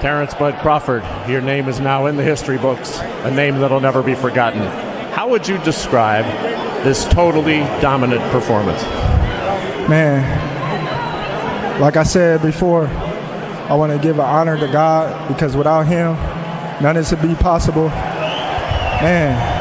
Terence Bud Crawford, your name is now in the history books, a name that'll never be forgotten. How would you describe this totally dominant performance? Man, like I said before, I want to give an honor to God because without him, none of this would be possible. Man.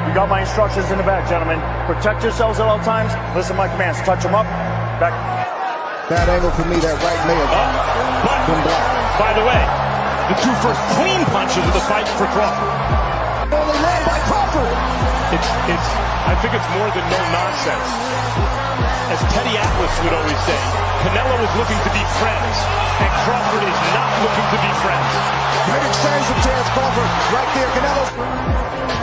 You got my instructions in the back, gentlemen. Protect yourselves at all times. Listen to my commands. Touch them up. Back. Bad angle for me, that right may have been blocked. By the way, the two first clean punches of the fight for Crawford. Only land by Crawford. I think it's more than no nonsense. As Teddy Atlas would always say, Canelo is looking to be friends, and Crawford is not looking to be friends. Great exchange from Terence Crawford. Right there, Canelo.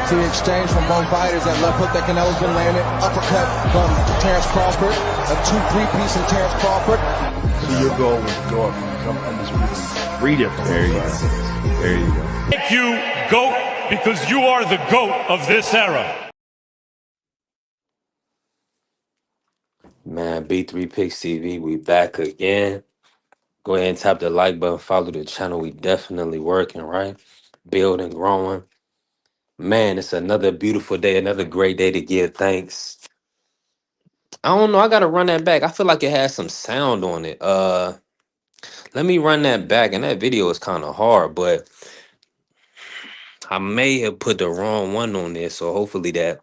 See the exchange from both fighters. That left hook that Canelo's been landing. Uppercut from Terence Crawford. A 2-3 piece from Terence Crawford. So your goal was to go up and become undisputed. Read it. There you go. There you go. Thank you, GOAT, because you are the GOAT of this era. Man, B3 Picks TV, we back again. Go ahead and tap the like button, follow the channel. We definitely working, right? Building, growing. Man, it's another beautiful day, another great day to give thanks. I don't know, I gotta run that back. I feel like it has some sound on it. Let me run that back, and that video is kind of hard, but I may have put the wrong one on there, so hopefully that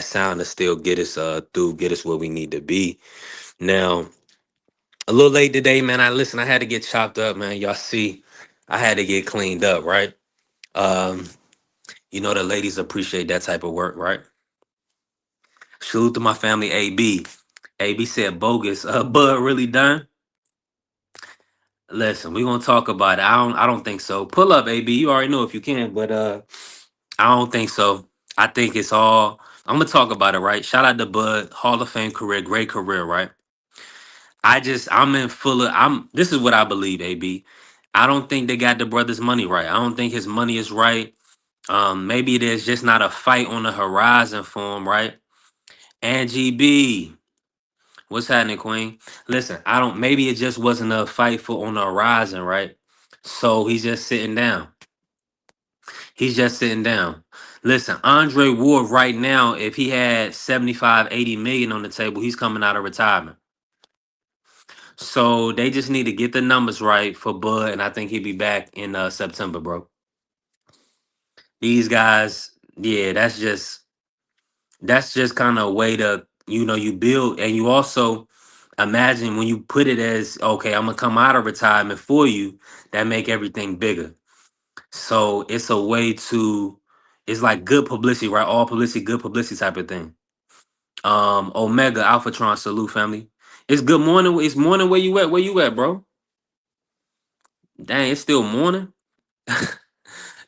sound will still get us through, get us where we need to be. Now, a little late today, man. I had to get chopped up, man. Y'all see, I had to get cleaned up, right? You know the ladies appreciate that type of work, right? Salute to my family, AB. AB said bogus. Bud really done? Listen, we're gonna talk about it. I don't think so. Pull up, AB. You already know if you can, but I don't think so. I think it's all I'm gonna talk about it, right? Shout out to Bud, Hall of Fame career, great career, right? This is what I believe, AB. I don't think they got the brother's money right. I don't think his money is right. Maybe there's just not a fight on the horizon for him, right? Angie B. What's happening, Queen? Listen, maybe it just wasn't a fight for on the horizon, right? So he's just sitting down. He's just sitting down. Listen, Andre Ward right now, if he had 75, 80 million on the table, he's coming out of retirement. So they just need to get the numbers right for Bud, and I think he'll be back in September, bro. These guys, yeah, that's just kind of a way to, you build, and you also imagine when you put it as, okay, I'm gonna come out of retirement for you, that make everything bigger. So it's a way to, it's like good publicity, right? All publicity, good publicity type of thing. Omega Alphatron, salute family. It's good morning. It's morning where you at? Where you at, bro? Dang, it's still morning.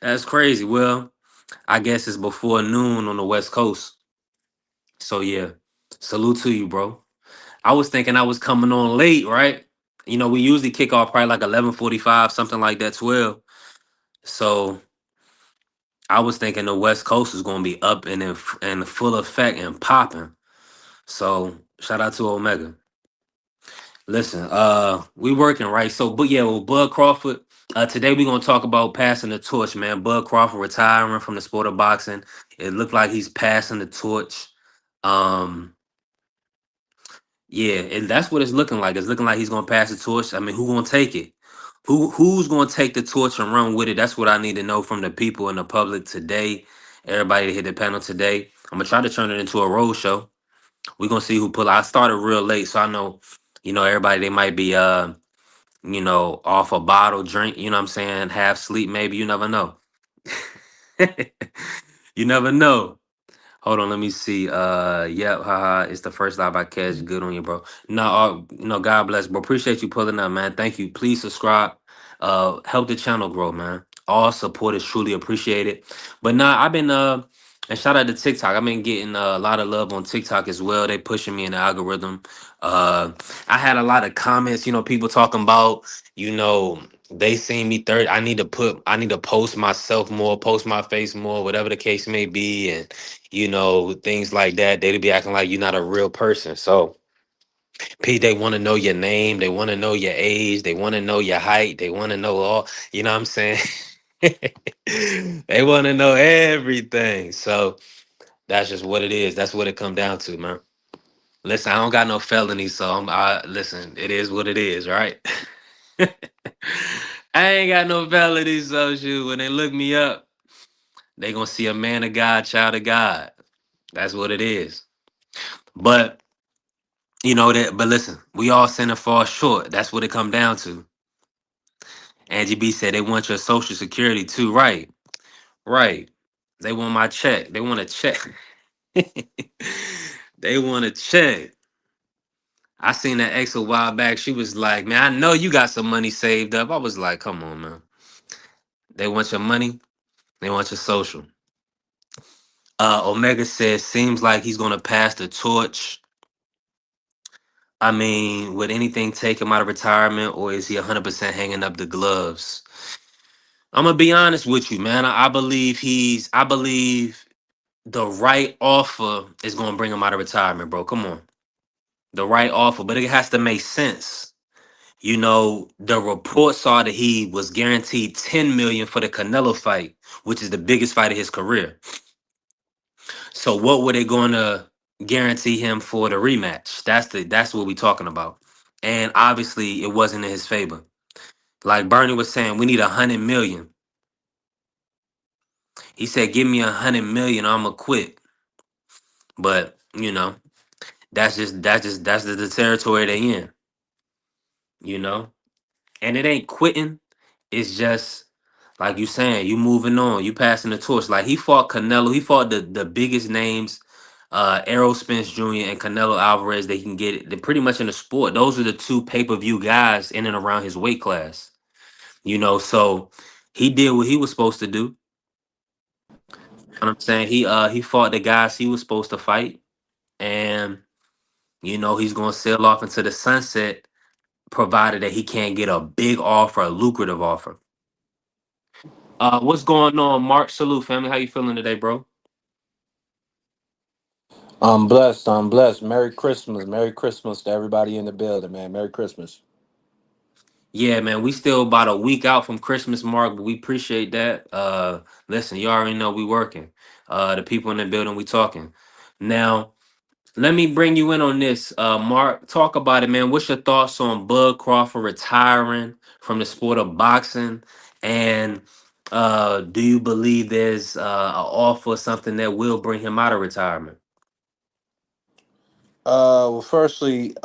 That's crazy. Well, I guess it's before noon on the West Coast. So yeah, salute to you, bro. I was thinking I was coming on late, right? We usually kick off probably like 11:45, something like that, 12. So I was thinking the West Coast is going to be up and in full effect and popping. So shout out to Omega. Listen, we working, right? So, but yeah, with Bud Crawford, today we're gonna talk about passing the torch, man. Bud Crawford retiring from the sport of boxing. It looked like he's passing the torch. Yeah, and that's what it's looking like. It's looking like he's gonna pass the torch. I mean, who's gonna take it? Who's gonna take the torch and run with it? That's what I need to know from the people in the public today. Everybody that hit the panel today. I'm gonna try to turn it into a road show. We're gonna see who pull out. I started real late, so I know, everybody they might be off a bottle drink, you know what I'm saying, half sleep, maybe. You never know. You never know. Hold on, let me see. Yep, haha. It's the first live I catch. Good on you, bro. No, God bless, bro. Appreciate you pulling up, man. Thank you. Please subscribe. Help the channel grow, man. All support is truly appreciated. But nah, I've been And shout out to TikTok. I've been getting a lot of love on TikTok as well. They pushing me in the algorithm. Uh, I had a lot of comments. People talking about, they seen me third. I need to post myself more, post my face more, whatever the case may be, and things like that. They'd be acting like you're not a real person. So, Pete, they want to know your name, they want to know your age, they want to know your height, they want to know all. You know what I'm saying? They want to know everything. So. That's just what it is. That's what it come down to, man. Listen, I don't got no felonies, so listen. It is what it is, right? I ain't got no felonies, so shoot. When they look me up, they gonna see a man of God, child of God. That's what it is. But you know that. But listen, we all sin and fall short. That's what it come down to. Angie B said they want your social security too, right? Right. They want my check. They want a check. They want a check. I seen that ex a while back. She was like, "Man, I know you got some money saved up." I was like, "Come on, man. They want your money. They want your social." Omega says, "Seems like he's gonna pass the torch. I mean, would anything take him out of retirement, or is he 100% hanging up the gloves?" I'm gonna be honest with you, man. I believe I believe the right offer is gonna bring him out of retirement, bro. Come on, the right offer, but it has to make sense. The reports are that he was guaranteed 10 million for the Canelo fight, which is the biggest fight of his career. So what were they going to guarantee him for the rematch? That's what we're talking about. And obviously it wasn't in his favor. Like Bernie was saying, we need 100 million. He said, "Give me 100 million, I'ma quit." But that's the territory they in, you know? And it ain't quitting. It's just like you saying, you moving on, you passing the torch. Like he fought Canelo, he fought the biggest names, Errol Spence Jr. and Canelo Alvarez. They can get it. They're pretty much in the sport. Those are the two pay-per-view guys in and around his weight class. So he did what he was supposed to do. You know what I'm saying? He fought the guys he was supposed to fight, and he's gonna sail off into the sunset, provided that he can't get a big offer, a lucrative offer. What's going on, Mark? Salute, family. How you feeling today, bro? I'm blessed. I'm blessed. Merry Christmas. Merry Christmas to everybody in the building, man. Merry Christmas. Yeah, man. We still about a week out from Christmas, Mark, but we appreciate that. Listen, you already know we working. The people in the building, we talking. Now, let me bring you in on this, Mark. Talk about it, man. What's your thoughts on Bud Crawford retiring from the sport of boxing? And do you believe there's an offer or something that will bring him out of retirement? Well, firstly,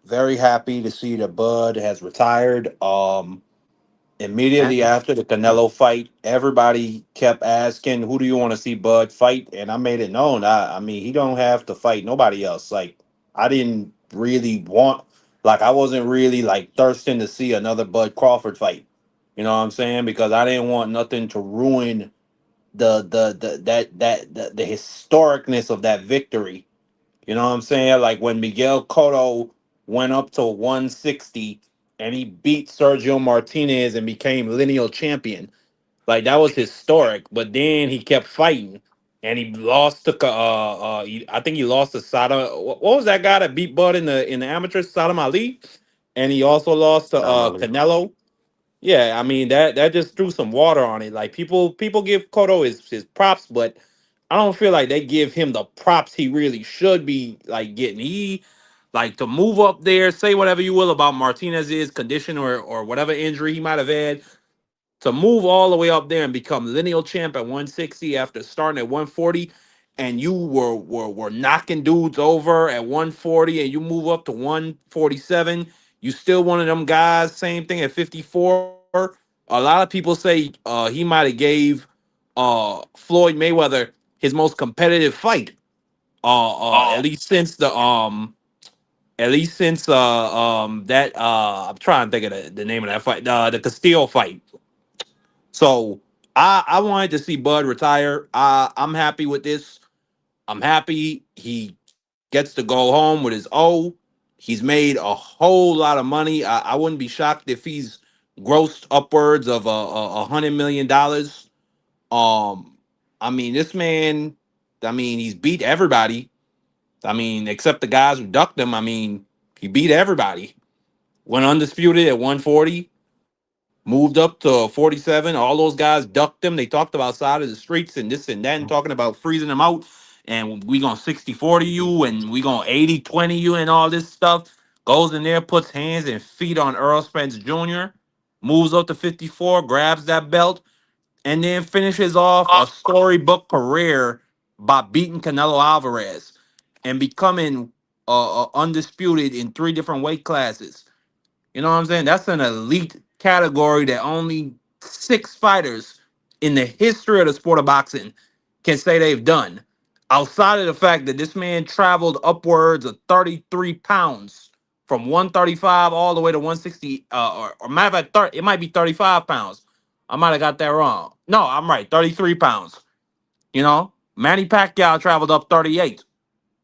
very happy to see that Bud has retired. Immediately after the Canelo fight, everybody kept asking, "Who do you want to see Bud fight?" And I made it known. I mean, he don't have to fight nobody else. Like, I didn't really want, like, I wasn't really like thirsting to see another Bud Crawford fight. You know what I'm saying? Because I didn't want nothing to ruin the historicness of that victory. You know what I'm saying? Like when Miguel Cotto went up to 160 and he beat Sergio Martinez and became lineal champion. Like that was historic. But then he kept fighting and he lost to I think he lost to Saddam. What was that guy that beat Bud in the amateurs? Saddam Ali, and he also lost to Canelo. Yeah, I mean that just threw some water on it. Like people give Cotto his props, but I don't feel like they give him the props he really should be like getting. He like to move up there, say whatever you will about Martinez's condition or whatever injury he might have had, to move all the way up there and become lineal champ at 160 after starting at 140, and you were knocking dudes over at 140 and you move up to 147, you still one of them guys. Same thing at 54. A lot of people say he might have gave Floyd Mayweather his most competitive fight, at least since that I'm trying to think of the name of that fight, the Castillo fight. So I wanted to see Bud retire. I'm happy with this. I'm happy he gets to go home with his O. He's made a whole lot of money. I wouldn't be shocked if he's grossed upwards of $100 million. Um, I mean, this man. I mean, he's beat everybody. I mean, except the guys who ducked him. I mean, he beat everybody. Went undisputed at 140. Moved up to 47. All those guys ducked him. They talked about side of the streets and this and that, and talking about freezing them out. And we gonna 60-40 you, and we gonna 80-20 you, and all this stuff. Goes in there, puts hands and feet on Earl Spence Jr., moves up to 54, grabs that belt, and then finishes off a storybook career by beating Canelo Alvarez and becoming undisputed in 3 different weight classes. You know what I'm saying? That's an elite category that only 6 fighters in the history of the sport of boxing can say they've done. Outside of the fact that this man traveled upwards of 33 pounds from 135 all the way to 160, or matter of fact, it might be 35 pounds. I might have got that wrong. No, I'm right, 33 pounds. You know, Manny Pacquiao traveled up 38.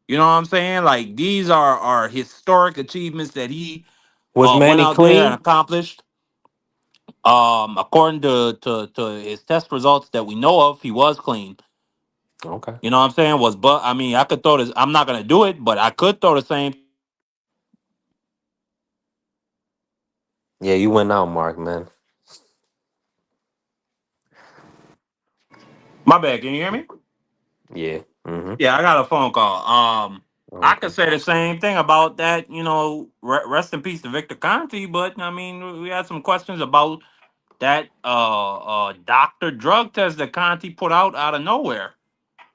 You know what I'm saying? Like, these are historic achievements that he Was went Manny out there and clean? accomplished. According to his test results that we know of, he was clean. Okay. You know what I'm saying? But I mean, I could throw this. I'm not gonna do it, but I could throw the same. Yeah, you went out, Mark, man. My bad. Can you hear me? Yeah. Mm-hmm. Yeah, I got a phone call. I could Okay. say the same thing about that. You know, rest in peace to Victor Conti. But I mean, we had some questions about that doctor drug test that Conti put out of nowhere.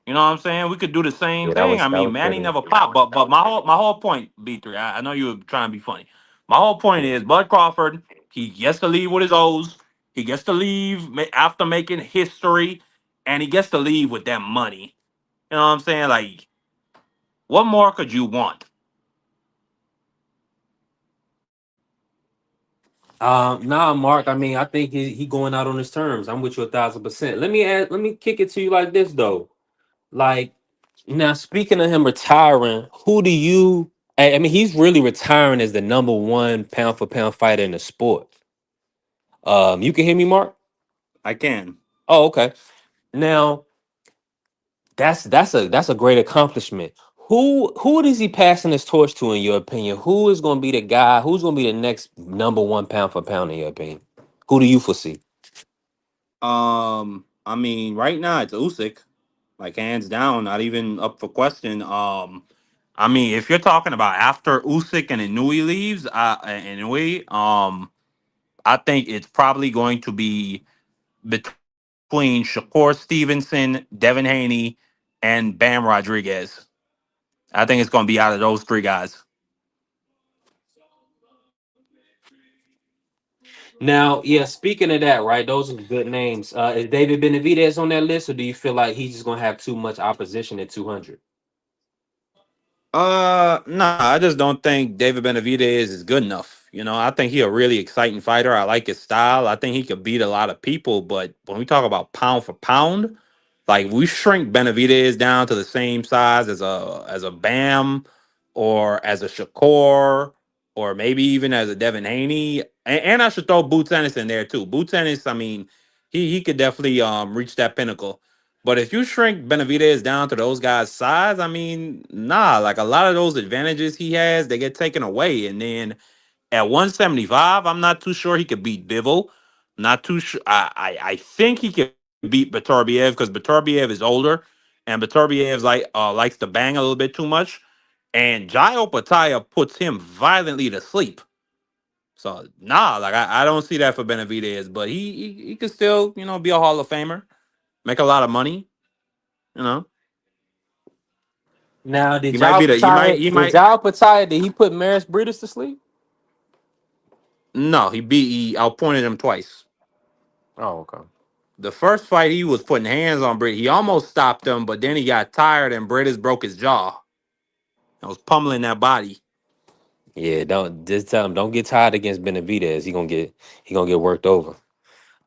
You know what I'm saying? We could do the same Yeah, thing. I that mean, was Manny pretty. never popped, but my whole point, B3. I know you were trying to be funny. My whole point is Bud Crawford. He gets to leave with his O's. He gets to leave after making history, and he gets to leave with that money. You know what I'm saying? Like, what more could you want? Nah, Mark. I mean, I think he going out on his terms. I'm with you 1,000%. Let me kick it to you like this though. Like, now, speaking of him retiring, who do you? I mean, he's really retiring as the number one pound for pound fighter in the sport. You can hear me, Mark? I can. Oh, okay. Now, that's a great accomplishment. Who is he passing his torch to, in your opinion? Who is going to be the guy? Who's going to be the next number one pound for pound in your opinion? Who do you foresee? I mean, right now it's Usyk, like hands down, not even up for question. I mean, if you're talking about after Usyk and Inui leaves, I think it's probably going to be between Shakur Stevenson, Devin Haney, and Bam Rodriguez. I think it's going to be out of those 3 guys. Now, yeah, speaking of that, right? Those are good names. Is David Benavidez on that list, or do you feel like he's just gonna have too much opposition at 200? No, I just don't think David Benavidez is good enough. You know, I think he's a really exciting fighter. I like his style. I think he could beat a lot of people. But when we talk about pound for pound, like we shrink Benavidez down to the same size as a Bam or as a Shakur or maybe even as a Devin Haney. And I should throw Boots Ennis in there too. Boots Ennis, I mean, he could definitely reach that pinnacle. But if you shrink Benavidez down to those guys' size, I mean, nah, like a lot of those advantages he has, they get taken away. And then at 175, I'm not too sure he could beat Bivol. Not too sure. I think he could beat Baturbiev because Baturbiev is older and Baturbiev likes to bang a little bit too much. And Jairo Pataya puts him violently to sleep. So nah, like I don't see that for Benavidez, but he could still, be a Hall of Famer, make a lot of money, you know. Now, He might be the Did Jao Pataya, did he put Maris Britos to sleep? no, he outpointed him twice. Oh, okay. The first fight he was putting hands on Britt. He almost stopped him, but then he got tired and Britis broke his jaw. I was pummeling that body. Yeah, don't just tell him don't get tired against Benavidez. He gonna get worked over.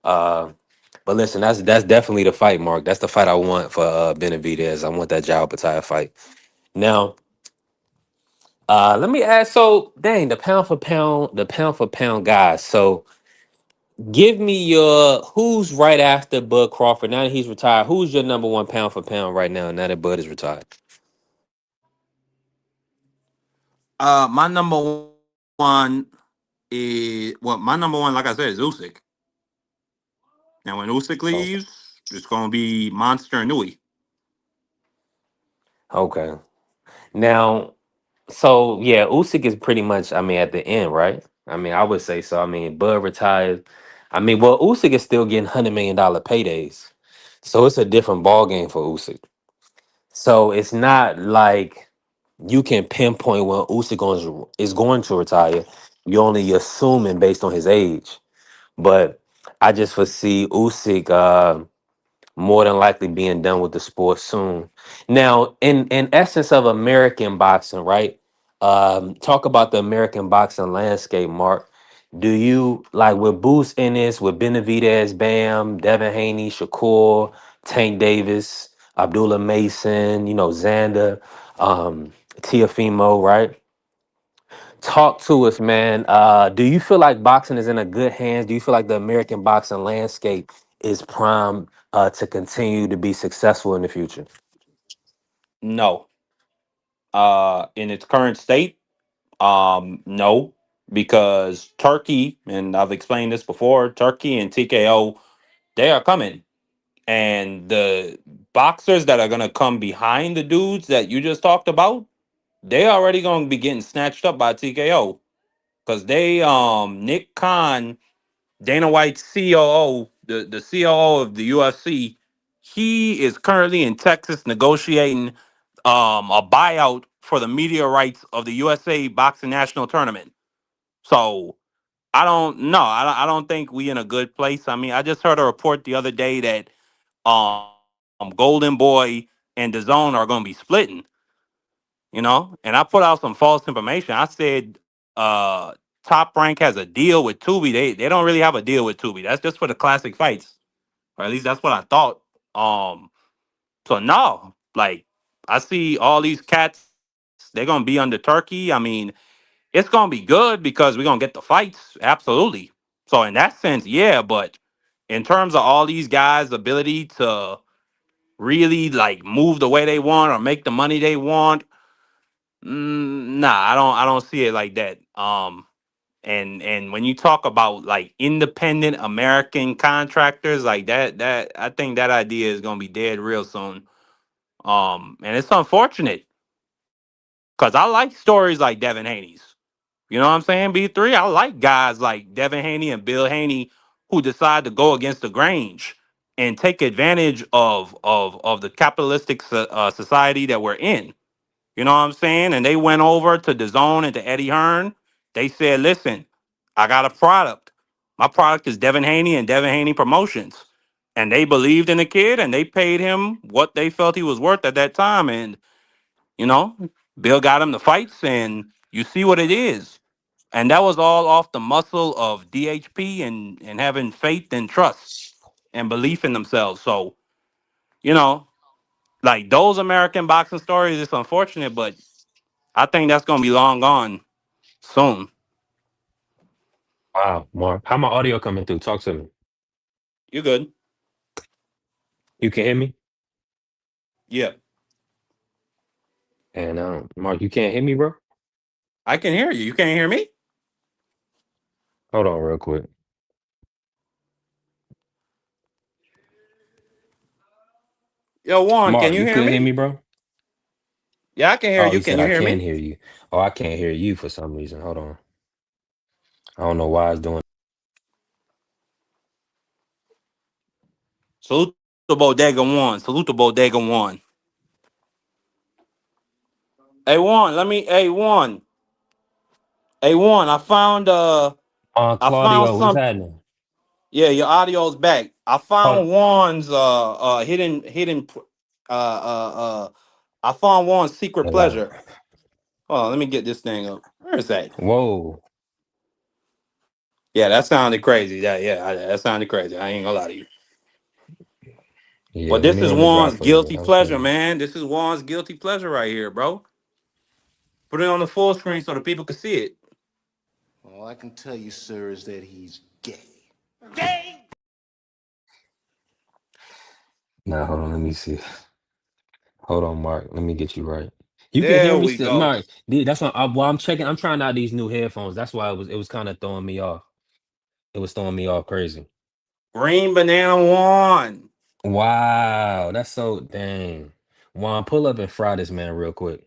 Uh But listen, that's definitely the fight, Mark. That's the fight I want for Benavidez. I want that Jao Pataya fight. Now, let me ask. So, dang, the pound for pound guys. So, give me your who's right after Bud Crawford. Now that he's retired, who's your number one pound for pound right now? Now that Bud is retired. My number one my number one, like I said, is Usyk. And when Usyk Okay. leaves, it's gonna be Monster and Nui. Okay. Now, so yeah, Usyk is pretty much. I mean, at the end, right? I mean, I would say so. I mean, Bud retired. I mean, well, Usyk is still getting $100 million paydays, so it's a different ball game for Usyk. So it's not like you can pinpoint when is going to retire. You're only assuming based on his age. But I just foresee Usyk more than likely being done with the sport soon. Now, in essence of American boxing, right? Talk about the American boxing landscape, Mark. Do you like with Boost Ennis, with Benavidez, Bam, Devin Haney, Shakur, Tank Davis, Abdullah Mason, Xander, Tiafimo, right? Talk to us, man. Do you feel like boxing is in a good hands? Do you feel like the American boxing landscape is primed to continue to be successful in the future? No. In its current state, no, because Turkey, and I've explained this before, Turkey and TKO, they are coming. And the boxers that are gonna come behind the dudes that you just talked about, they already gonna be getting snatched up by TKO. Cause they Nick Khan, Dana White's COO, the COO of the UFC, he is currently in Texas negotiating a buyout for the media rights of the USA Boxing National Tournament. So I don't think we in a good place. I mean, I just heard a report the other day that Golden Boy and DAZN are going to be splitting. And I put out some false information. I said Top Rank has a deal with Tubi. They don't really have a deal with Tubi. That's just for the classic fights, or at least that's what I thought. So no, like I see all these cats, they're gonna be under Turkey. I mean, it's gonna be good because we're gonna get the fights, absolutely. So in that sense, yeah, but in terms of all these guys' ability to really like move the way they want or make the money they want, nah, I don't see it like that. And when you talk about like independent American contractors like that I think that idea is gonna be dead real soon. And it's unfortunate because I like stories like Devin Haney's. You know what I'm saying? B3. I like guys like Devin Haney and Bill Haney who decide to go against the Grange and take advantage of the capitalistic society that we're in. You know what I'm saying? And they went over to the zone and to Eddie Hearn. They said, listen, I got a product. My product is Devin Haney and Devin Haney Promotions. And they believed in the kid and they paid him what they felt he was worth at that time. And, you know, Bill got him the fights and you see what it is. And that was all off the muscle of DHP and having faith and trust and belief in themselves. So, you know, like those American boxing stories, it's unfortunate, but I think that's gonna be long gone soon. Wow, Mark. How my audio coming through? Talk to me. You good? You can hear me? Yeah, And Mark, you can't hear me, bro? I can hear you. You can't hear me? Hold on real quick. Yo, Juan, can Mark, you you hear couldn't hear me? me, bro? Yeah, I can hear Oh, you. you Can said you I hear can me? hear you. Oh, I can't hear you for some reason. Hold on. I don't know why it's doing. Salute the Bodega One. Salute the Bodega One. Hey Juan, Hey Juan. Hey Juan, I found Claudio, what's some. happening? Yeah, your audio's back. I Hold found Juan's hidden I found Juan's secret Chill out. pleasure. Oh, let me get this thing up. Where is that? Whoa. Yeah, that sounded crazy. That sounded crazy. I ain't gonna lie to you. Yeah, But let this me is run the drop Juan's for you. guilty That was pleasure, crazy. man. This is Juan's guilty pleasure right here, bro. Put it on the full screen so the people can see it. All I can tell you, sir, is that he's gay. Now hold on, let me see. Hold on, Mark. Let me get you right. You can hear There me we still, go. Mark. That's why. While I'm checking, I'm trying out these new headphones. That's why it was kind of throwing me off. It was throwing me off crazy. Green banana Juan. Wow, that's so dang. Juan, pull up and fry this man real quick.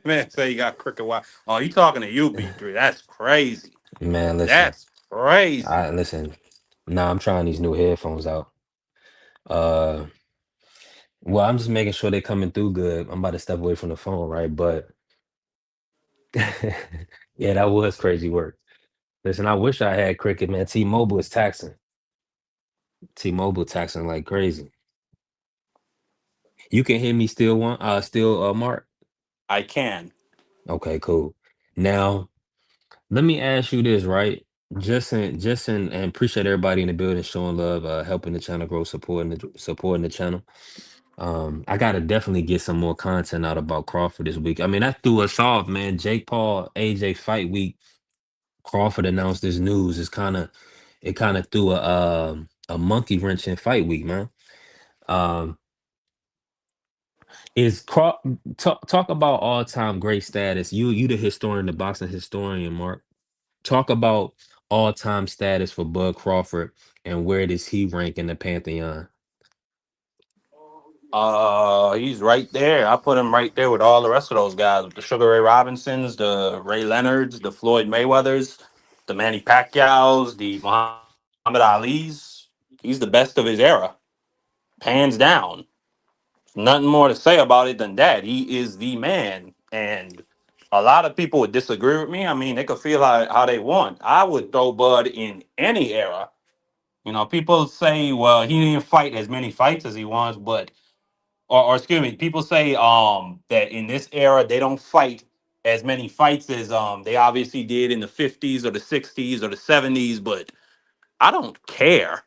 Man, say you got crooked wire. Oh, you talking to you, B3. That's crazy. Man, listen. That's crazy. I listen. Nah, I'm trying these new headphones out. Uh, well, I'm just making sure they're coming through good. I'm about to step away from the phone, right? But yeah, that was crazy work. Listen, I wish I had cricket, man. T-Mobile is taxing. T-Mobile taxing like crazy. You can hear me still Mark? I can. Okay, cool. Now, let me ask you this, right? Just in and appreciate everybody in the building showing love, helping the channel grow, supporting the channel. I gotta definitely get some more content out about Crawford this week. I mean, that threw us off, man. Jake Paul, AJ fight week. Crawford announced this news. It kind of threw a monkey wrench in fight week, man. Um, is talk about all time great status. You the historian, the boxing historian, Mark. Talk about all time status for Bud Crawford and where does he rank in the pantheon? He's right there. I put him right there with all the rest of those guys, with the Sugar Ray Robinsons, the Ray Leonards, the Floyd Mayweathers, the Manny Pacquiao's, the Muhammad Ali's. He's the best of his era, hands down. Nothing more to say about it than that. He is the man. And a lot of people would disagree with me. I mean, they could feel how they want. I would throw Bud in any era. You know, people say, well, he didn't fight as many fights as he wants, but or excuse me, people say that in this era they don't fight as many fights as they obviously did in the 50s or the 60s or the 70s, but I don't care.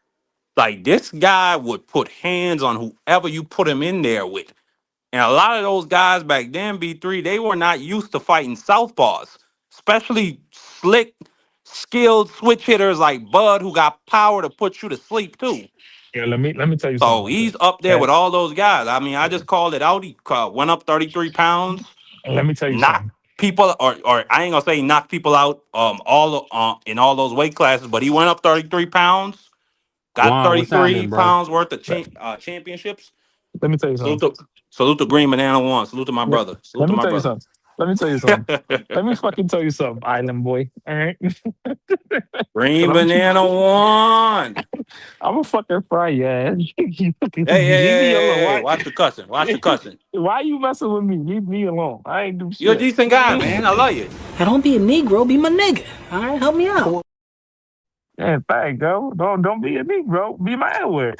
Like, this guy would put hands on whoever you put him in there with. And a lot of those guys back then, B3, they were not used to fighting southpaws, especially slick, skilled switch hitters like Bud, who got power to put you to sleep too. Yeah, let me tell you something So about that. he's up there with Okay, all those guys. I mean, I just called it out. He went up 33 pounds, let me tell you knocked something. people, or I ain't gonna say knocked people out in all those weight classes, but he went up 33 pounds, got Juan, what's 33 happening, bro? pounds worth of Let, championships. let me tell you Salute something. to, salute to Green Banana One. Salute to my Let, brother. Salute let to me my tell you brother. something. Let me tell you something. Let me fucking tell you something, Island boy. All right. Cause Green Banana One. I'm a fucking fry your ass. Hey, hey, Leave me alone. hey, hey, hey, Why? watch the cussing. Watch the cussing. Why you messing with me? Leave me alone. I ain't do You're a shit. decent guy, man. I love you. Now don't be a Negro, be my nigga. All right, help me out. Yeah, thanks, go. Don't be a Negro. Be my N-word.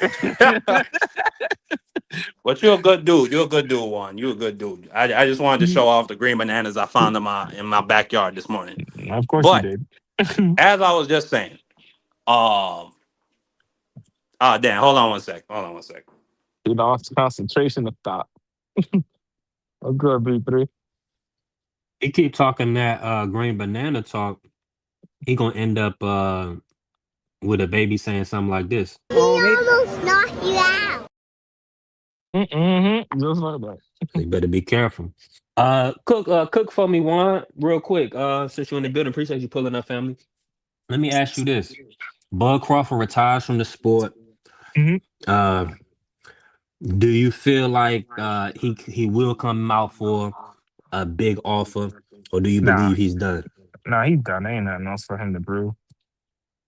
But you're a good dude. You're a good dude, Juan. You're a good dude. I just wanted to show off the green bananas I found in my backyard this morning. Of course you But did. as I was just saying, um, damn, hold on one sec. Hold on one sec. You lost concentration of thought. A good B3. He keep talking that green banana talk. He gonna end up with a baby saying something like this. Just like that. You better be careful. Cook for me, Juan, real quick. Since you're in the building, appreciate you pulling up, family. Let me ask you this: Bud Crawford retires from the sport. hmm Uh, do you feel like he will come out for a big offer, or do you Nah, believe he's done? nah, he's done. Ain't nothing else for him to prove.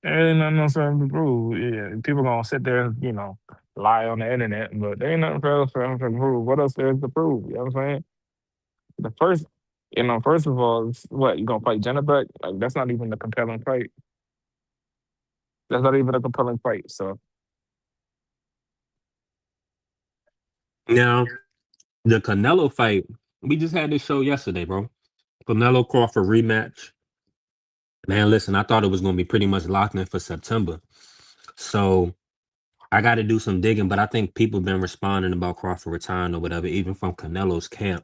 Ain't nothing else for him to prove. Yeah, people gonna sit there and lie on the internet, but there ain't nothing else for him to prove. What else there is to prove? You know what I'm saying? The first, first of all, it's what you gonna fight Jennebeck? Like that's not even a compelling fight. That's not even a compelling fight. So Now, the Canelo fight, we just had this show yesterday, bro. Canelo Crawford rematch. Man, listen, I thought it was gonna be pretty much locked in for September. So I got to do some digging, but I think people been responding about Crawford retiring or whatever, even from Canelo's camp.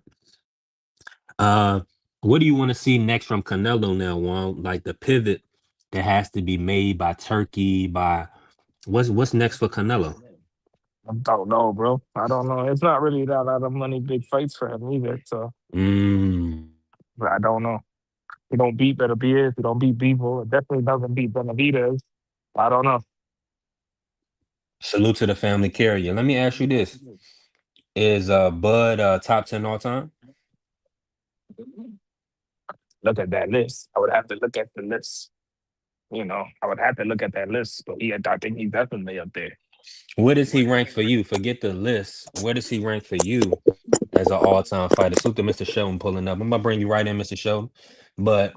Uh, what do you want to see next from Canelo now, Juan? Like the pivot that has to be made by Turkey, by what's next for Canelo? I don't know, bro. I don't know. It's not really that lot of money, big fights for him either. So, Mm. but I don't know. He don't beat Benavidez. He don't beat Bivol. It definitely doesn't beat Benavidez. I don't know. Salute to the family carrier. Let me ask you this: Is Bud top 10 all time? Look at that list. I would have to look at the list. I would have to look at that list. But I think he's definitely up there. Where does he rank for you? Forget the list. Where does he rank for you as an all-time fighter? Salute to Mr. Sheldon pulling up. I'm gonna bring you right in, Mr. Sheldon. But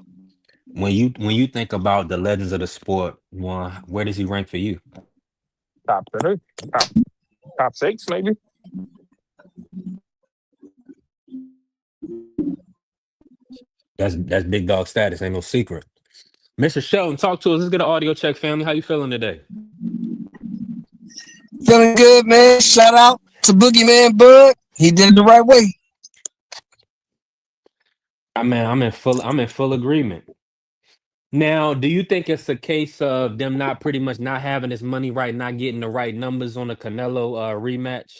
when you think about the legends of the sport, one, where does he rank for you? Top 30, top 6, maybe. That's big dog status. Ain't no secret. Mr. Sheldon, talk to us. Let's get an audio check, family. How you feeling today? Feeling good, man. Shout out to Boogeyman Bud. He did it the right way. I'm in full agreement. Now, do you think it's a case of them not pretty much not having this money right, not getting the right numbers on the Canelo rematch?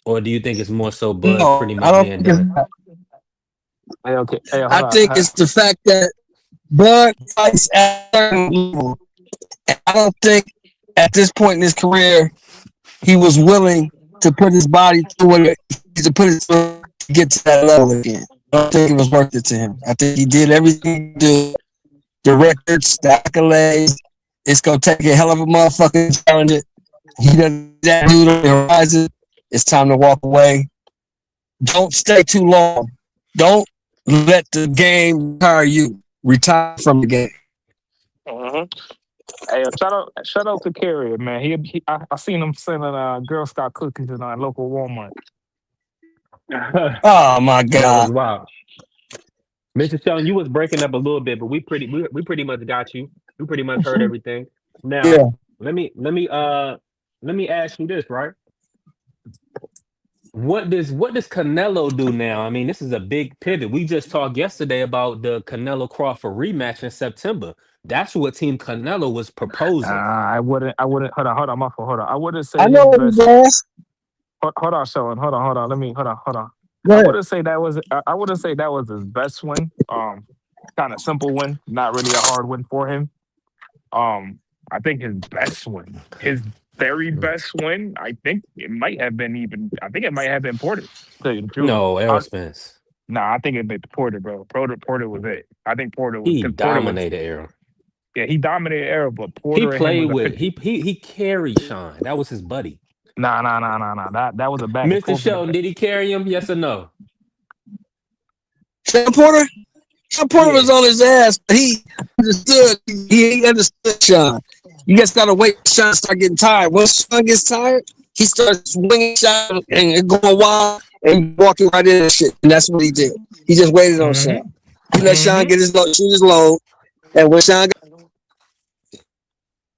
Or do you think it's more so Bud No, pretty I much don't being think it's done? that. Hey, okay. Hey, hold I on. think it's the fact that Bud fights at a certain level. And I don't think at this point in his career he was willing to put his body through it, to put it through to get to that level again. I don't think it was worth it to him. I think he did everything he did. The records, the accolades. It's gonna take a hell of a motherfucking challenge. He doesn't that dude on the horizon. It's time to walk away. Don't stay too long. Don't let the game retire you. Retire from the game. Mhm. Hey, shout out to Carrier, man. I seen him selling Girl Scout cookies in our local Walmart. Oh my That was God. wild. Mr. Sheldon, you was breaking up a little bit, but we pretty much got you. We pretty much heard everything. Now, Yeah. let me ask you this, right? What does Canelo do now? I mean, this is a big pivot. We just talked yesterday about the Canelo Crawford rematch in September. That's what Team Canelo was proposing. I wouldn't. Hold on, my fault. Hold on. I wouldn't I say his know what he best. does. Hold on, Sean. Hold on. Let me. Hold on. Go I ahead. wouldn't say that was. I wouldn't say that was his best win. Kind of simple win, not really a hard win for him. I think his best win, his very best win, I think it might have been even. I think it might have been Porter. To tell you the truth. No, Errol Spence. Nah, I think it been Porter, bro. Porter was it. I think Porter was He because Porter was. dominated Errol. Yeah, he dominated era, but He Porter and him played was a with 50. he carried Sean. That was his buddy. Nah. That was a back and Mr. forth in the Sheldon, back. did he carry him? Yes or no? Sean Porter? Sean Porter Yeah. was on his ass. He understood. He understood Sean. You just gotta wait for Sean to start getting tired. Once Sean gets tired, he starts swinging Sean and going wild and walking right into shit. And that's what he did. He just waited on Sean. He let Sean get his load, shoot his load, and when Sean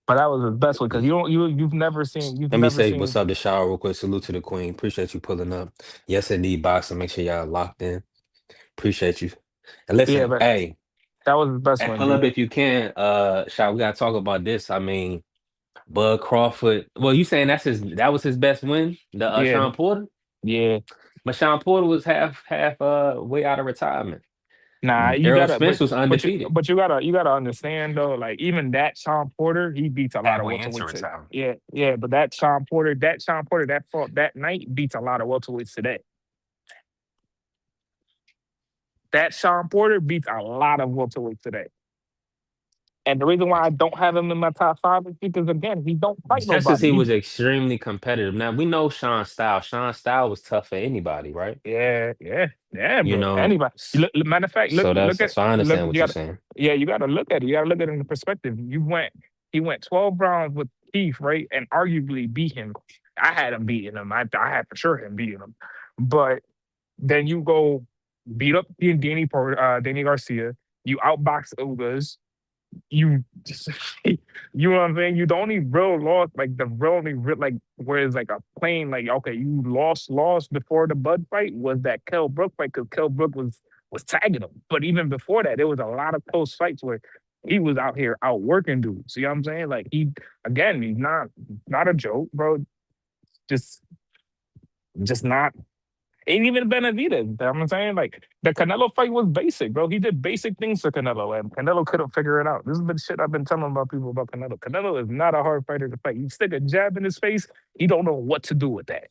But that was his best one because you've Let me never say what's seen. up to Shower real quick. Salute to the Queen. Appreciate you pulling up. Yes, indeed, boxing. Make sure y'all locked in. Appreciate you. And Yeah, listen, but hey, that was his best and one, pull up B. if you can. Shower, we gotta talk about this. I mean, Bud Crawford. Well, you saying that was his best win, the Yeah, Sean Porter? yeah. But Sean Porter was half way out of retirement. Nah, you Errol gotta, Spence was undefeated. you gotta understand though. Like even that Sean Porter, he beats a lot of Halfway into welterweights. retirement. Yeah. But that Sean Porter that fought that night beats a lot of welterweights today. That Sean Porter beats a lot of welterweights today. And the reason why I don't have him in my top five is because again, he don't fight Just as nobody. he was extremely competitive. Now we know Sean Style. Sean Style was tough for anybody, right? Yeah, You bro. know, Anybody. Matter of fact, so look at so I look. understand You what you're gotta, saying. yeah, you gotta look at it. You gotta look at it in the perspective. He went 12 rounds with Keith, right, and arguably beat him. I had him beating him. I had for sure him beating him. But then you go beat up Danny Garcia. You outbox Ugas. you just, you know what I'm saying? You the only real loss, like the real only real, like where it's like a plain, like okay, you lost before the Bud fight was that Kell Brook fight because Kell Brook was tagging him. But even before that, there was a lot of close fights where he was out here outworking dudes. See what I'm saying? Like he's not a joke, bro. Just just not. Ain't even Benavidez. You know what I'm saying? Like the Canelo fight was basic, bro. He did basic things to Canelo, and Canelo couldn't figure it out. This is the shit I've been telling about people about Canelo. Canelo is not a hard fighter to fight. You stick a jab in his face, he don't know what to do with that.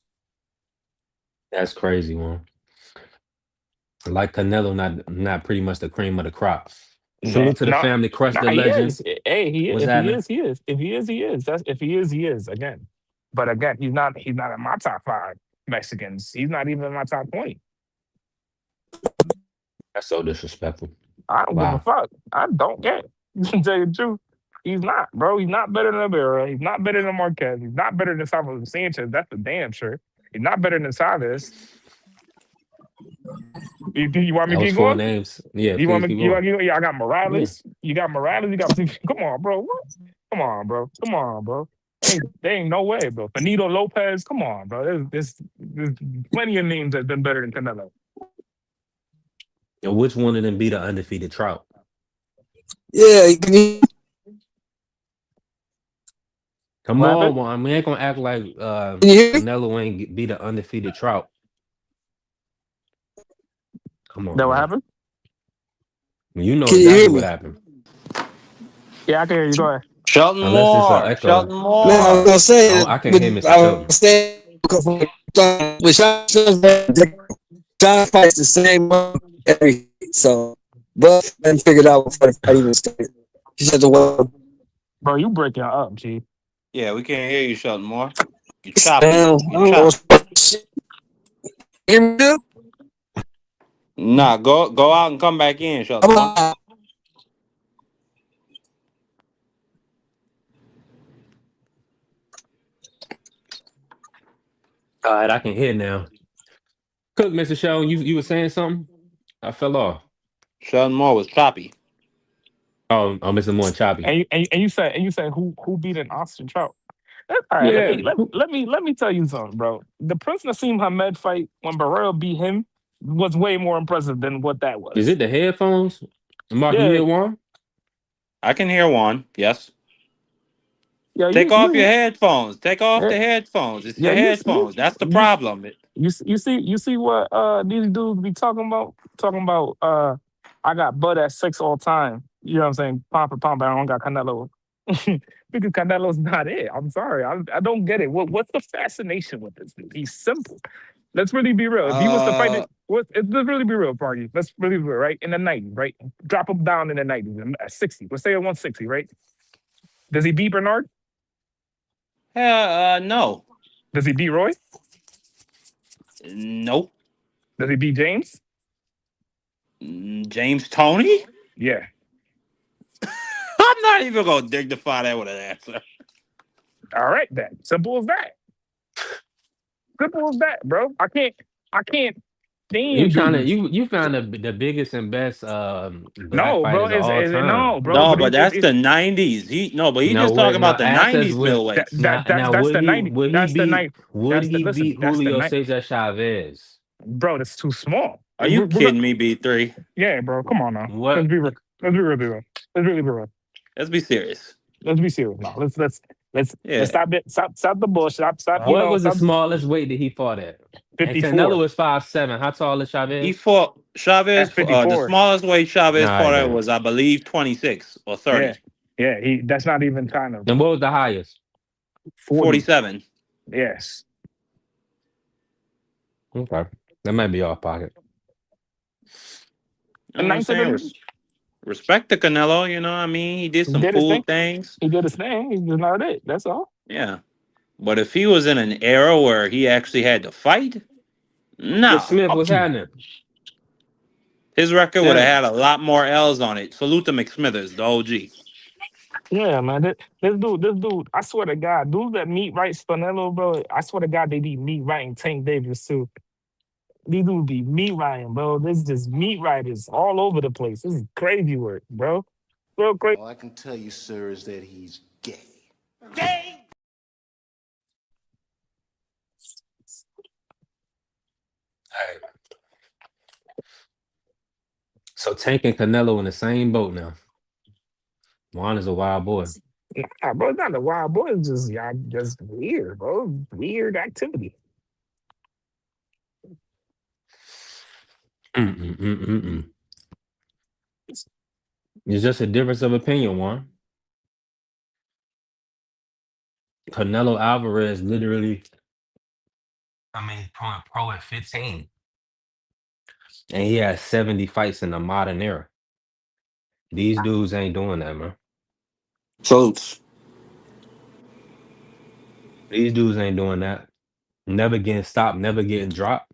That's crazy, man. Like Canelo, not pretty much the cream of the crop. Yeah, Salute to the no, family, crush nah, the he legend. is. Hey, he is. What's If he happening? is, he is. If he is, he is. That's if he is, he is again. But again, he's not. He's not in my top five Mexicans. He's not even in my top 20. That's so disrespectful. I don't give a Wow. fuck. I don't care. To tell you the truth, he's not, bro. He's not better than Rivera. He's not better than Marquez. He's not better than Salvador Sanchez. That's for damn sure. He's not better than Chavez. You want me That to was keep four going? names. Yeah, You want please me? keep You going. want? Yeah, I got Yeah. Morales. You got Morales. You got. Come on, bro. What? Come on, bro. Come on, bro. There ain't no way, bro. Benito Lopez. Come on, bro. There's plenty of names that's been better than Canelo. And which one of them beat an undefeated Trout? Yeah, can you Come What on, happened? man. We ain't gonna act like hear me? Canelo ain't beat an undefeated Trout. Come on, That what man. happened? You know Can you exactly hear what me? happened. Yeah, I can hear you. Go ahead. Shelton Unless it's an Moore. echo. Shelton Man, I was Moore. gonna say Oh, that I can hear I Mr. was Shelton. saying with John fights the same month every so but then figured out before the fight even started. He said the word Bro, you breaking up, G. Yeah, we can't hear you, Shelton Moore. You choppy. I You don't know choppy. what's hear me dude? Nah, go out and come back in, How Shelton Moore. about All right, I can hear now. Cook, Mr. Shelton, you were saying something? I fell off. Shelton Moore was choppy. Oh, Mr. Moore and Choppy. And you said who beat an Austin Trout? All right, let Yeah. me let, let me tell you something, bro. The Prince Nassim Hamed fight when Barrera beat him was way more impressive than what that Is was. it the headphones? Mark, you Yeah, hear one? I can hear one. Yes. yeah, Take off your headphones. Take off yeah, the headphones. It's yeah, your headphones. That's the you problem. you see what these dudes be talking about? Talking about I got Bud at 6 all time. You know what I'm saying? Pound for pound, but I don't got Canelo. Because Canelo's not it. I'm sorry. I don't get it. What's the fascination with this dude? He's simple. Let's really be real. If he was to fight it, Uh, let's really be real, Parky. Let's really be real, right? In the 90s, right? Drop him down in the 90s, at 60. Let's say at 160, right? Does he beat Bernard? no. Does he beat Roy? Nope. Does he beat James? James Tony? Yeah. I'm not even gonna dignify that with an answer. All right, then. Simple as that. Simple as that, bro. I can't You stand trying to dudes. you found the biggest and best black No, bro. fighters of all time. No, bro. No, But but that's the '90s. But he No just talking way. No, about the ask us '90s would that middleweights. that that's now that's would the he 90. would he That's the beat 90. would That's the he listen. beat That's the Julio 90. Cesar Chavez? Bro, that's too small. Are you kidding me, B3? Yeah, bro. Come on now. Let's What be real. Let's be real. Let's really be real. Let's be serious. Let's be serious now. Let's Yeah. stop the bullshit. Stop. what was the Stop. smallest weight that he fought at? And Canelo 54 was 5'7". How tall is He Chavez? fought Chavez. at The 54. smallest weight All Chavez right fought at then. was, I believe, 26 or Yeah, 30. yeah. That's not even kind of And what was the highest? 40. 47. Yes. Okay, that might be off pocket. You know And what I'm 19 saying? Respect to Canelo. You know what I mean? He did he some did his cool thing. things. He did his thing. He's just not it. That's all. Yeah. But if he was in an era where he actually had to fight, Rich no. Smith, what's happening? His record would have Terence. had a lot more L's on it. Salute to McSmithers, the OG. Yeah, man. This dude. I swear to God, dudes that meet right Spinello, bro. I swear to God, they be meat writing Tank Davis too. These dudes be meat writing, bro. This is just meat writers all over the place. This is crazy work, bro. real quick. All I can tell you, sir, is that he's gay. Gay! All right. So Tank and Canelo in the same boat now. Juan is a wild boy. Nah, bro, it's not the wild boy. It's just y'all just weird, bro. Weird activity. Mm-mm-mm-mm-mm. It's just a difference of opinion, Juan. Canelo Alvarez literally, pro at 15. And he has 70 fights in the modern era. These dudes ain't doing that, man. Salutes. These dudes ain't doing that. Never getting stopped, never getting dropped.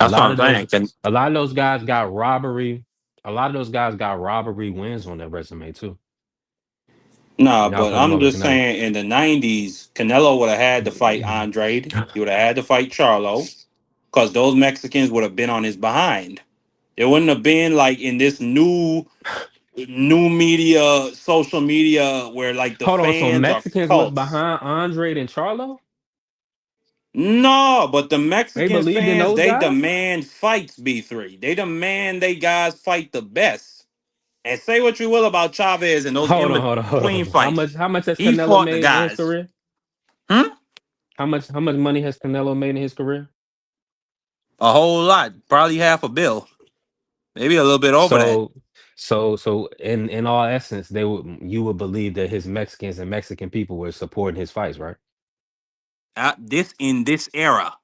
A That's what lot I'm of those, saying. And a lot of those guys got robbery. A lot of those guys got robbery wins on their resume too. nah, Y'all but put them I'm over just Canelo. saying in the 90s, Canelo would have had to fight Andrade. He would have had to fight Charlo because those Mexicans would have been on his behind. It wouldn't have been like in this new media, social media where like the Hold on, so fans are Mexicans was cults. behind Andre and Charlo? No, but the They Mexicans believed in fans, those they guys? demand fights, B3. They demand they guys fight the best. And say what you will about Chavez and those Hold in-between on. How fights. much has He Canelo fought the made in his guys. career? Hmm? How much money has Canelo made in his career? A whole lot. Probably half a bill. Maybe a little bit over that. So in all essence, you would believe that his Mexicans and Mexican people were supporting his fights, right? This in this era.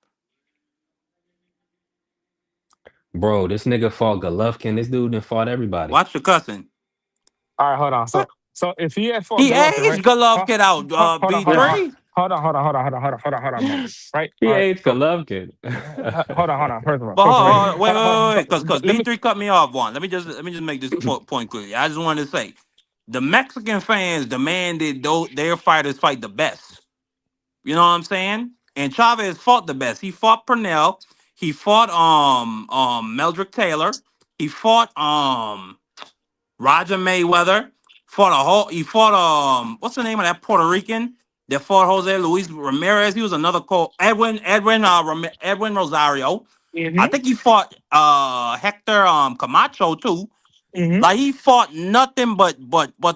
Bro, this nigga fought Golovkin. This dude done fought everybody. Watch the cussing. All right, hold on. So if he had fought He Golovkin, right? aged Golovkin out, Hold on, hold on, B3. hold on a moment, right? He All right, aged so Golovkin. hold on. First of all, But first of all, wait, because let me. B3 cut me off one. Let me just make this point clear. I just wanted to say, the Mexican fans demanded their fighters fight the best. You know what I'm saying? And Chavez fought the best. He fought Purnell. He fought Meldrick Taylor. He fought Roger Mayweather. He fought what's the name of that Puerto Rican that fought Jose Luis Ramirez? He was another Edwin Rosario. I Mm-hmm, think he fought Hector Camacho too. mm-hmm. Like he fought nothing but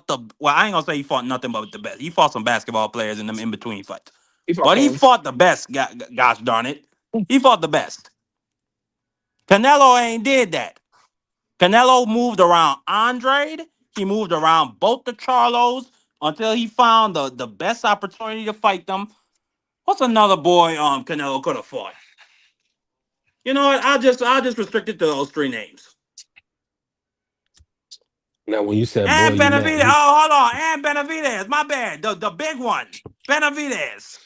the well, I ain't gonna say he fought nothing but the best. He fought some basketball players in them in between fights. He fought But he Kings. fought the best, gosh darn it. He fought the best. Canelo ain't did that. Canelo moved around Andrade. He moved around both the Charlos until he found the best opportunity to fight them. What's another boy Canelo could have fought? You know what? I'll just restrict it to those three names. Now, when you said boy, And you meant Benavidez. you. Oh, hold on. And Benavidez. My bad. The big one. Benavidez.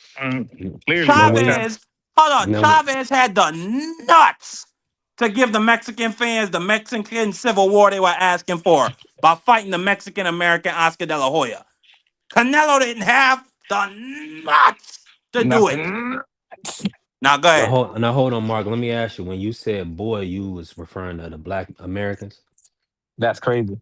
Clearly, Now he was when you telling. Chavez. Hold on. now when- Chavez had the nuts to give the Mexican fans the Mexican Civil War they were asking for by fighting the Mexican American Oscar De La Hoya. Canelo didn't have the nuts to do it. Nothing. Now go now ahead. hold on, Mark. Let me ask you. When you said boy, you was referring to the Black Americans. That's crazy.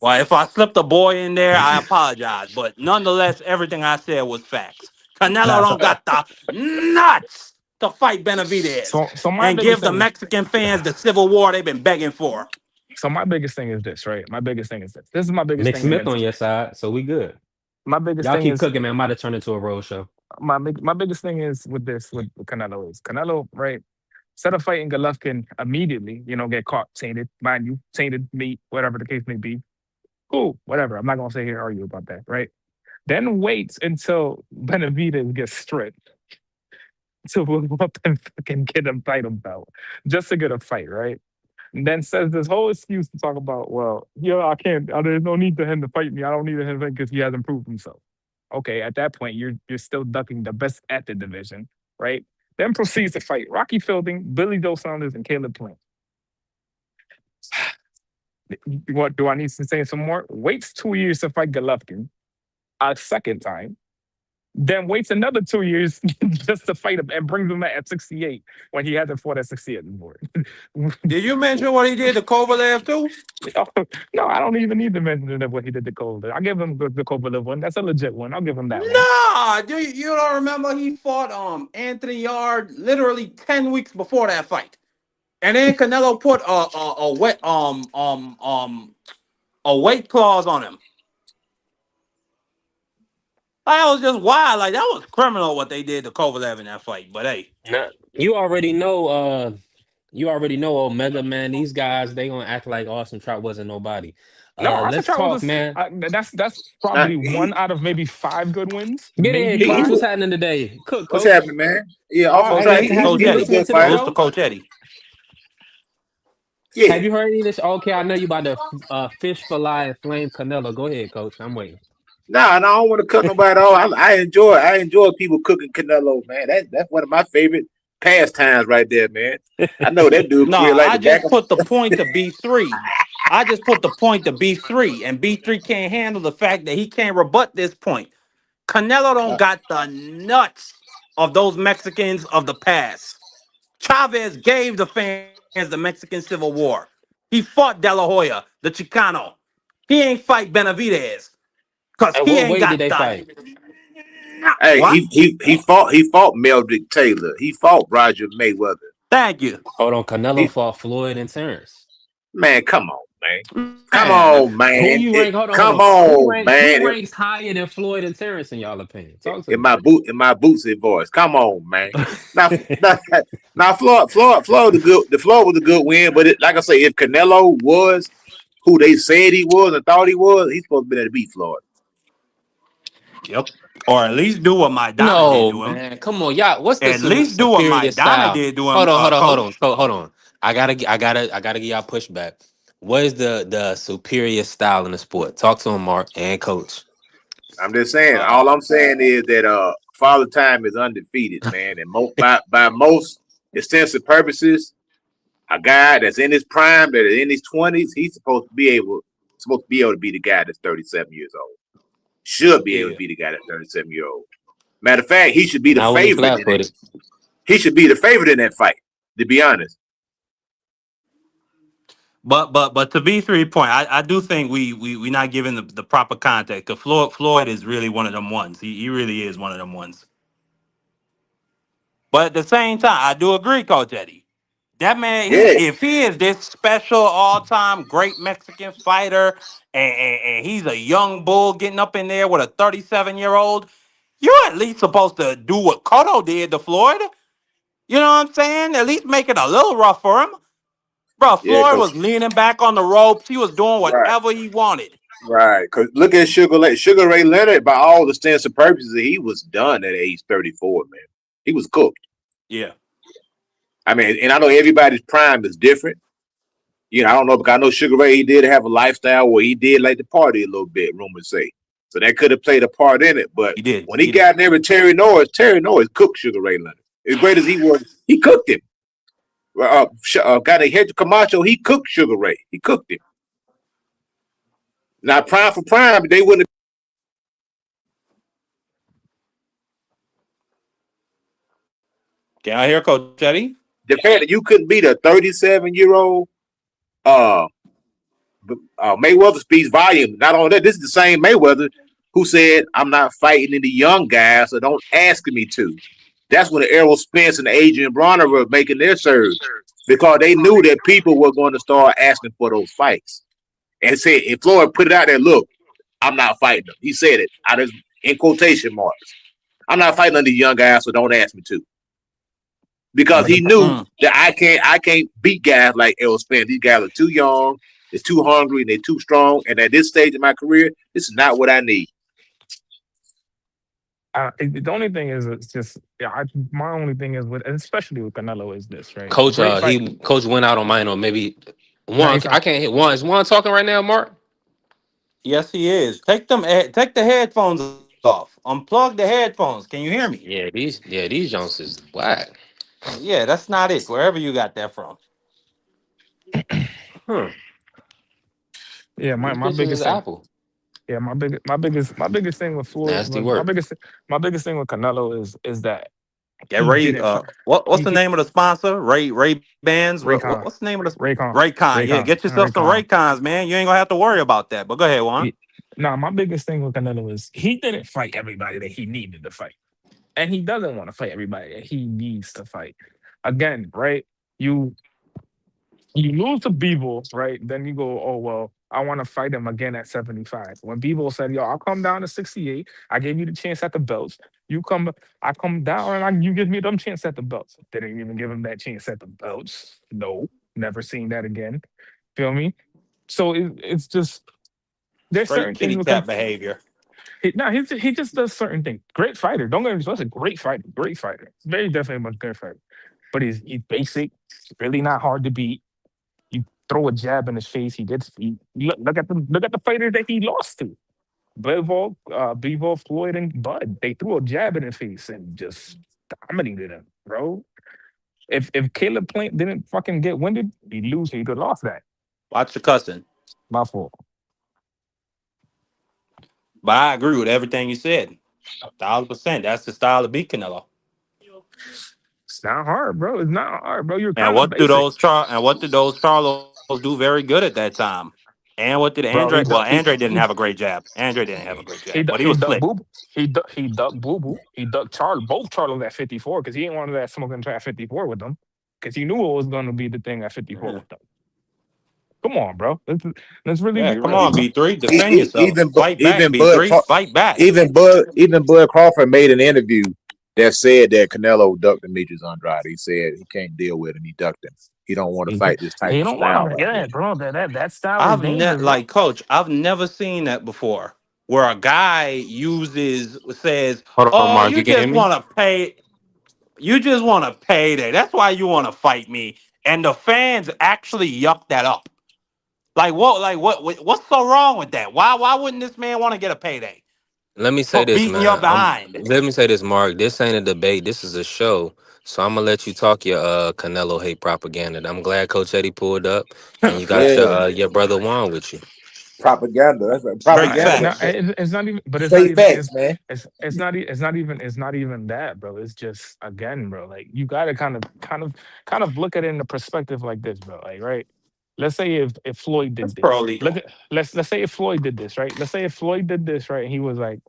Well, if I slipped a boy in there, I apologize. But nonetheless, everything I said was facts. Canelo Nah, don't got the nuts to fight Benavidez so my and biggest give the thing. Mexican fans the civil war they've been begging for. So my biggest thing is this, right? My biggest thing is this. This is my biggest Mick thing Smith against. on your side, so we good. My biggest Y'all thing keep is cooking, man. I might have turned into a road show. my biggest thing is with this with Canelo is Canelo, right? Instead of fighting Golovkin immediately, get caught tainted, mind you, tainted meat, whatever the case may be. Cool, whatever. I'm not gonna sit here and argue about that, right? Then waits until Benavidez gets stripped to move up and fucking get a title belt just to get a fight, right? And then says this whole excuse to talk about, well, I can't. There's no need for him to fight me. I don't need him because he hasn't proved himself. Okay, at that point, you're still ducking the best at the division, right? Then proceeds to fight Rocky Fielding, Billy Joe Saunders, and Caleb Plant. What do I need to say some more? Waits 2 years to fight Golovkin a second time. then waits another 2 years just to fight him and brings him at 68 when he hasn't fought at 68 anymore. Did you mention what he did to Kovalev too? No, I don't even need to mention what he did to Kovalev. I'll give him the Kovalev one. That's a legit one. I'll give him that one. Nah, you don't remember he fought Anthony Yard literally 10 weeks before that fight, and then Canelo put a weight clause on him. That was just wild. Like that was criminal what they did to Kovalev in that fight. But hey, Nah, you already know. You already know, Omega man. These guys, they gonna act like Austin Trout wasn't nobody. No, Austin Let's Trout talk, was man. that's probably one out of maybe 5 good wins. Get in here, Maybe coach. 5. What's happening today? What's Coach. happening, man? Yeah, Austin Hey, Trout, listen, have you Coach been Eddie, was a listening good to the fighter. salute to show? Coach Eddie. Yeah. Have you heard any of this? Okay, I know you about to fish for live flame Canelo. Go ahead, coach. I'm waiting. Nah, I don't want to cut nobody off. I enjoy people cooking Canelo, man. That's one of my favorite pastimes right there, man. I know that dude No, career like I the back just of put the point to B3. I just put the point to B3, and B3 can't handle the fact that he can't rebut this point. Canelo don't got the nuts of those Mexicans of the past. Chavez gave the fans the Mexican Civil War. He fought De La Hoya, the Chicano. He ain't fight Benavidez because At he what ain't weight did got they the. fight? Hey, What? he fought Meldrick Taylor. He fought Roger Mayweather. Thank you. Hold on, Canelo He, fought Floyd and Terrence. man, come on, man. Come Man, on, Who man. you rank? Hold on, hold Come on. on, Who man. ranks higher than Floyd and Terrence in y'all opinion? Talk to In me. my bootsy voice. Come on, man. Now, now, Floyd the Floyd was a good win, but like I say, if Canelo was who they said he was and thought he was, he's supposed to be able to beat Floyd. yep. Or at least do what Maidana did No, to him. man. Come on, y'all. What's the At least do what superior Maidana style? did to Hold him, on, hold on, hold on, coach. hold on. I gotta give y'all pushback. What is the superior style in the sport? Talk to him, Mark and Coach. I'm just saying. All Uh, I'm saying is that Father Time is undefeated, man, and by most extensive purposes, a guy that's in his prime, that is in his 20s, he's supposed to be able to be the guy that's 37 years old. Should be able to yeah. be the guy that's 37-year-old. Matter of fact, he should be the Now when he favorite flat in it. footed. He should be the favorite in that fight, to be honest. But to B3 point, I do think we not giving the proper context. Cause Floyd is really one of them ones. He really is one of them ones. But at the same time, I do agree, Coach Eddie. That man, Yeah, if he is this special all-time great Mexican fighter, and he's a young bull getting up in there with a 37-year-old, you're at least supposed to do what Cotto did to Floyd. You know what I'm saying? At least make it a little rough for him. Bro, yeah, Floyd was leaning back on the ropes. He was doing right, whatever he wanted. right. Because look at Sugar Ray Leonard. By all the stance and purposes, he was done at age 34. Man, he was cooked. Yeah. I mean, and I know everybody's prime is different. You know, I don't know because I know Sugar Ray, he did have a lifestyle where he did like to party a little bit. Rumors say, so that could have played a part in it. But He did. when he got in there with Terry Norris cooked Sugar Ray Leonard. As great as he was, he cooked him. Got a head Camacho, he cooked Sugar Ray. He cooked him. Now, prime for prime, they wouldn't Can I hear Coach Eddie? have. The fact that you couldn't beat a 37-year-old Mayweather speaks volume. Not only that, this is the same Mayweather who said, I'm not fighting any young guys, so don't ask me to. That's when the Errol Spence and Adrian Bronner were making their surge because they knew that people were going to start asking for those fights. And said, if Floyd put it out there, look, I'm not fighting them. He said it out of in quotation marks. I'm not fighting these young guys, so don't ask me to. Because he knew that I can't beat guys like Errol Spence. These guys are too young, they're too hungry, and they're too strong. And at this stage of my career, this is not what I need. The only thing is, it's just my only thing is with, especially with Canelo, is this, right? Coach, Great fight. Coach went out on mine, or maybe Juan. Nice. I can't hit Juan. Is Juan talking right now, Mark? Yes, he is. Take the headphones off. Unplug the headphones. Can you hear me? These Jones is whack. Yeah, that's not it. Wherever you got that from. Huh. Yeah, my This biggest is thing. Apple. Yeah, my biggest thing with Floyd, Nasty work. my biggest thing with Canelo is that Yeah, he Ray. didn't fight. What's the name of the sponsor? Ray Bands. Raycon, What's the name of the Raycon, Raycon? Yeah, Raycon, get yourself some Raycon. Raycons, man. You ain't gonna have to worry about that. But go ahead, Juan. Nah, my biggest thing with Canelo is he didn't fight everybody that he needed to fight, and he doesn't want to fight everybody that he needs to fight. Again, right? You you lose to Beeble, right? Then you go, oh well, I want to fight him again at 75. When Beeble said, "Yo, I'll come down to 68. I gave you the chance at the belts. You come, I come down, and you give me them chance at the belts." Didn't even give him that chance at the belts. No, never seen that again. Feel me? So it's just there's Straight certain things kitty with cat behavior. he just does certain things. Great fighter. Don't get me wrong. He's a great fighter. Great fighter. Very definitely a good fighter. But he's basic. He's really not hard to beat. You throw a jab in his face, he gets. Look at the fighters that he lost to. Bivol, Floyd, and Bud. They threw a jab in his face and just dominated him, bro. If Caleb Plant didn't fucking get winded, he'd lose. He could have lost that. Watch your cussing. My fault. But I agree with everything you said. 1,000%. That's the style to beat Canelo. It's not hard, bro. It's not hard, bro. You're And kind of basic, what did those Charlos do very good at that time? And what did bro. Andre? Well, Andre didn't have a great jab. Andre didn't have a great jab, but he He was ducked slick. Boo Boo. He ducked Boo Boo. He ducked both Charlos at 54 because he didn't want that smoking at 54 with them because he knew what was going to be the thing at 54 with them. Come on, bro. Let's really be Come real. on, B3. Defend yourself. Fight back, even B3. Fight back. Even Bud Crawford made an interview that said that Canelo ducked Demetrius Andrade. He said he can't deal with him. He ducked him. He don't want to fight this type He of don't style. want to. Yeah, bro. That style is I've dangerous, never, Coach. I've never seen that before, where a guy says, Hold on, "Oh, Mark. You you can hear just me? want to pay. You just want to pay that. That's why you want to fight me." And the fans actually yuck that up. Like what? What's so wrong with that? Why wouldn't this man want to get a payday Let me say for this, beating your man. behind? Let me say this, Mark. This ain't a debate. This is a show. So I'm gonna let you talk your Canelo hate propaganda. I'm glad Coach Eddie pulled up, and you got Yeah, your brother Juan with you. propaganda. That's like Straight propaganda. facts. it's not even. But it's not Straight even. facts, man. It's not even that, bro. It's just again, bro. Like you got to kind of look at it in the perspective like this, bro. Like right. Let's say if Floyd That's did pro this. legal. Let's say if Floyd did this, right? Let's say if Floyd did this, right? And he was like,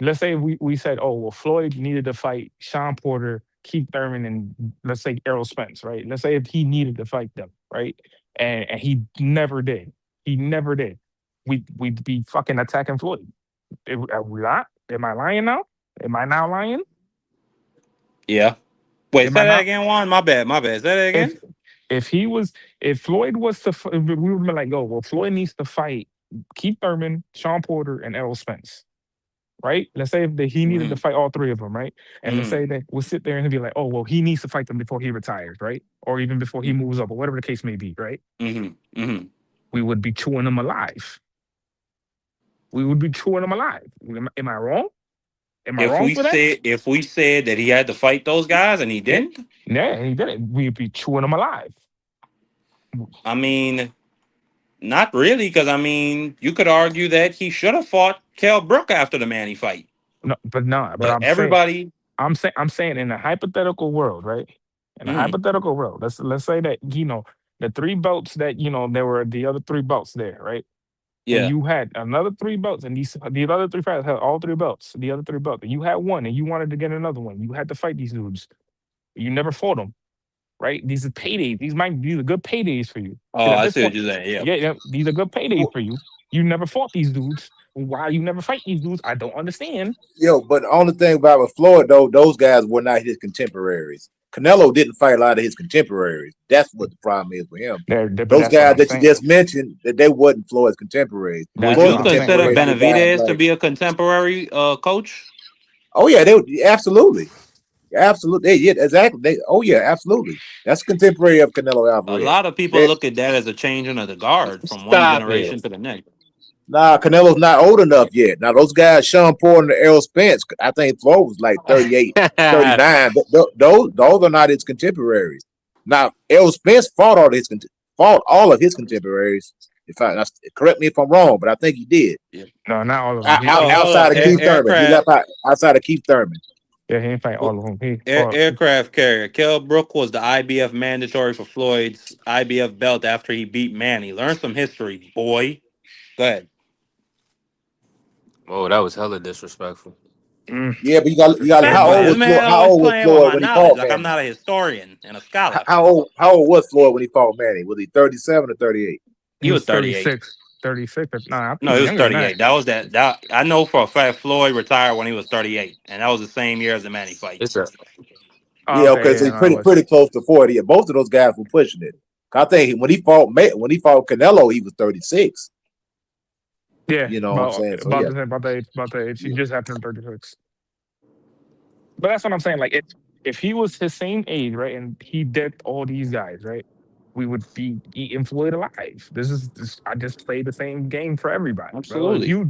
let's say we said, oh well, Floyd needed to fight Sean Porter, Keith Thurman, and let's say Errol Spence, right? Let's say if he needed to fight them, right? And he never did. He never did. We'd be fucking attacking Floyd. Are we not? Am I lying now? Am I now lying? Yeah. Wait, Am say I that not? again, Juan. My bad. Say that again. If if Floyd was to, we would have been like, oh well, Floyd needs to fight Keith Thurman, Sean Porter, and Errol Spence. Right? Let's say that he needed to fight all three of them, right? And let's say that we'll sit there and be like, oh, well, he needs to fight them before he retires, right? Or even before he moves up, or whatever the case may be, right? We would be chewing them alive. We would be chewing them alive. Am I wrong? Am I wrong for that? If we said that he had to fight those guys and he didn't, Yeah, he didn't. We'd be chewing them alive. I mean, not really, because I mean, you could argue that he should have fought Kell Brook after the Manny fight. No, but not. But But everybody, I'm saying in a hypothetical world, right? In a hypothetical world, let's say that the three belts that there were the other three belts there, right? yeah, And you had another three belts, and the other three fighters had all three belts. The other three belts, and you had one, and you wanted to get another one. You had to fight these dudes. You never fought them, right? These are paydays. These are good paydays for you. oh, At I this see what point, you're saying. yeah, these are good paydays for you. You never fought these dudes. Why you never fight these dudes? I don't understand. Yo, but the only thing about with Floyd though, those guys were not his contemporaries. Canelo didn't fight a lot of his contemporaries. That's what the problem is with him. Those guys that you just mentioned, that they wasn't Floyd's contemporaries. Would you consider Benavidez to be a contemporary coach? Oh yeah, absolutely. Absolutely. Yeah, exactly. Absolutely. That's contemporary of Canelo Alvarez. A lot of people look at that as a changing of the guard from one generation to the next. Nah, Canelo's not old enough yet. Now, those guys, Sean Porter and Errol Spence, I think Floyd was like 38, 39. Those are not his contemporaries. Now, Errol Spence fought all of his contemporaries. If I correct me if I'm wrong, but I think he did. No, not all of them. Hold Outside up. of Keith Thurman, he left outside of Keith Thurman. Yeah, he didn't fight all of them. Aircraft carrier. Kell Brook was the IBF mandatory for Floyd's IBF belt after he beat Manny. Learn some history, boy. Go ahead. Oh, that was hella disrespectful. Yeah, but you got how Listen, old this was man How always old was playing with Floyd my when he knowledge fought like I'm Manny? not a historian and a scholar. How old was Floyd when he fought Manny? Was he 37 or 38? He He was was 38. 36. 36. No, I think No, he he was was younger than that. 38. That I know for a fact Floyd retired when he was 38, and that was the same year as the Manny fight. It's a Oh, Yeah, okay, okay, so yeah, he's no, it was. pretty close to 40. Yeah, both of those guys were pushing it. I think when he fought Canelo, he was 36. Yeah, You know what I'm saying? So yeah, about the age. He just had turned 36. But that's what I'm saying. Like, if he was his same age, right, and he did all these guys, right, we would be eating Floyd alive. I just played the same game for everybody, bro. If Absolutely. you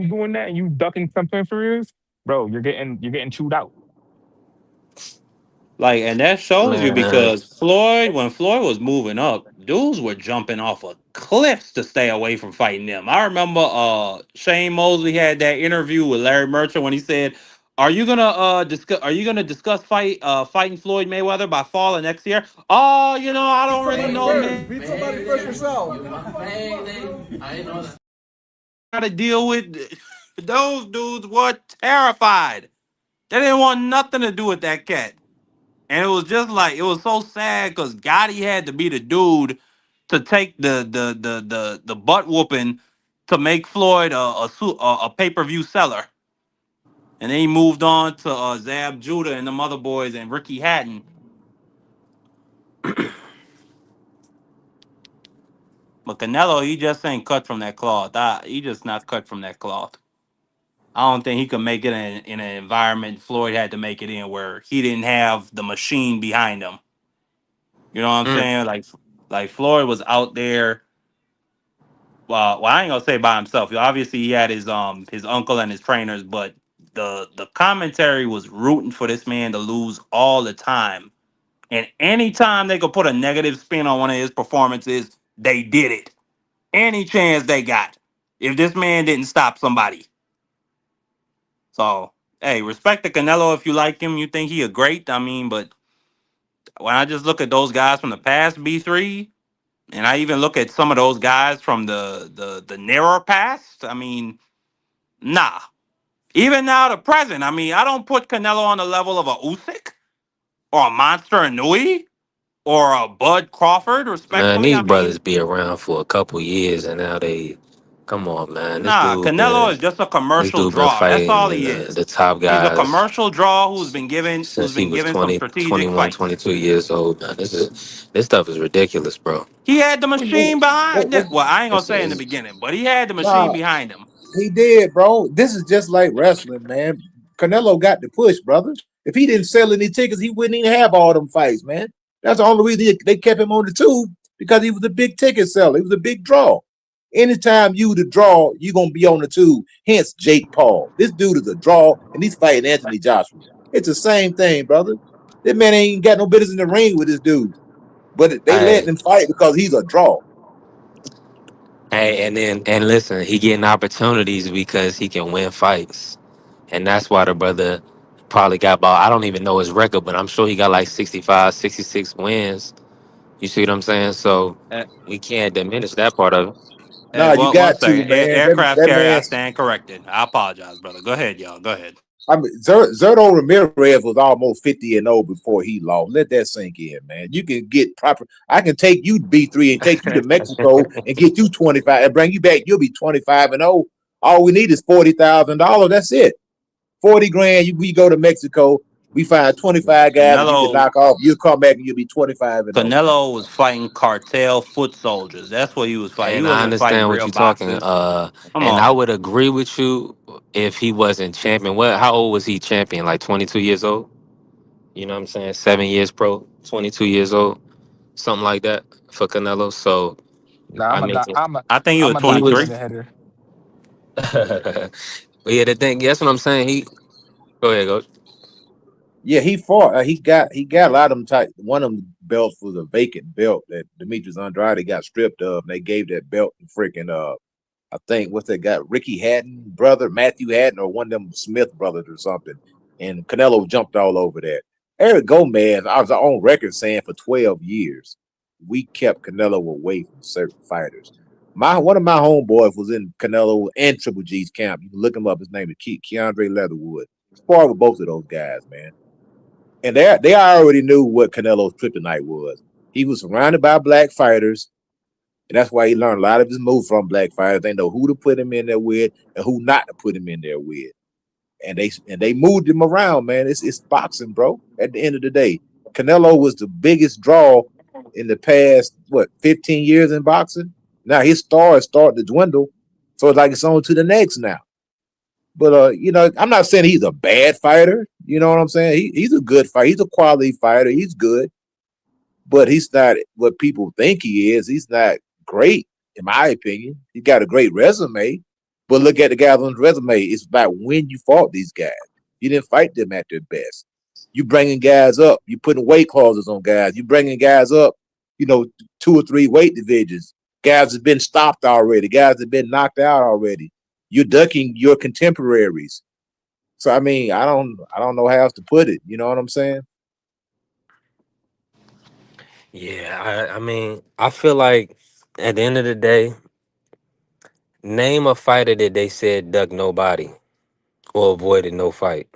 doing that and you ducking something for years, bro, you're getting chewed out. Like, and that shows you man. because when Floyd was moving up, dudes were jumping off of cliffs to stay away from fighting them. I remember Shane Mosley had that interview with Larry Merchant when he said, are you gonna discuss fighting Floyd Mayweather by fall of next year? Oh, I don't really know, man. Beat somebody first yourself. How to deal with those dudes were terrified. They didn't want nothing to do with that cat. And it was just like it was so sad because Gotti had to be the dude to take the butt whooping to make Floyd a pay per view seller, and then he moved on to Zab Judah and the Mother Boys and Ricky Hatton. But Canelo, he just ain't cut from that cloth. He just not cut from that cloth. I don't think he could make it in an environment Floyd had to make it in where he didn't have the machine behind him. You know what I'm Mm. saying? Like Floyd was out there. Well, I ain't gonna say by himself. Obviously, he had his uncle and his trainers, but the commentary was rooting for this man to lose all the time. And anytime they could put a negative spin on one of his performances, they did it. Any chance they got, if this man didn't stop somebody. So, hey, respect to Canelo if you like him. You think he a great. I mean, but when I just look at those guys from the past, B3, and I even look at some of those guys from the nearer past, I mean, nah. Even now, the present. I mean, I don't put Canelo on the level of a Usyk or a Monster Inouye or a Bud Crawford, Man, respectfully. these I mean, brothers be around for a couple years, and now come on, man. nah. Canelo is just a This commercial dude been draw. That's fighting all he the is. top He's a guys commercial draw who's been given since he was some 20, strategic 21, fights. 22 years old. Man, this stuff is ridiculous, bro. He had the machine behind it. Well, I ain't gonna It's, say in the it's, beginning, but he had the machine nah, behind him. he did, bro. This is just like wrestling, man. Canelo got the push, brother. If he didn't sell any tickets, he wouldn't even have all them fights, man. That's the only reason they kept him on the tube because he was a big ticket seller. He was a big draw. Anytime you the draw, you're gonna be on the tube. Hence Jake Paul. This dude is a draw, and he's fighting Anthony Joshua. It's the same thing, brother. This man ain't got no business in the ring with this dude. But they hey, letting him fight because he's a draw. hey, and listen, he getting opportunities because he can win fights, and that's why the brother probably got about, I don't even know his record, but I'm sure he got like 65, 66 wins. You see what I'm saying? So Uh, we can't diminish that part of it. Nah, you one got to, second. man. Aircraft That carrier, I man's stand corrected. I apologize, brother. Go ahead, y'all. Go ahead. I mean, Zerto Ramirez was almost 50-0 before he lost. Let that sink in, man. You can get proper. I can take you to B3 and take you to Mexico and get you 25 and bring you back. You'll be 25-0. All we need is $40,000. That's it. 40 grand. We go to Mexico. We find 25 guys that you can Canelo knock off. You'll come back and you'll be 25-0. Canelo was fighting cartel foot soldiers. That's what he was fighting. He And I wasn't fighting understand what real you're talking. boxers. Come And I on. would agree with you if he wasn't champion. How old was he champion? Like 22 years old? You know what I'm saying? 7 years pro, 22 years old, something like that for Canelo. So Nah, I mean, I think he was I'm a he was. $23. documented header. But yeah, the thing. That's what I'm saying. Go ahead, go. Yeah, he fought. He got a lot of them type. One of them belts was a vacant belt that Demetrius Andrade got stripped of, and they gave that belt to freaking I think what's that guy, Ricky Hatton brother, Matthew Hatton, or one of them Smith brothers or something. And Canelo jumped all over that. Eric Gomez, I was on record saying for 12 years, we kept Canelo away from certain fighters. One of my homeboys was in Canelo and Triple G's camp. You can look him up. His name is Keandre Leatherwood. Sparred with both of those guys, man. And they already knew what Canelo's kryptonite was. He was surrounded by black fighters, and that's why he learned a lot of his moves from black fighters. They know who to put him in there with and who not to put him in there with. And they moved him around, man. It's boxing, bro. At the end of the day, Canelo was the biggest draw in the past 15 years in boxing. Now his star is starting to dwindle, so it's like it's on to the next now. But I'm not saying he's a bad fighter. You know what I'm saying? He's a good fighter. He's a quality fighter. He's good, but he's not what people think he is. He's not great, in my opinion. He got a great resume, but look at the guys on his resume. It's about when you fought these guys. You didn't fight them at their best. You bringing guys up. You putting weight clauses on guys. You bringing guys up. 2 or 3 weight divisions. Guys have been stopped already. Guys have been knocked out already. You're ducking your contemporaries. So I mean, I don't know how else to put it. You know what I'm saying? Yeah, I mean, I feel like at the end of the day, name a fighter that they said duck nobody or avoided no fight.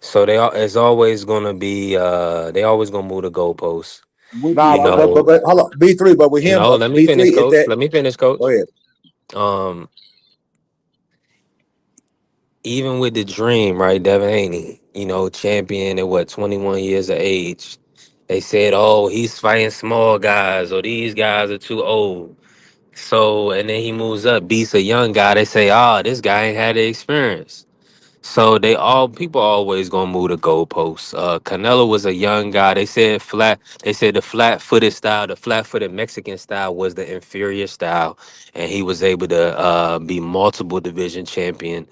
So it's always gonna be they always gonna move the goalposts. Nah, You but know, hold on, B3. But with him, let me B3 finish, is coach. that. Let me finish, Go coach. ahead. Um, even with the dream, right, Devin Haney, champion at 21 years of age. They said, oh, he's fighting small guys, or these guys are too old. So, and then he moves up, beats a young guy. They say, this guy ain't had the experience. So people always gonna move the goalposts. Canelo was a young guy. They said the flat-footed style, the flat-footed Mexican style was the inferior style, and he was able to be multiple division champion,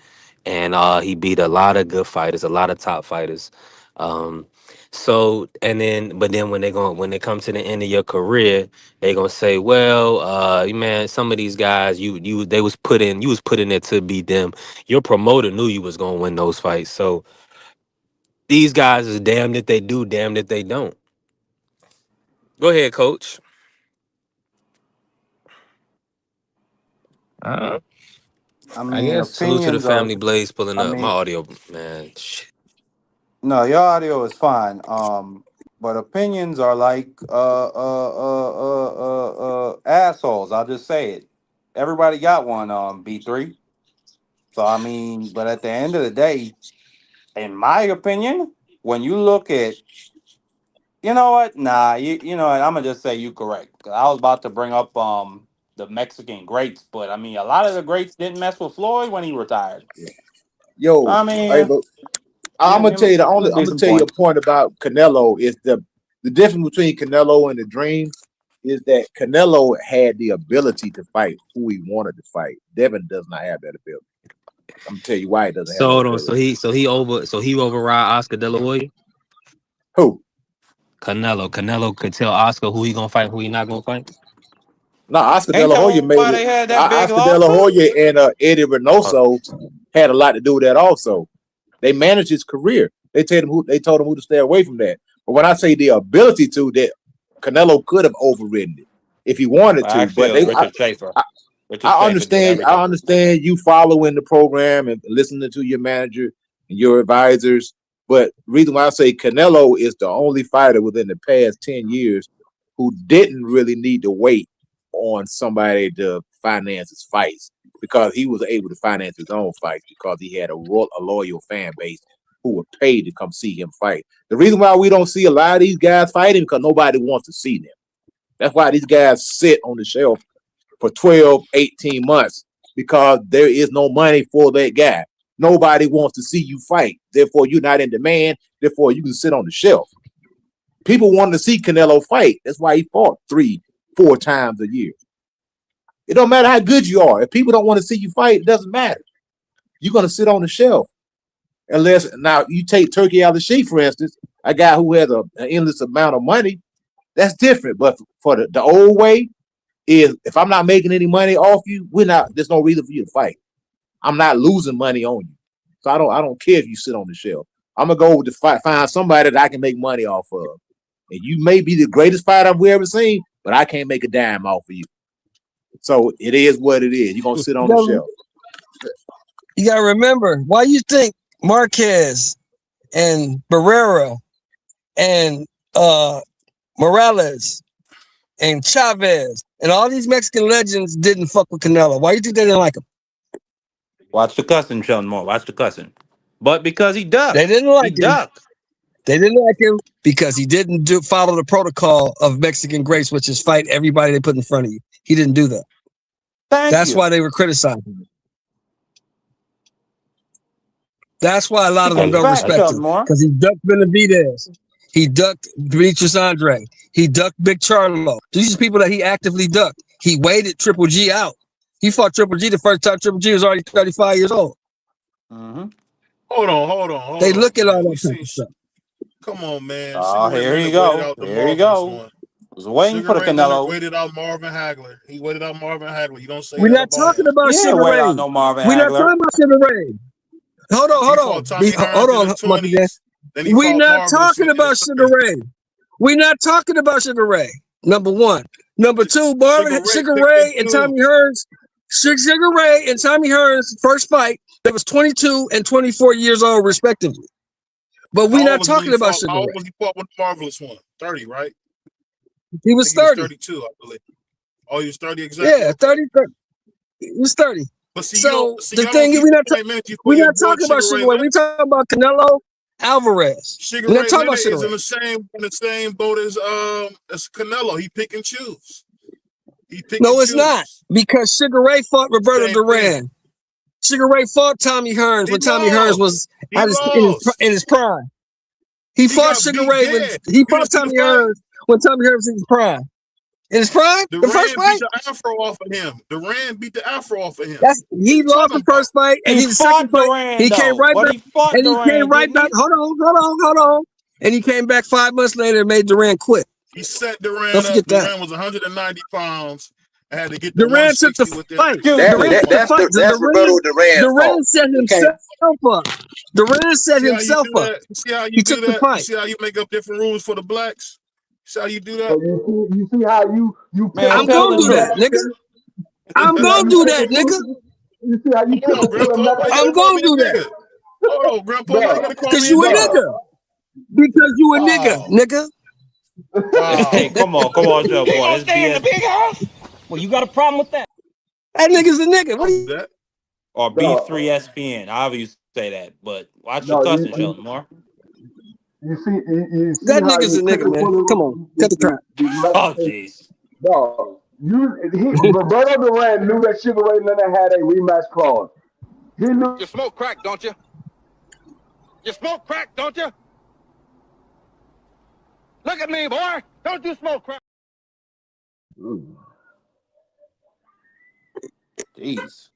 and he beat a lot of good fighters, a lot of top fighters. Um, but then when they come to the end of your career, they gonna say, well, man, some of these guys you was put in there to beat them. Your promoter knew you was gonna win those fights. So these guys is damned if they do, damned if they don't. Go ahead, coach. Uh, I I mean, guess salute to the opinions are. family Blaze pulling I up. My mean, audio, man. Shit. no, your audio is fine. But opinions are like assholes. I'll just say it. Everybody got one. B3. So I mean, but at the end of the day, in my opinion, when you look at, you know what? Nah, you know what? I'm gonna just say you correct. 'Cause I was about to bring up the Mexican greats, but I mean, a lot of the greats didn't mess with Floyd when he retired. So, Yo, I hey, mean, but I'm gonna tell you I'm gonna decent tell you a point. point about Canelo is the difference between Canelo and the Dream is that Canelo had the ability to fight who he wanted to fight. Devin does not have that ability. I'm gonna tell you why he doesn't have So that hold on. So ability. he override Oscar De La Hoya. Who? Canelo could tell Oscar who he gonna fight, who he not gonna fight. No, Oscar De Ain't La Hoya that made why it. they had that big Oscar De La lawsuit? Hoya and Eddie Oh, Reynoso had a lot to do with that also. They managed his career. They told him who to stay away from that. But when I say the ability to, that Canelo could have overridden it if he wanted to. Actually, But it was Richard Schaefer. Richard I Schaefer did understand. I everything. understand you following the program and listening to your manager and your advisors. But the reason why I say Canelo is the only fighter within the past 10 years who didn't really need to wait on somebody to finance his fights, because he was able to finance his own fights because he had a loyal fan base who were paid to come see him fight. The reason why we don't see a lot of these guys fighting because nobody wants to see them. That's why these guys sit on the shelf for 12, 18 months, because there is no money for that guy. Nobody wants to see you fight. Therefore, you're not in demand. Therefore, you can sit on the shelf. People want to see Canelo fight. That's why he fought 3-4 times a year. It don't matter how good you are. If people don't want to see you fight, it doesn't matter. You're going to sit on the shelf. Unless now you take turkey out of the sheep, for instance, a guy who has an endless amount of money, that's different. But for the old way is if I'm not making any money off you, there's no reason for you to fight. I'm not losing money on you. So I don't care if you sit on the shelf. I'm gonna go to find somebody that I can make money off of. And you may be the greatest fighter I've ever seen, but I can't make a dime off of you. So it is what it is. You're gonna sit on the shelf. You gotta remember, why you think Marquez and Barrera and Morales and Chavez and all these Mexican legends didn't fuck with Canelo? Why you think they didn't like him? Watch the cussing, Sheldon Moore. Watch the cussing. But because he ducked. They didn't like He him. ducked. They didn't like him because he didn't follow the protocol of Mexican grace, which is fight everybody they put in front of you. He didn't do that. That's why they were criticizing him. That's why a lot of them don't respect him, because he ducked Benavidez. He ducked Demetrius Andre. He ducked Big Charlo. These are people that he actively ducked. He waited Triple G out. He fought Triple G the first time Triple G was already 35 years old. Mm-hmm. Hold on. They look at all that type of stuff. Come on, man. Oh, here you go. Here you go. I was waiting for the Canelo. Waited out Marvin Hagler. He waited out Marvin Hagler. You don't say We're not talking about Sugar Ray. We're not talking about Sugar Ray. Hold on, Monkey Dan. We're not talking about Sugar Ray. We're not talking about Sugar Ray. Number one. Number two, Sugar Ray and Tommy Hearns. Sugar Ray and Tommy Hearns' first fight, that was 22 and 24 years old, respectively. But we're not talking about Sugar Ray. How old was he fought when the Marvelous won? 30, right? He was 30. He was 32, I believe. Oh, he was 30 exactly? Yeah, 30. He was 30. But see, the thing is, we're not talking about Sugar Ray. We're talking about Canelo Alvarez. Sugar Ray is in the same boat as Canelo. He pick and choose. It's not, because Sugar Ray fought Roberto Duran. Sugar Ray fought Tommy Hearns when Tommy Hearns was in his prime. He fought Sugar Ray he fought Tommy Hearns when Tommy Hearns was in his prime. In his prime? Duran the first fight? Beat the afro off of him. Duran beat the afro off of him. He lost the first fight, and the second fight, he came right back. And he came right back. Hold on. And he came back 5 months later and made Duran quit. He set Duran up. Duran was 190 pounds. I had to get Duran took the fight. That's Roberto Duran. Duran set himself up. Duran set himself up. See how you do that? You see how you make up different rules for the blacks? See how you do that? You see how you I'm gonna do that, nigga. I'm gonna do that, nigga. You see how you I'm gonna do that. Hold on, Grandpa. Because you a nigga. Because you a nigga. Hey, come on, Joe boy. Stay in the big house? Well, you got a problem with that? That nigga's a nigga. What are you? Or B3SPN. However you say that, but watch your cussing, Sheldon Moore. You see that nigga's a nigga, man. Come on, cut the crap. Oh, jeez. No, Roberto Duran knew that Sugar Ray Leonard had a rematch clause. He knew. You smoke crack, don't you? You smoke crack, don't you? Look at me, boy. Don't you smoke crack? Jeez.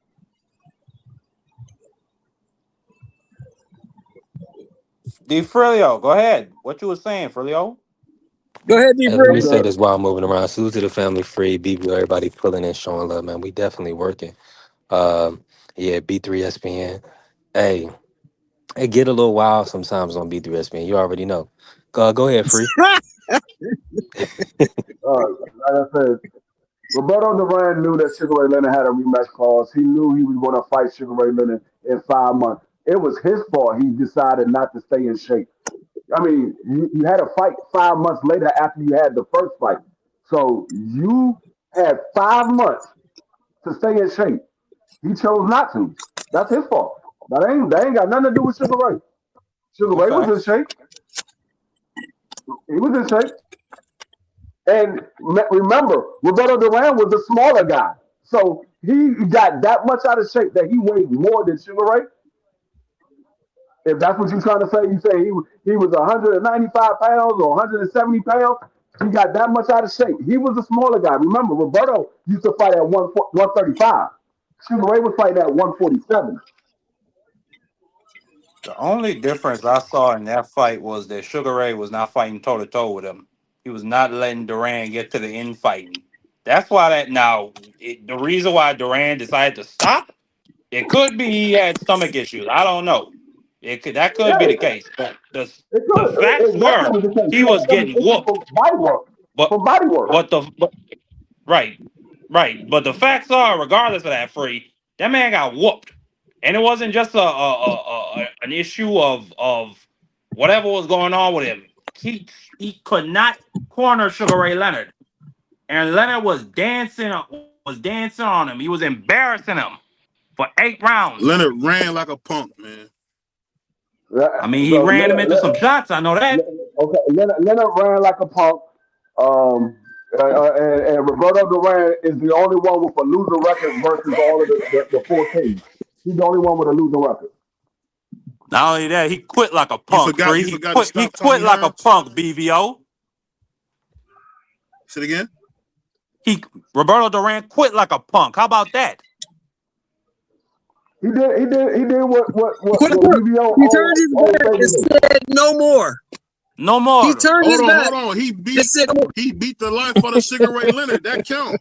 D. Frilio, go ahead. What you were saying, Frilio? Go ahead, D. Let me say this while I'm moving around. Salute to the family, free, BB, everybody pulling in, showing love, man. We definitely working. Yeah, B3SPN. Hey, it get a little wild sometimes on B3SPN. You already know. Go ahead, free. Like I said, Roberto Duran knew that Sugar Ray Leonard had a rematch clause. He knew he was going to fight Sugar Ray Leonard in 5 months. It was his fault he decided not to stay in shape. I mean, you had a fight 5 months later after you had the first fight. So you had 5 months to stay in shape. He chose not to. That's his fault. That ain't got nothing to do with Sugar Ray. Sugar Ray was in shape. He was in shape. And remember, Roberto Duran was a smaller guy. So he got that much out of shape that he weighed more than Sugar Ray. If that's what you're trying to say, you say he was 195 pounds or 170 pounds. He got that much out of shape. He was a smaller guy. Remember, Roberto used to fight at 135. Sugar Ray was fighting at 147. The only difference I saw in that fight was that Sugar Ray was not fighting toe to toe with him. He was not letting Duran get to the end fighting. That's why the reason why Duran decided to stop, it could be he had stomach issues. I don't know. That could be Yeah, the case. But it the could. facts It were definitely was the case. he He had was some getting issues whooped. from body work. But From body work. right, right. But the facts are, regardless of that, free that man got whooped, and it wasn't just an issue of whatever was going on with him. He could not corner Sugar Ray Leonard, and Leonard was dancing on him. He was embarrassing him for 8 rounds. Leonard ran like a punk, man. I mean, he So ran him into some shots. I know that. okay, Leonard ran like a punk. And Roberto Duran is the only one with a losing record versus all of the 14. He's the only one with a losing record. Not only that, he quit like a You punk. forgot. You He forgot to quit. He stop Tommy quit like a Hearns. punk. BVO. Say it again. Roberto Duran quit like a punk. How about that? He did what BBO He turned his back and said no more. No more. He turned his back. Hold on. He beat the life out of Sugar Ray Leonard. That count.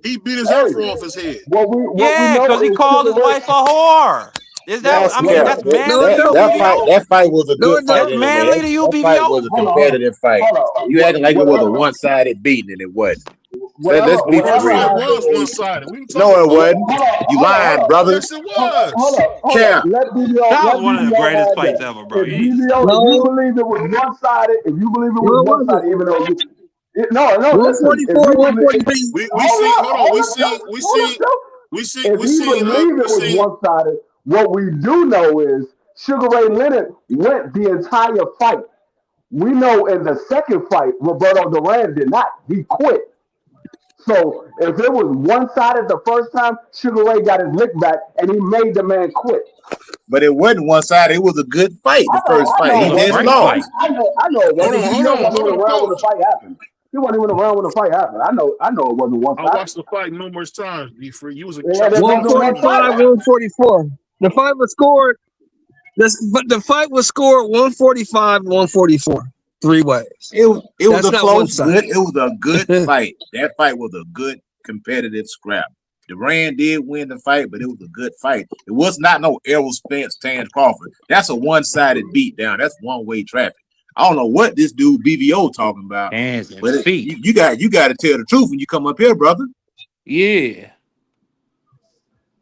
He beat his afro off his head. Yeah, because he called his wife a whore. Is that? That's I mean, that's manly to you, BVO? That fight was a good fight. That's manly to you, That fight was BVO? a competitive fight. You acting like it was a one-sided beating, and it wasn't. So let's be for That real. fight was one-sided. No, it wasn't. You lying, brother. Yes, it was. Cam. That was one of the greatest fights ever, bro. If you believe it was one-sided, even though listen. 144, 143. We If you believe it was one-sided, what we do know is Sugar Ray Leonard went the entire fight. We know in the second fight, Roberto Duran did not. He quit. So if it was one-sided the first time, Sugar Ray got his lick back and he made the man quit. But it wasn't one-sided. It was a good fight. The first fight, he just lost. I know it wasn't. He wasn't around when the fight happened. He wasn't even around when the fight happened. I know it wasn't one-sided. I watched the fight numerous times. Be free. You was a 145, 144. The fight was scored. The fight was scored 145, 144. 3 ways. It was That's a not close, one-sided. good. It was a good fight. That fight was a good competitive scrap. Duran did win the fight, but it was a good fight. It was not no Errol Spence, Terence Crawford. That's a one-sided beatdown. That's one-way traffic. I don't know what this dude BVO talking about. Hands and But feet. you got to tell the truth when you come up here, brother. Yeah.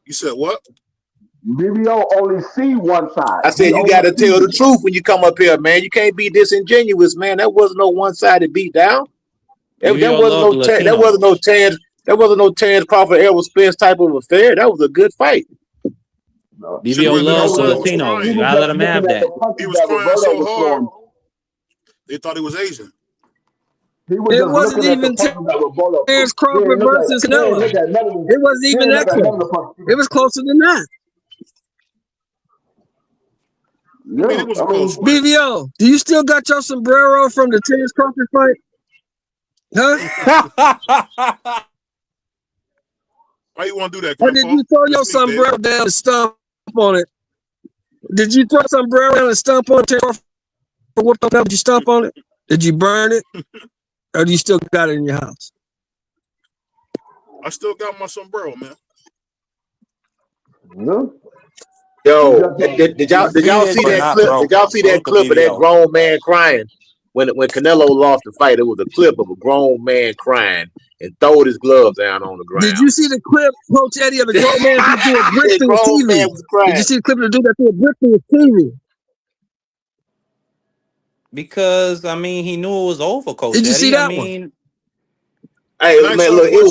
You said what? BBO only see one side. I said you got to tell the truth when you come up here, man. You can't be disingenuous, man. That wasn't no one-sided beatdown. That wasn't no Terence Crawford, Errol Spence type of affair. That was a good fight. BBO loves the Latinos. You gotta let him have that. He was crying so hard, they thought he was Asian. It wasn't even Terence Crawford versus Canelo. It wasn't even that close. It was closer than that. BVO, do you still got your sombrero from the Terence Crawford fight? Huh? Why you want to do that, Or did you throw your sombrero down and stomp on it? Did you throw sombrero down and stomp on Terence Crawford? Did you stomp on it? Did you burn it? Or do you still got it in your house? I still got my sombrero, man. Yo, did y'all see that clip? Did y'all see that clip of that grown man crying when Canelo lost the fight? It was a clip of a grown man crying and throwed his gloves down on the ground. Did you see the clip, Coach Eddie, of the grown man who threw a brick through his TV? Did you see the clip of the dude that threw a brick through his TV? Because I mean, he knew it was over, Coach. Did you see that one? Hey, man, look, it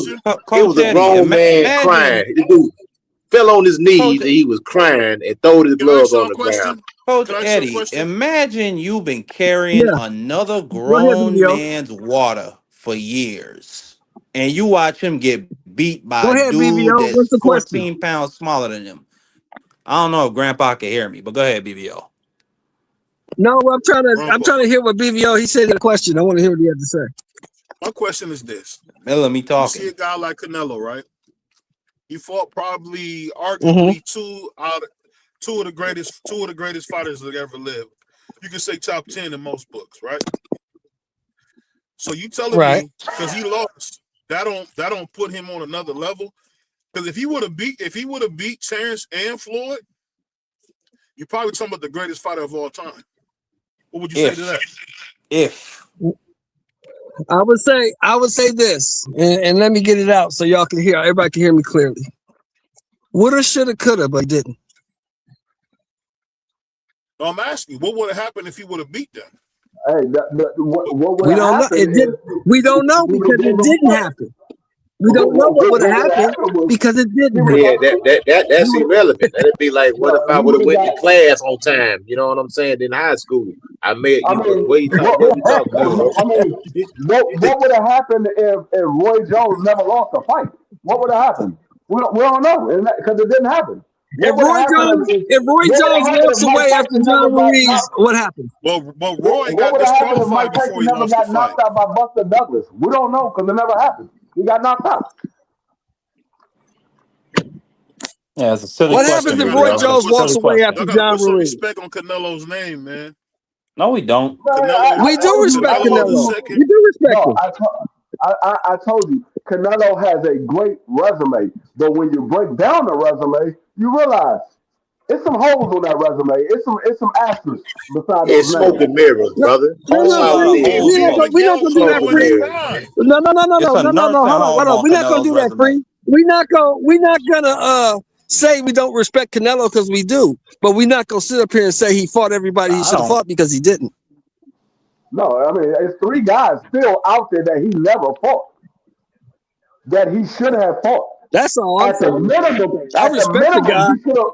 was a grown man crying. The dude fell on his knees and he was crying and throwed his gloves on the ground. Coach Eddie, imagine you've been carrying another grown man's water for years, and you watch him get beat by a dude that's 14 pounds smaller than him. I don't know if Grandpa can hear me, but go ahead, BVO. No, I'm trying to hear what BVO. He said a question. I want to hear what he had to say. My question is this: Let me talk. You see a guy like Canelo, right? He fought probably, arguably, two out two of the greatest fighters that ever lived. You can say top 10 in most books, right? So you telling me because he lost, that don't put him on another level? Because if he would have beat Terence and Floyd, you're probably talking about the greatest fighter of all time. What would you say to that? If I would say this, and let me get it out so y'all can hear. Everybody can hear me clearly. Woulda, shoulda, coulda, but he didn't. No, I'm asking you, what would have happened if he would have beat them? Hey, what would We have don't know. happened? It did. We don't know because it didn't happen. We don't know what would have happened because it didn't happen. Yeah, that's irrelevant. That'd be like, what if I would have went to got- class on time? You know what I'm saying? In high school, I made I you. mean, What you talking about, bro? I mean, what would have happened if Roy Jones never lost a fight? What would have happened? We don't know because it didn't happen. If Roy Jones walks away after John Ruiz, what happened? Well, Roy got disqualified before he lost the fight. Knocked out by Buster Douglas. We don't know because it never happened. He got knocked out. Yeah, it's a silly What question. happens if Roy Jones walks away after John Put some Ruiz? respect on Canelo's name, man. No, we don't. We do respect Canelo. We do respect him. I told you, Canelo has a great resume, but when you break down the resume, you realize it's some holes on that resume. It's some asterisks beside those It's smoke and mirrors, brother. No, That's all it is. we're not gonna do that, Free. No. Hold on. We're not gonna do that, Free. We're not gonna say we don't respect Canelo because we do, but we're not gonna sit up here and say he fought everybody he should have fought because he didn't. No, I mean, it's three guys still out there that he never fought, that he should have fought. That's all. At the minimum, I respect the guy. he should have.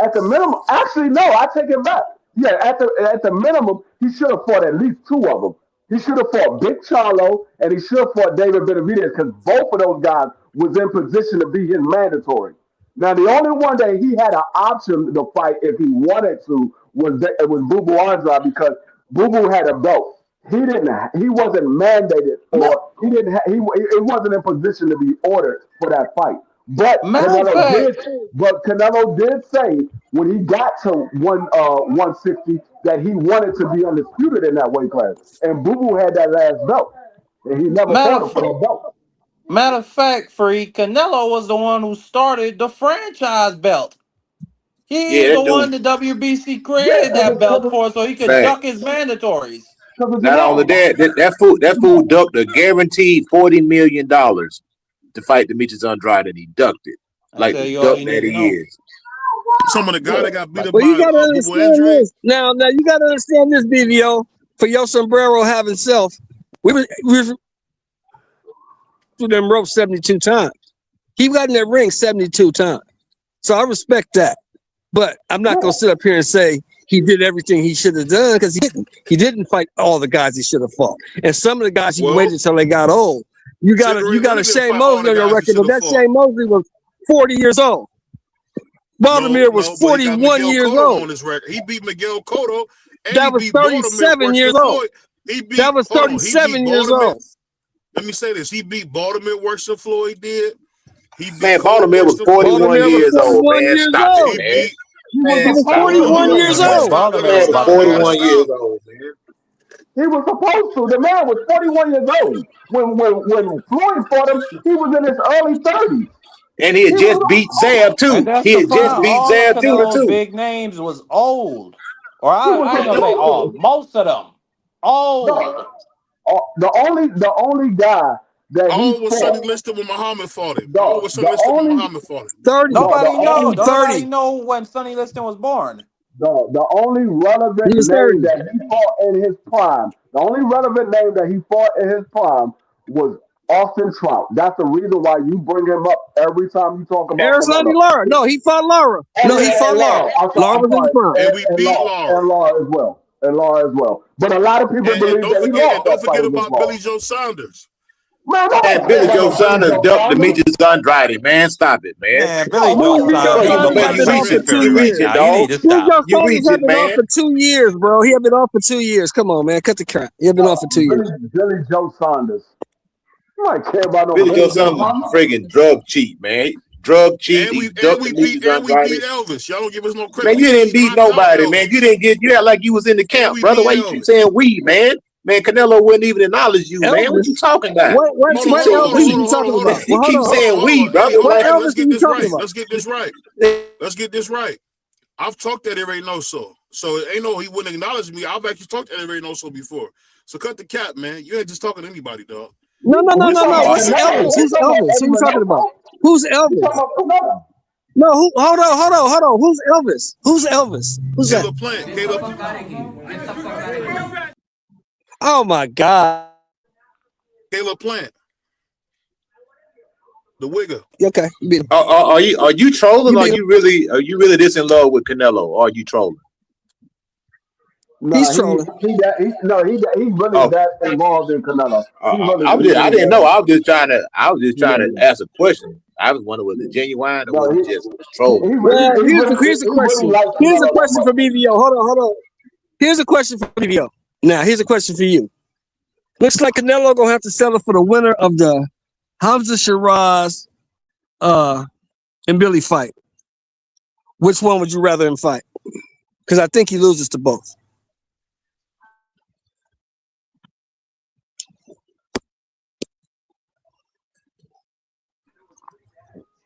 At the minimum, actually, no, I take it back. Yeah, at the minimum, he should have fought at least two of them. He should have fought Big Charlo and he should have fought David Benavidez because both of those guys was in position to be his mandatory. Now, the only one that he had an option to fight if he wanted to was Boo Boo Andrade because Boo Boo had a belt. He wasn't mandated, or it wasn't in position to be ordered for that fight. But Canelo did say when he got to 160 that he wanted to be undisputed in that weight class, and Boo Boo had that last belt, and he never fought him for that belt. Matter of fact, Free, Canelo was the one who started the franchise belt. He's the one the WBC created that belt for, so he could duck his mandatories. Not only that fool ducked a guaranteed $40 million to fight Demetrius Andrade, and he ducked it like the duck that he is. Some of the guy that got beat up Well, you by gotta understand this. Now you gotta understand this, BVO. For your sombrero having self, we through them ropes 72 times. He got in that ring 72 times. So I respect that. But I'm not gonna sit up here and say he did everything he should have done because he didn't. He didn't fight all the guys he should have fought. And some of the guys he waited until they got old. You got a Shane Mosley on your record, but that Shane Mosley was 40 years old. Baltimore was 41 years old. On his record. He beat Miguel Cotto. And that was 37 years old. That was 37 years old. Let me say this. He beat Baltimore worse than Floyd did. Baltimore was 41 years old, man. Stop it, man. He was 41 years old. 41 years old, man. He was supposed to. The man was 41 years old. When Floyd fought him, he was in his early 30s. And he had just beat Zab, too. He had just beat Zab, too. Big names was old. Or I ain't gonna say all. Most of them. Old. The only guy that he fought. Sonny Liston when Muhammad fought him. Was Sonny Liston when Muhammad fought him. 30. Nobody know when Sonny Liston was born. The only relevant name that he fought in his prime, the only relevant name that he fought in his prime was Austin Trout. That's the reason why you bring him up every time you talk about Arizona Lara. No, he fought Lara. No, he fought Lara. Lara was in the prime. And we beat Lara. And Lara as well. But a lot of people believe that he lost. Don't forget about Billy Joe Saunders. Man, Billy Joe Saunders ducked Demetrius Andrade, man. Stop it, man. Billy Joe Saunders. You reach it, dog. You reach it, man. For 2 years, bro. He had been off for 2 years. Come on, man. Cut the crap. He had been off for 2 years. Billy Joe Saunders. You might care about no Billy Joe Saunders was friggin' drug cheat, man. drug cheat. And we He ducked the beat Andrade. Elvis. Y'all don't give us no credit. Man, you didn't beat nobody, Elvis. man. You didn't get. You act like you was in the camp, brother. Why you keep saying we, man? Man, Canelo wouldn't even acknowledge you, Elvis? man. What you talking about? What You keep Elvis saying are you talking about? You Well, keep saying we, brother. What Hey, Elvis let's are get you this talking right. about? Let's get this right. Let's get this right. I've talked to Eddie Reynoso. So it ain't no he wouldn't acknowledge me. I've actually talked to Eddie Reynoso before. So cut the cap, man. You ain't just talking to anybody, dog. No. We talking about What's Canelo. Elvis? We Who's talking about Elvis? Eddie Who you talking about? Reynoso. Who's We Elvis? talking about Canelo. No, hold on. Who's Elvis? Who's Elvis? Who's that? Caleb Plant. Caleb. Oh my God. Caleb Plant. The wigger. Okay. Are you trolling? Or are you really this in love with Canelo? Or are you trolling? No, he's trolling. He's really that involved in Canelo. I didn't know. I was just trying to ask a question. I was wondering, was it genuine or was it just trolling? Well, here's the really question. likes Here's a Canelo that question for BVO. Hold on. Here's a question for BVO. Now, here's a question for you. Looks like Canelo gonna have to settle for the winner of the Hamza Shiraz and Billy fight. Which one would you rather him fight? Because I think he loses to both.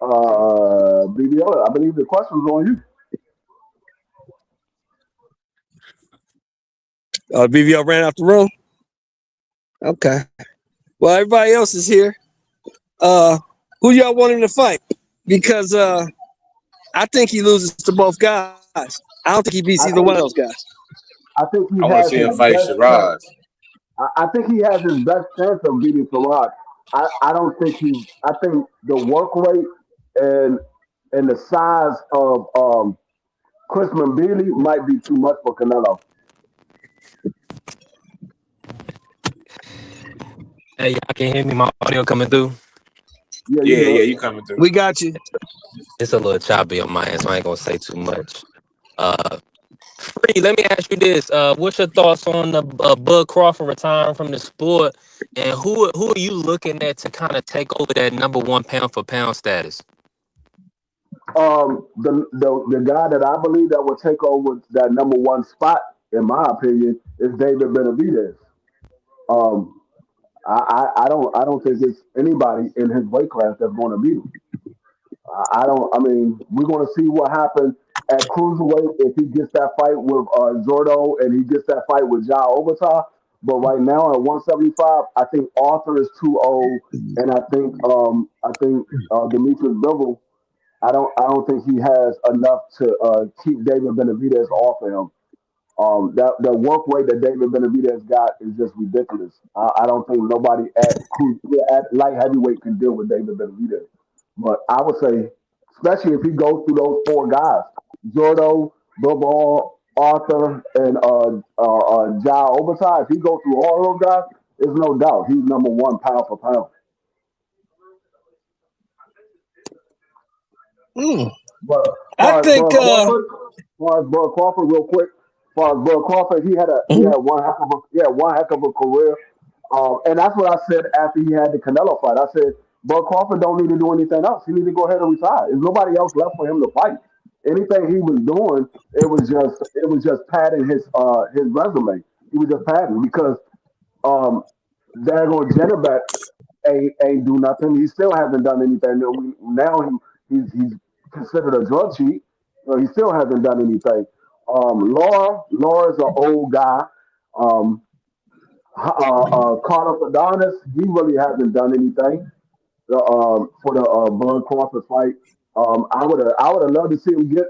BBO, I believe the question's on you. BVO ran out the room. Okay. Well, everybody else is here. Who y'all want him to fight? Because I think he loses to both guys. I don't think he beats either one of those guys. I think I want to see him fight Shiraz. I think he has his best chance of beating Shiraz. I don't think I think the work rate and the size of Chris Mbili might be too much for Canelo. Hey, y'all can hear me? My audio coming through? Yeah, you coming through. We got you. It's a little choppy on my end, so I ain't gonna say too much. Free, let me ask you this. What's your thoughts on the Bud Crawford retiring from the sport? And who are you looking at to kind of take over that number one pound for pound status? The guy that I believe that will take over that number one spot, in my opinion, is David Benavidez. Um, I don't think there's anybody in his weight class that's going to beat him. I mean, we're going to see what happens at cruiserweight if he gets that fight with Zordo and he gets that fight with Ja Obata. But right now at 175, I think Arthur is too old, and I think Demetrius Bivol. I don't think he has enough to keep David Benavidez off of him. That the work rate that David Benavidez got is just ridiculous. I don't think nobody at light heavyweight can deal with David Benavidez. But I would say, especially if he goes through those four guys, Zordo, Bivol, Arthur, and Ja Obata, if he goes through all those guys, there's no doubt he's number one pound for pound. But I think Crawford, Bud Crawford, real quick. As far as Bud Crawford, he had one heck of a career. And that's what I said after he had the Canelo fight. I said, Bud Crawford don't need to do anything else. He need to go ahead and retire. There's nobody else left for him to fight. Anything he was doing, it was just padding his resume. He was just padding because Dago Jennebeck ain't do nothing. He still hasn't done anything. Now he's considered a drug cheat. So he still hasn't done anything. Laura's an old guy. Carter Adonis, he really hasn't done anything for the Bud Crawford fight. I would have loved to see him get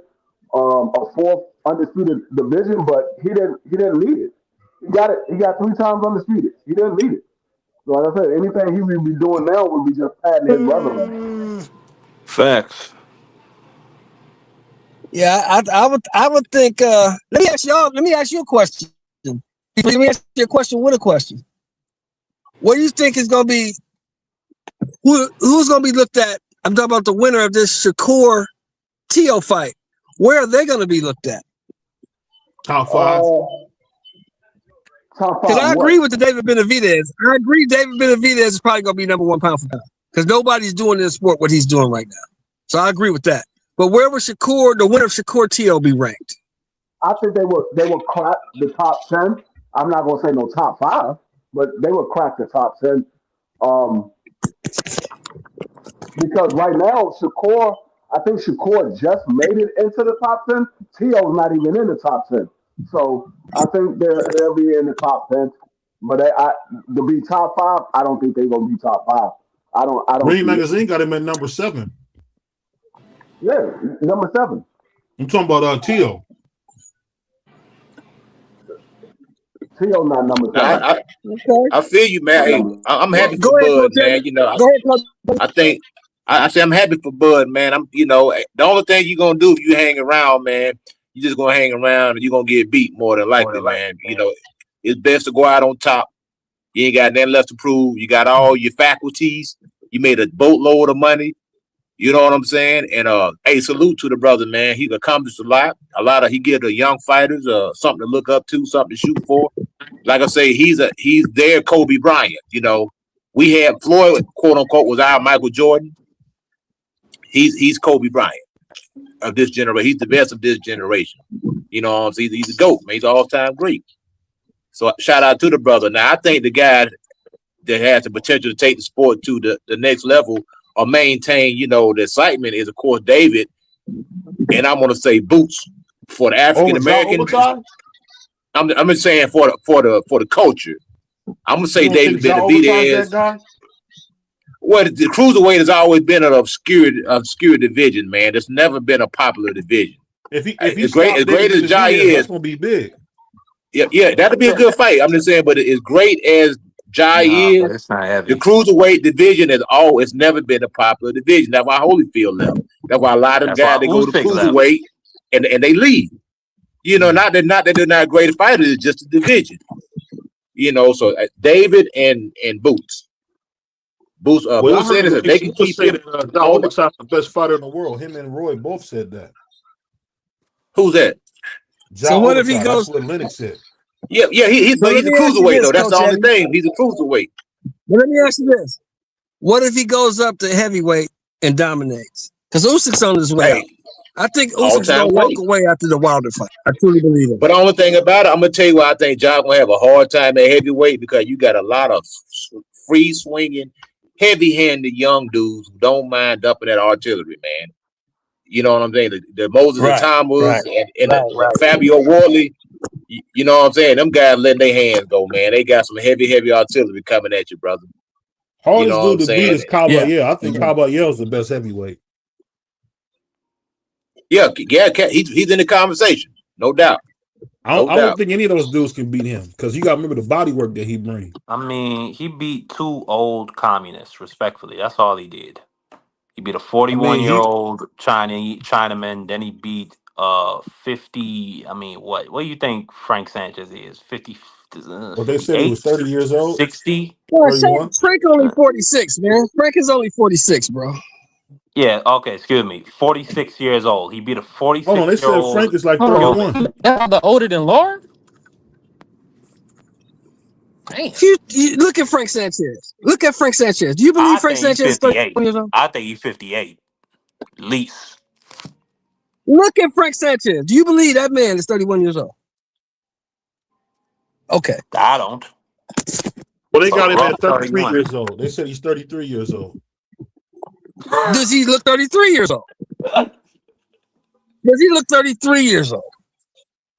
a fourth undisputed division, but he didn't lead it. He got it. He got 3 times undisputed. He didn't lead it. So like I said, anything he would be doing now would be just padding his resume. Facts. Yeah, I would think. Let me ask you a question. Let me ask you a question with a question. What do you think is going to be? Who's going to be looked at? I'm talking about the winner of this Shakur Teo fight. Where are they going to be looked at? Top 5. Because I agree with the David Benavidez. I agree David Benavidez is probably going to be number one pound for pound. Because nobody's doing in the sport what he's doing right now. So I agree with that. But where would Shakur, the winner of Shakur T.O., be ranked? I think they would crack the top 10. I'm not gonna say no top 5, but they would crack the top 10. Um, because right now Shakur, I think Shakur just made it into the top 10. T.O.'s not even in the top 10. So I think they'll be in the top 10. But to be top 5, I don't think they're gonna be top 5. I don't Green see it. Magazine got him at number 7. Yeah, number 7. I'm talking about T.O. T.O. not number 7. I feel you, man. Hey, I'm happy for Go ahead, Bud, Coach man. Eddie. You know, Go ahead, Coach. I think I say I'm happy for Bud, man. The only thing you're gonna do if you hang around, man, you just gonna hang around and you're gonna get beat more than likely, man. You know, it's best to go out on top. You ain't got nothing left to prove. You got all your faculties. You made a boatload of money. You know what I'm saying? And hey, salute to the brother, man. He's accomplished a lot. He give the young fighters something to look up to, something to shoot for. Like I say, he's their Kobe Bryant. You know, we had Floyd, quote unquote, was our Michael Jordan. He's Kobe Bryant of this generation. He's the best of this generation. You know what I'm saying? He's a GOAT, man. He's an all-time great. So shout out to the brother. Now I think the guy that has the potential to take the sport to the next level or maintain, you know, the excitement is of course David, and I'm gonna say Boots for the African American. I'm just saying for the culture. I'm gonna say David Benavidez. Well, the cruiserweight has always been an obscure division, man. It's never been a popular division. If he as great as Jai is, that's gonna be big. Yeah, that'll be a good fight. I'm just saying, but as great as Jai is, it's not heavy. the cruiserweight division it's never been a popular division. That's why Holyfield left. That's why a lot of guys they go to cruiserweight and they leave. You know, not that they're not great fighters, it's just a division. You know, so David and Boots. Boots said that they can keep him. Alex is the best fighter in the world. Him and Roy both said that. Who's that? So what if he goes? That's what Lennox said. Yeah, he's a cruiserweight though. That's the only thing. He's a cruiserweight. But let me ask you this: what if he goes up to heavyweight and dominates? Because Usyk's on his way. I think Usyk's gonna walk away after the Wilder fight. I truly believe it. But the only thing about it, I'm gonna tell you why I think John gonna have a hard time at heavyweight because you got a lot of free swinging, heavy-handed young dudes who don't mind dumping that artillery, man. You know what I'm saying? The Moses Thomas and Fabio Wardley. You know what I'm saying? Them guys letting their hands go, man. They got some heavy artillery coming at you, brother. Hardest dude to beat is Caballero. I think Caballero's the best heavyweight. Yeah, he's in the conversation, no doubt. I don't think any of those dudes can beat him because you got to remember the body work that he brings. I mean, he beat 2 old communists, respectfully. That's all he did. He beat a 41-year-old Chinaman. Then he beat 50. I mean, what do you think Frank Sanchez is? 50. Well, they said he was 30 years old. 60. Frank only 46, man. Frank is only 46, bro. Yeah, okay, excuse me. 46 years old. He beat a 46-year-old. Hold on, they said Frank is like 31. That's older than Lauren? Damn. You look at Frank Sanchez. Look at Frank Sanchez. Do you believe Frank Sanchez is 31 years old? I think he's 58. At least. Look at Frank Sanchez. Do you believe that man is 31 years old? Okay. I don't. Well, they got him at 33 years old. They said he's 33 years old. Does he look 33 years old? Does he look 33 years old?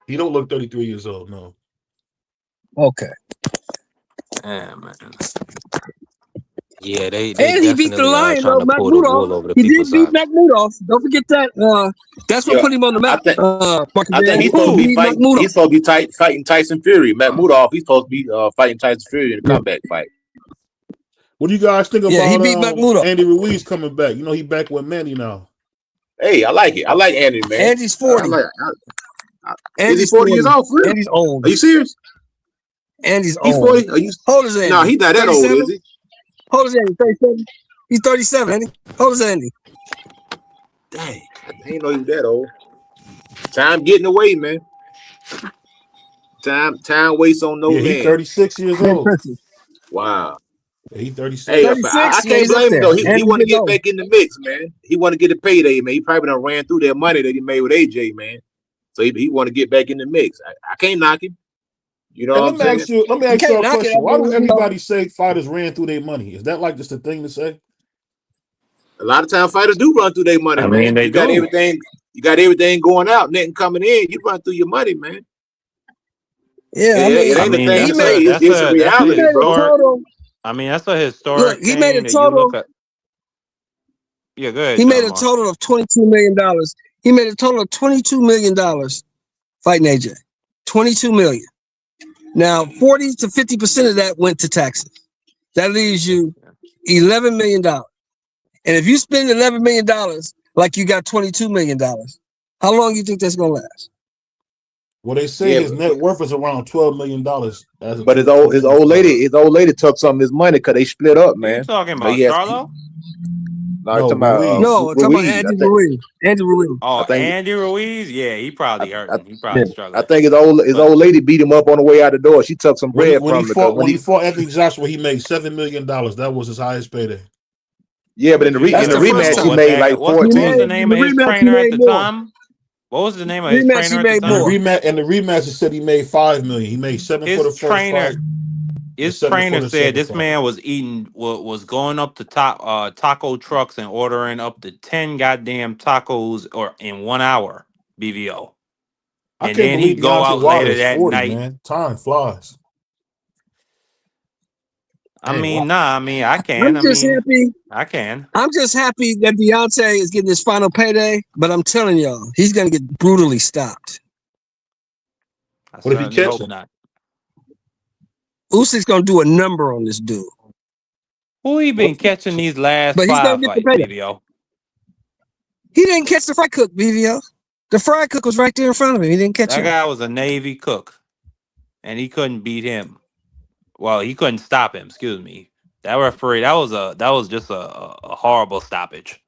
He don't look 33 years old, no. Okay. Yeah, man. Yeah, they and he beat the Lion, though, Makhmudov. He did beat Makhmudov. Don't forget that. That's what put him on the map. I think he's supposed to be fighting Tyson Fury. Makhmudov, he's supposed to be fighting Tyson Fury in a comeback fight. What do you guys think about he beat Andy Ruiz coming back? You know, he back with Manny now. Hey, I like it. I like Andy, man. Andy's 40. Is he 40 years old? Andy's old. Are you serious? Andy's he's old. 40. How old is Andy? No, he's not that 37? Old, is he? How old is Andy? 37? He's 37, Andy. How old is Andy? Dang, I didn't know he was that old. Time getting away, man. Time waits on no man. He's 36 years old. Wow. He 36. Hey, I 36. Yeah, can't he's up blame him there, though. and He he's want to getting get old. back in the mix, man. He want to get a payday, man. He probably done ran through that money that he made with AJ, man. So he want to get back in the mix. I can't knock him. You know And what I'm saying? let me You ask you can't a knock it. I question. Why do mean, you know, everybody say fighters ran through their money? Is that like just a thing to say? A lot of times fighters do run through their money, I mean, man. they do. You got everything going out, nothing coming in. You run through your money, man. yeah. I It mean, I ain't a mean, thing he to that's say. made a that's It's a a that's a he reality, made a bro. historic. total. I mean, that's a Look, historic he made a thing that you look total. at. Yeah, go ahead, He made John a Moore. total of $22 million. He made a total of $22 million fighting AJ. 22 million. Now, 40 to 50% of that went to taxes. That leaves you $11 million. And if you spend $11 million like you got $22 million, how long do you think that's gonna last? Well, they say Yeah, his net worth is around $12 million as of but his 2025. old lady took some of his money because they split up, Are you man. talking But about Charlo? no, he's No, talking about Ruiz. No, I'm talking about Ruiz. Andy Ruiz. Andy Ruiz. I Oh, think Andy Ruiz? Yeah, he I, probably I, hurting. He probably struggling. his But old lady beat him up on the way out the door. She took some bread from him because When he fought Anthony Joshua, he made $7 million. That was his highest payday. but in the That's in the the first rematch but he time. what made that like what what was the 14. In name the of his rematch, he trainer at made the more. time? What was the name of his Rematch, he trainer at the made And the more. time? rematch, he said he made $5 million. He made seven for His the first trainer fight and his seven for trainer the said second this fight. man was eating was going up to taco trucks and ordering up to 10 goddamn tacos or in 1 hour, BVO. I And can't then believe he'd go Deontay out Wilder later is that 40, night. man. Time flies. I Dang, mean, wow. nah, I mean, I can. I'm I just mean, happy. I can. I'm just happy that Beyonce is getting his final payday. But I'm telling y'all, he's gonna get brutally stopped. I What if he certainly catch hope him? not. Usyk's gonna do a number on this dude. Who he What? been catching these last But he's gonna 5 get the fights, payday. BVO? He didn't catch the fry cook, BVO. The fry cook was right there in front of him. He didn't catch That him. guy was a Navy cook, and he couldn't beat him. Well, he couldn't stop him. Excuse me. That referee, that was just a horrible stoppage.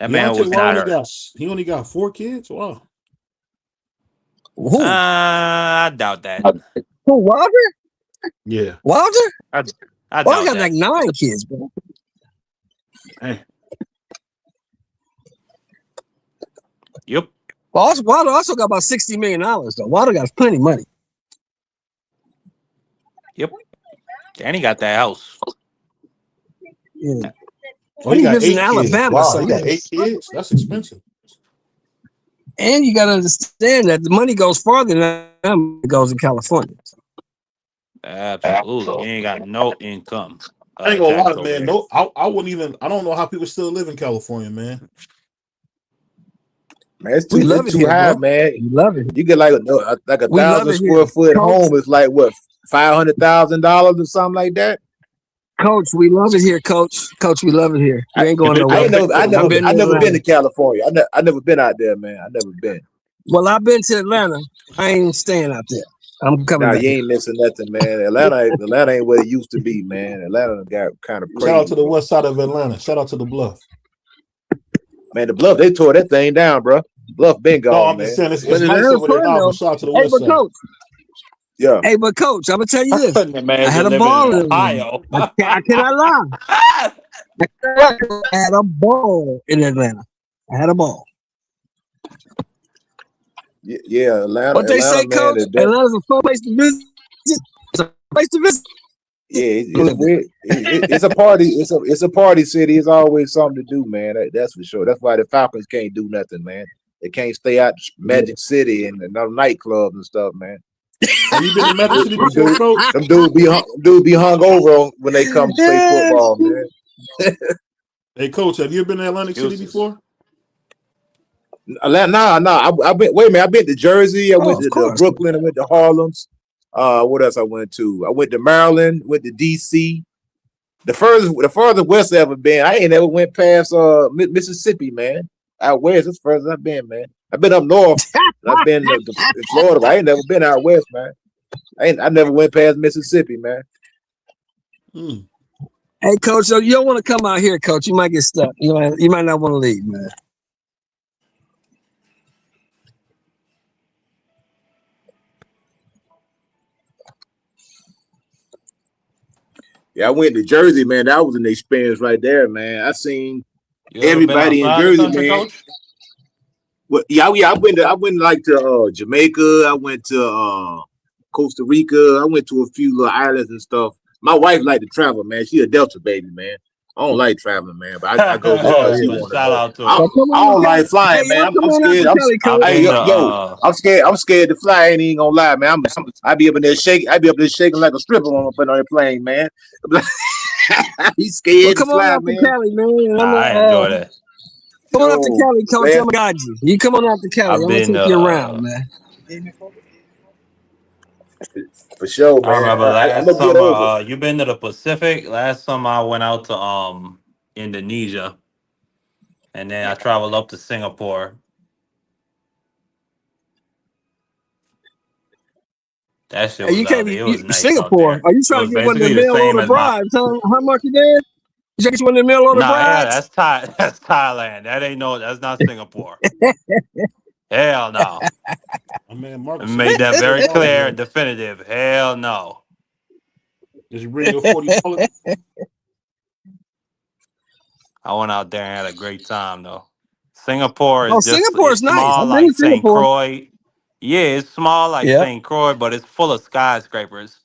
That man Deontay was not Wilder hurt. only got 4 kids? Wow. Who? I doubt that. Who? Wilder? Yeah. Wilder? I, I Wilder doubt got that. like 9 kids, bro. Hey. Yep. Wilder also got about $60 million though. Wilder got plenty of money. Yep. And he got that house. Yeah. Oh, And he he got lives in 8 kids. Alabama, Wow, so he got 8 kids? That's expensive. and you gotta understand that the money goes farther than it goes in California. Absolutely. He ain't got no income I ain't gonna tax lie, over man. there. No, I wouldn't even. I don't know how people still live in California, man. Man, We love it's it too here, high, bro. man. We love it. You get like a We love 1,000 it here. square foot Coach, home is like what $500,000 or something like that. Coach, we love it here, Coach. Coach, we love it here. We ain't And going they I nowhere. ain't got never big for the money. I I've never been to been to Atlanta. California. I never been out there, man. I never been. Well, I've been to Atlanta. I ain't staying out there. I'm coming Now back you here. ain't missing nothing, man. Atlanta ain't what it used to be, man. Atlanta got kind of Shout out to crazy, the bro. west side of Atlanta. Shout out to the Bluff. Man, the Bluff, they tore that thing down, bro. Bluff been No, gone, I'm just man. saying But it's nice Atlanta's over there fun now, but though. shout out to the Hey, west but side. Coach. Yeah. Hey, but Coach, I'm gonna tell you I this. couldn't I had imagine a living in ball in Atlanta. Ohio. I cannot lie. I had a ball in Atlanta. I had a ball. Yeah, What they Atlanta, say, man. Coach? Atlanta's a fun place to visit. It's a place to visit. Yeah, it's weird. It's a party. It's a party city. It's always something to do, man. That's for sure. That's why the Falcons can't do nothing, man. They can't stay out Magic City and other nightclubs and stuff, man. Have you been to Magic City Them before, Coach? dudes be hung over when they come to play football, man. Hey, Coach, have you been to Atlantic City Excuses. before? Nah. I've been. Wait a minute. I've been to Jersey. I Oh, went of to course. Brooklyn. I went to Harlem's. What else I went to? I went to Maryland. Went to DC. The furthest west I ever been. I ain't never went past Mississippi, man. Out west, that's the furthest I've been, man. I've been up north. I've been to Florida, but I ain't never been out west, man. I never went past Mississippi, man. Hey, Coach, so you don't want to come out here, Coach. You might get stuck. You might not want to leave, man. Yeah, I went to Jersey, man. That was an experience right there, man. I seen You ever been everybody in outside the Jersey, country, man. coach? Well, yeah. I went like to Jamaica. I went to Costa Rica. I went to a few little islands and stuff. My wife like to travel, man. She a Delta baby, man. I don't like traveling, man, but I go just Oh because she yeah. But want to shout go. out to I, her. Well, come I on don't to Cali. like flying, Hey, man. y'all come I'm on out scared. to Cali, I've coach. Hey, been to I'm scared to fly. I ain't even gonna lie, man. I be up in there shaking. I be up there shaking like a stripper on a plane, man. He's Well, scared to come on fly, out to man. Cali, man. And nah, I'm I enjoy gonna that. come on out to Yo, Cali, coach. I'm man, gonna guide you. You come on out to Cali. I've I'm gonna been take you around, man. for sure, I man. remember I'm last gonna get summer, over it. you been to the Pacific? Last summer I went out to Indonesia, and then I traveled up to Singapore. That shit Hey, was you can't out there. be It was nice out Singapore. there. Are you It trying was to get one of basically the the mail same order as my. brides? Huh? How much you did? You trying to get one of the mail order Nah, yeah, brides? that's Thailand. That's not Singapore. Hell no. My man I Marcus said made bring that your very 40 dollars clear with and him. definitive. Hell no. Did you bring your $40? I went out there and had a great time though. Singapore Oh, is just Singapore is it's nice. small I've been like to St. Singapore. Croix. Yeah, it's small like Yep. St. Croix, but it's full of skyscrapers.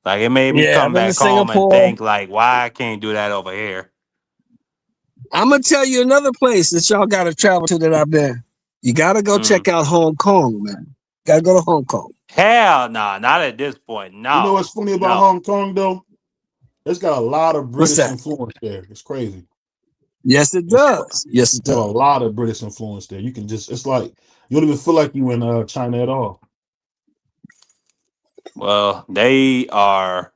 Like it made me Yeah, I've come been to back home and Singapore. think like why I can't do that over here. I'm gonna tell you another place that y'all gotta travel to that I've been. You gotta go Mm. check out Hong Kong, man. Gotta go to Hong Kong. Hell no, not at this point. You know what's No. funny about No. Hong Kong though? It's got a lot of What's British that? influence there. It's crazy. Yes, it It's does. Yes, it got a does. lot of British influence there. You can just it's like you don't even feel like you in China at all. Well, they are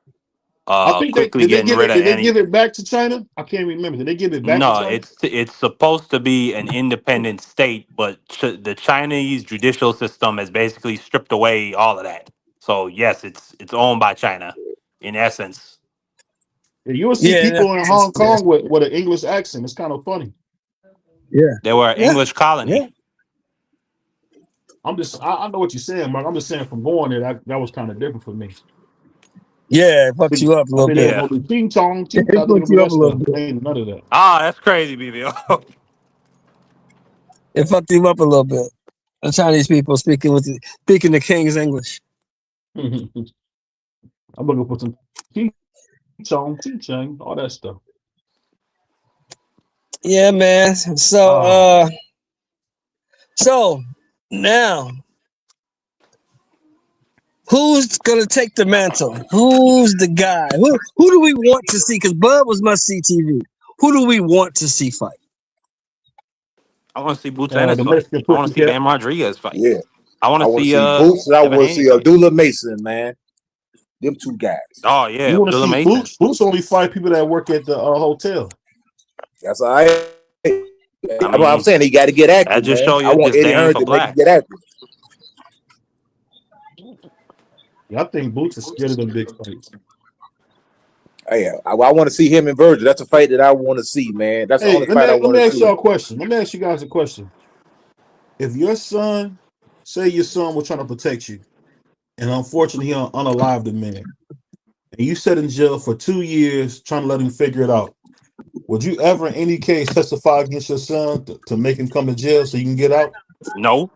I think they quickly did they getting give rid it of did they any. give it back to China? I can't remember. Did they give it back to No, China? it's supposed to be an independent state, but the Chinese judicial system has basically stripped away all of that. So yes, it's owned by China, in essence. Yeah, you will see Yeah, people in yes, Hong Kong with an English accent. It's kind of funny. yeah, They were an yeah, English yeah. colony. I know what you're saying, Mark. I'm just saying from going there, that was kind of different for me. Yeah, it fucks you up a I've little been there bit. Yeah. going to ching chong, ching It chong, fucks looking for you up that a little stuff. bit. Ain't none of that. Ah, that's crazy, BBO. It fucked you up a little bit. The Chinese people speaking the king's English. I'm looking for some ching chong, all that stuff. Yeah, man. So Oh, so now who's gonna take the mantle? Who's the guy? Who do we want to see? Because Bud was must see TV. Who do we want to see fight? I want to see Boots Ennis the fight. Mexican I want to see pussycat. Bam Rodriguez fight. Yeah, I want I to want to see see Boots and I Evan want to see Hayes fight. Abdullah Mason, man. Them two guys. Oh yeah, You want to Abdullah see Mason. Boots? Boots only fight people that work at the hotel. That's all right. I I'm mean, saying he got to get that active, just man. show I your want Eddie disdain Hearn for to make him get blacks. active. Yeah, I think Boots is scared of them big fights. Hey, I want to see him and Virgil. That's a fight that I want to see, man. That's the Hey, only fight I let want me to ask see. y'all a question. Let me ask you guys a question. If your son, say your son was trying to protect you, and unfortunately he unalived the man, and you set in jail for 2 years trying to let him figure it out, would you ever, in any case, testify against your son to make him come to jail so you can get out? No,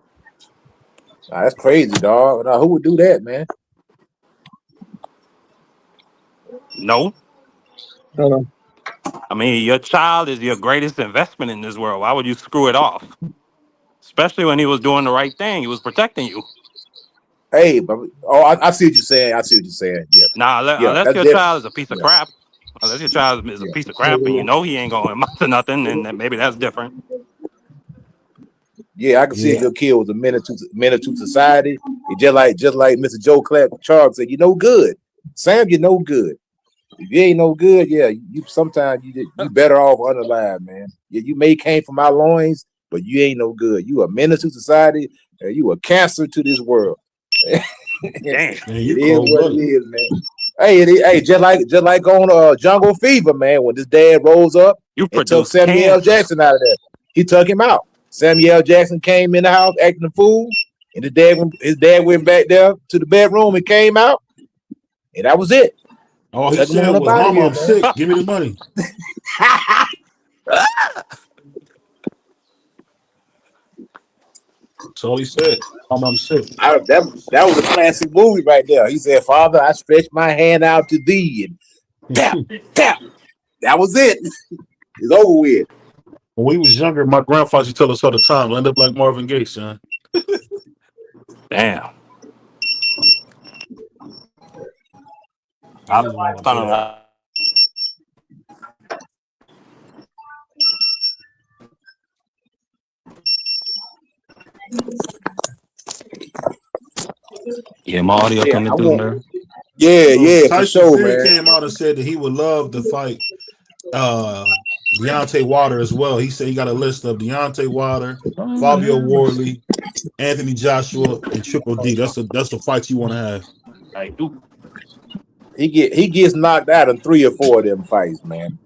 Nah, that's crazy, dog. Nah, who would do that, man? no. Hold on. I mean, your child is your greatest investment in this world. Why would you screw it off? Especially when he was doing the right thing. He was protecting you. Hey, but I see what you're saying. I see what you're saying. Yeah, Now, yeah, unless that's your different. child is a piece of Yeah, crap, unless your child is a yeah. piece of crap and you know he ain't going to amount to nothing, then maybe that's different. Yeah, I can see if Yeah. your kid was a menace to society. It just like Mr. Joe Clark Charles said, you no good. Sam, you no good. If you ain't no good, yeah, you sometimes you better off unalive, man. Yeah, you may came from our loins, but you ain't no good. You a menace to society, and you a cancer to this world. It Damn. Man, you is cold what it blooded. is, man. Hey, just like on Jungle Fever, man. When this dad rolls up You and took produce Samuel L. cancer. Jackson out of there, he took him out. Samuel L. Jackson came in the house acting a fool, and his dad went back there to the bedroom and came out, and that was it. All he Take him said on up was, out of "Mama, here, I'm man. sick. Give me the money." That's all he said. "Mama, I'm sick." That was a classic movie right there. He said, "Father, I stretch my hand out to thee," and tap, tap. That was it. It's over with. When we was younger, my grandfather used to tell us all the time, "End up like Marvin Gaye, son." Damn. He I doesn't want to don't hear that. know. Yeah, my audio Yeah, coming I through, want. man. Yeah, So yeah, for Tyson sure, Fury man. came out and said that he would love to fight uh Deontay Wilder as well. He said he got a list of Deontay Wilder, Fabio Wardley, Anthony Joshua, and Triple D. That's the fights you want to have. I do. He gets knocked out in 3 or 4 of them fights, man.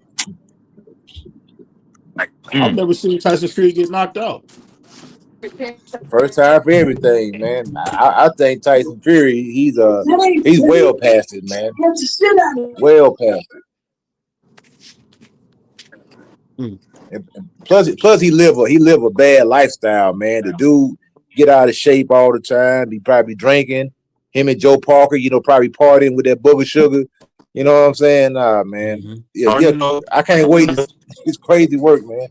I've never seen Tyson Fury get knocked out. First time for everything, man. I think Tyson Fury, he's well past it, man. Well past it. And plus he live a bad lifestyle, man. The dude get out of shape all the time. He probably drinking. Him and Joe Parker, probably partying with that booger sugar. You know what I'm saying? Nah, man. Yeah. I can't wait. It's crazy work, man.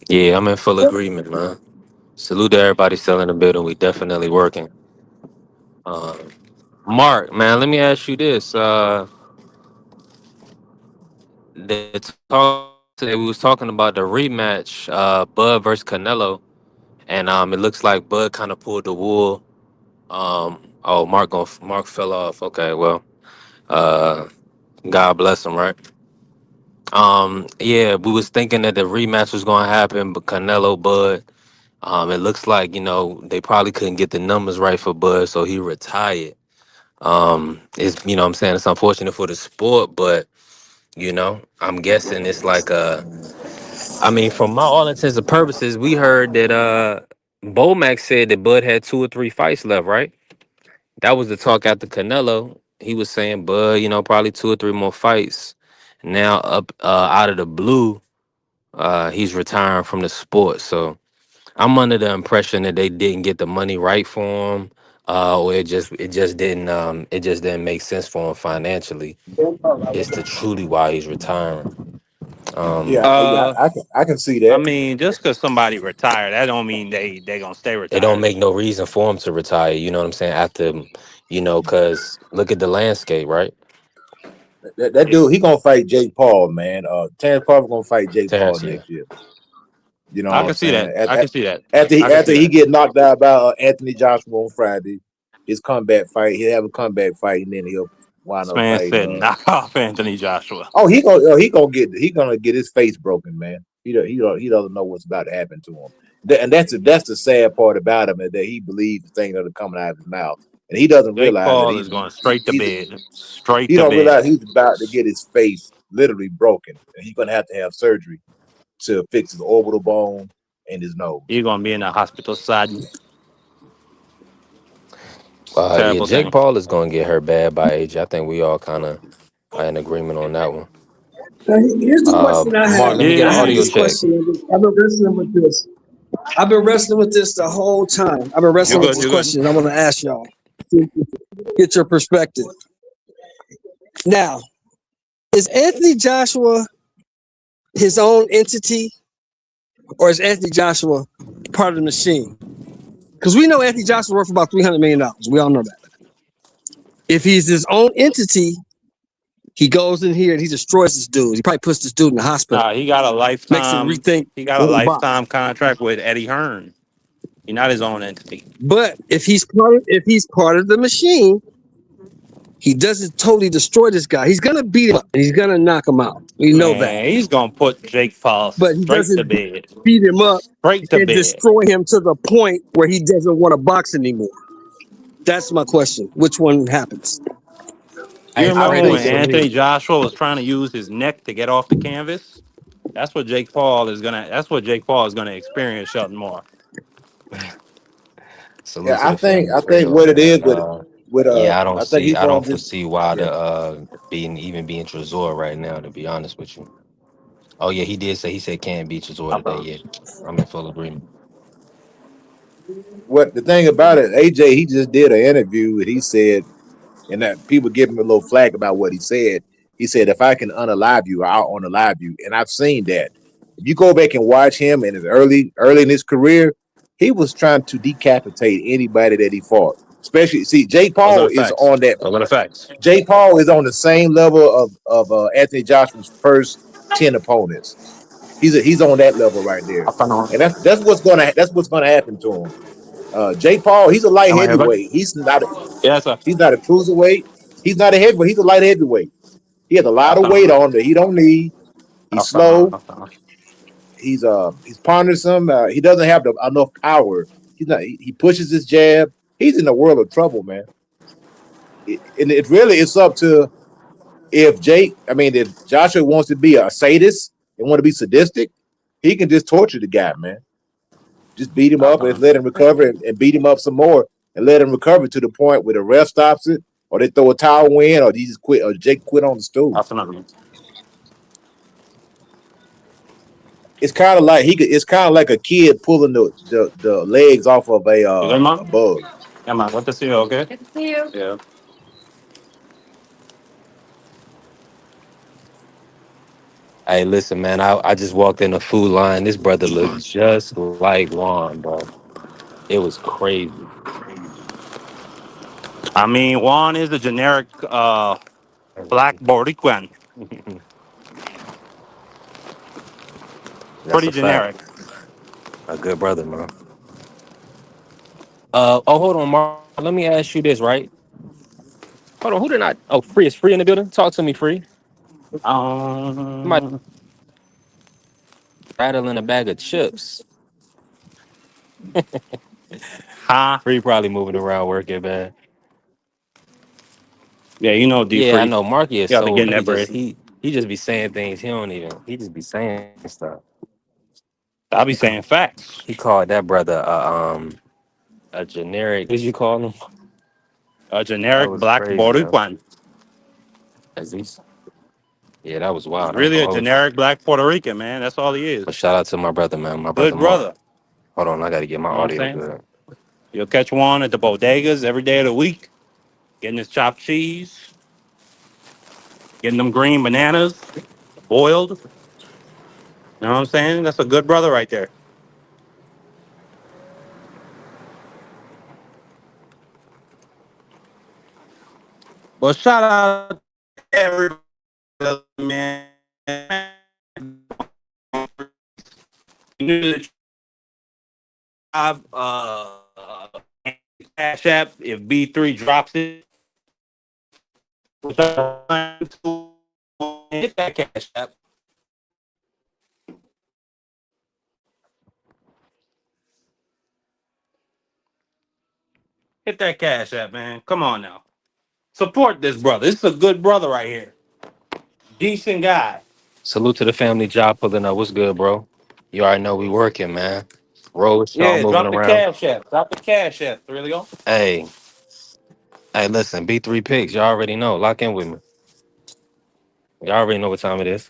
Yeah, I'm in full agreement, man. Salute to everybody still in the building. We definitely working. Uh, Mark, man, let me ask you this. The talk today we was talking about the rematch, Bud versus Canelo, and it looks like Bud kind of pulled the wool. Oh, Mark fell off. Okay, well, uh, God bless him, right? Yeah, we was thinking that the rematch was gonna happen, but Canelo Bud. It looks like they probably couldn't get the numbers right for Bud, so he retired. It's I'm saying it's unfortunate for the sport, but I'm guessing it's like I mean, from my all intents and purposes, we heard that Bomac said that Bud had 2 or 3 fights left, right? That was the talk after Canelo. He was saying Bud, probably 2 or 3 more fights. Now up out of the blue, he's retiring from the sport. So I'm under the impression that they didn't get the money right for him, or it just didn't make sense for him financially. It's the truly why he's retiring. Yeah, yeah, I can see I that. mean, just because somebody retired, that don't mean they gonna stay It don't retired. make no reason for him to retire. You know what I'm saying? After, because look at the landscape, right? That dude, he gonna fight Jake Paul, man. Terence Crawford gonna fight Jake Paul Terrence, yeah. next year. You know I what can I'm see that. saying? I can see that. I can After see he that. get knocked out by Anthony Joshua on Friday, his comeback fight, he'll have a comeback fight, and then he'll wind This up man fighting. said knock off Anthony Joshua. Oh, he gonna get his face broken, man. He doesn't know what's about to happen to him. And that's the sad part about him, is that he believes the things that are coming out of his mouth, and he doesn't Jake realize that Paul is going straight to he's bed. Straight he to don't bed. realize he's about to get his face literally broken, and he's gonna have to have surgery to fix his orbital bone and his nose. You're gonna be in the hospital side. Yeah, Terrible Jake thing. Paul is gonna get hurt bad by AJ. I think we all kind of are in agreement on that one. Now, here's the question I have. Mark, let me get I an Yeah. have audio this check. question. I've been wrestling with this. I've been wrestling with this the whole time. I've been You're wrestling with good. this You're good. question. I want to ask y'all. Get your perspective. Now, is Anthony Joshua his own entity, or is Anthony Joshua part of the machine? Because we know Anthony Joshua worth about $300 million. We all know that. If he's his own entity, he goes in here and he destroys this dude. He probably puts this dude in the hospital, Nah, he got a makes him lifetime. rethink He got a the box. lifetime contract with Eddie Hearn. He's not his own entity. But if he's part of the machine, he doesn't totally destroy this guy. He's gonna beat him up and he's gonna knock him out. We know that. Man, he's gonna put Jake Paul But he straight to doesn't bed. beat him up Straight to and bed. destroy him to the point where he doesn't want to box anymore. That's my question. Which one happens? You I remember think when for Anthony me, Joshua was trying to use his neck to get off the canvas? That's what Jake Paul is gonna. That's what Jake Paul is gonna experience, Shelton Moore. salute Yeah, to I the think family I for think real, what it is man. with Yeah, I think he's I going don't to just foresee why yeah. the being Trezor right now, to be honest with you. Oh yeah, he said can't beat Trezor today. Yeah. I'm in full agreement. What the thing about it, AJ, he just did an interview and he said, and that people give him a little flack about what he said. He said, if I can unalive you, I'll unalive you. And I've seen that. If you go back and watch him in his early in his career, he was trying to decapitate anybody that he fought. Especially, see, Jake Those are Paul the is facts. on that. Those are the facts. Jake Paul is on the same level of Anthony Joshua's first 10 opponents. He's on that level right there, and that's what's gonna happen to him. Jake Paul, he's a light Am I here, bud? heavyweight. Yes, sir. He's not a cruiserweight. He's not a heavyweight. He's a light heavyweight. He has a lot of weight After, on him that he don't need. He's slow. after. He's pondersome. He doesn't have enough power. He pushes his jab. He's in a world of trouble, man. And it really is up to if Joshua wants to be a sadist and want to be sadistic, he can just torture the guy, man. Just beat him up and let him recover and beat him up some more and let him recover to the point where the ref stops it or they throw a towel in or he just quit or Jake quit on the stool. After. It's kind of like a kid pulling the legs off of You good, a mom? bug. Yeah, man. Good to see you. Okay. Good to see you. Yeah. Hey, listen, man. I just walked in the food line. This brother looked just like Juan, bro. It was crazy. I mean, Juan is the generic black Boricua. That's Pretty a fact. generic. A good brother, man. Hold on, Mark. Let me ask you this, right? Hold on, who did not? Oh, Free is Free in the building. Talk to me, Free. Somebody Um, rattling a bag of chips. huh? Free probably moving around working, man. Yeah, you know, D Yeah, I Free. know. Marky is You got to so get in he that just bread. he just be saying things he don't even. He just be saying stuff. I be saying facts. He called that brother a generic. What did you call him? A That generic was black crazy, man. Boricua. As he's, yeah, that was He's wild. I ain't really gonna a hold you. generic black Puerto Rican, man. That's all he But is. shout out to my brother, man. My brother Good Mark. brother. Hold on, I gotta get my You know what I'm audio saying? good. You'll catch Juan at the bodegas every day of the week, getting his chopped cheese, getting them green bananas, boiled. You know what I'm saying? That's a good brother right there. Well, shout out to everybody, man. I've Cash App if B3 drops it. Hit that Cash App. Hit that Cash App, man. Come on now. Support this brother. This is a good brother right here. Decent guy. Salute to the family job pulling up. What's good, bro? You already know we working, man. Road y'all Yeah, moving drop the around. Cash App. Drop the Cash App. Really go. Hey, hey, listen, B3 picks. Y'all already know. Lock in with me. Y'all already know what time it is.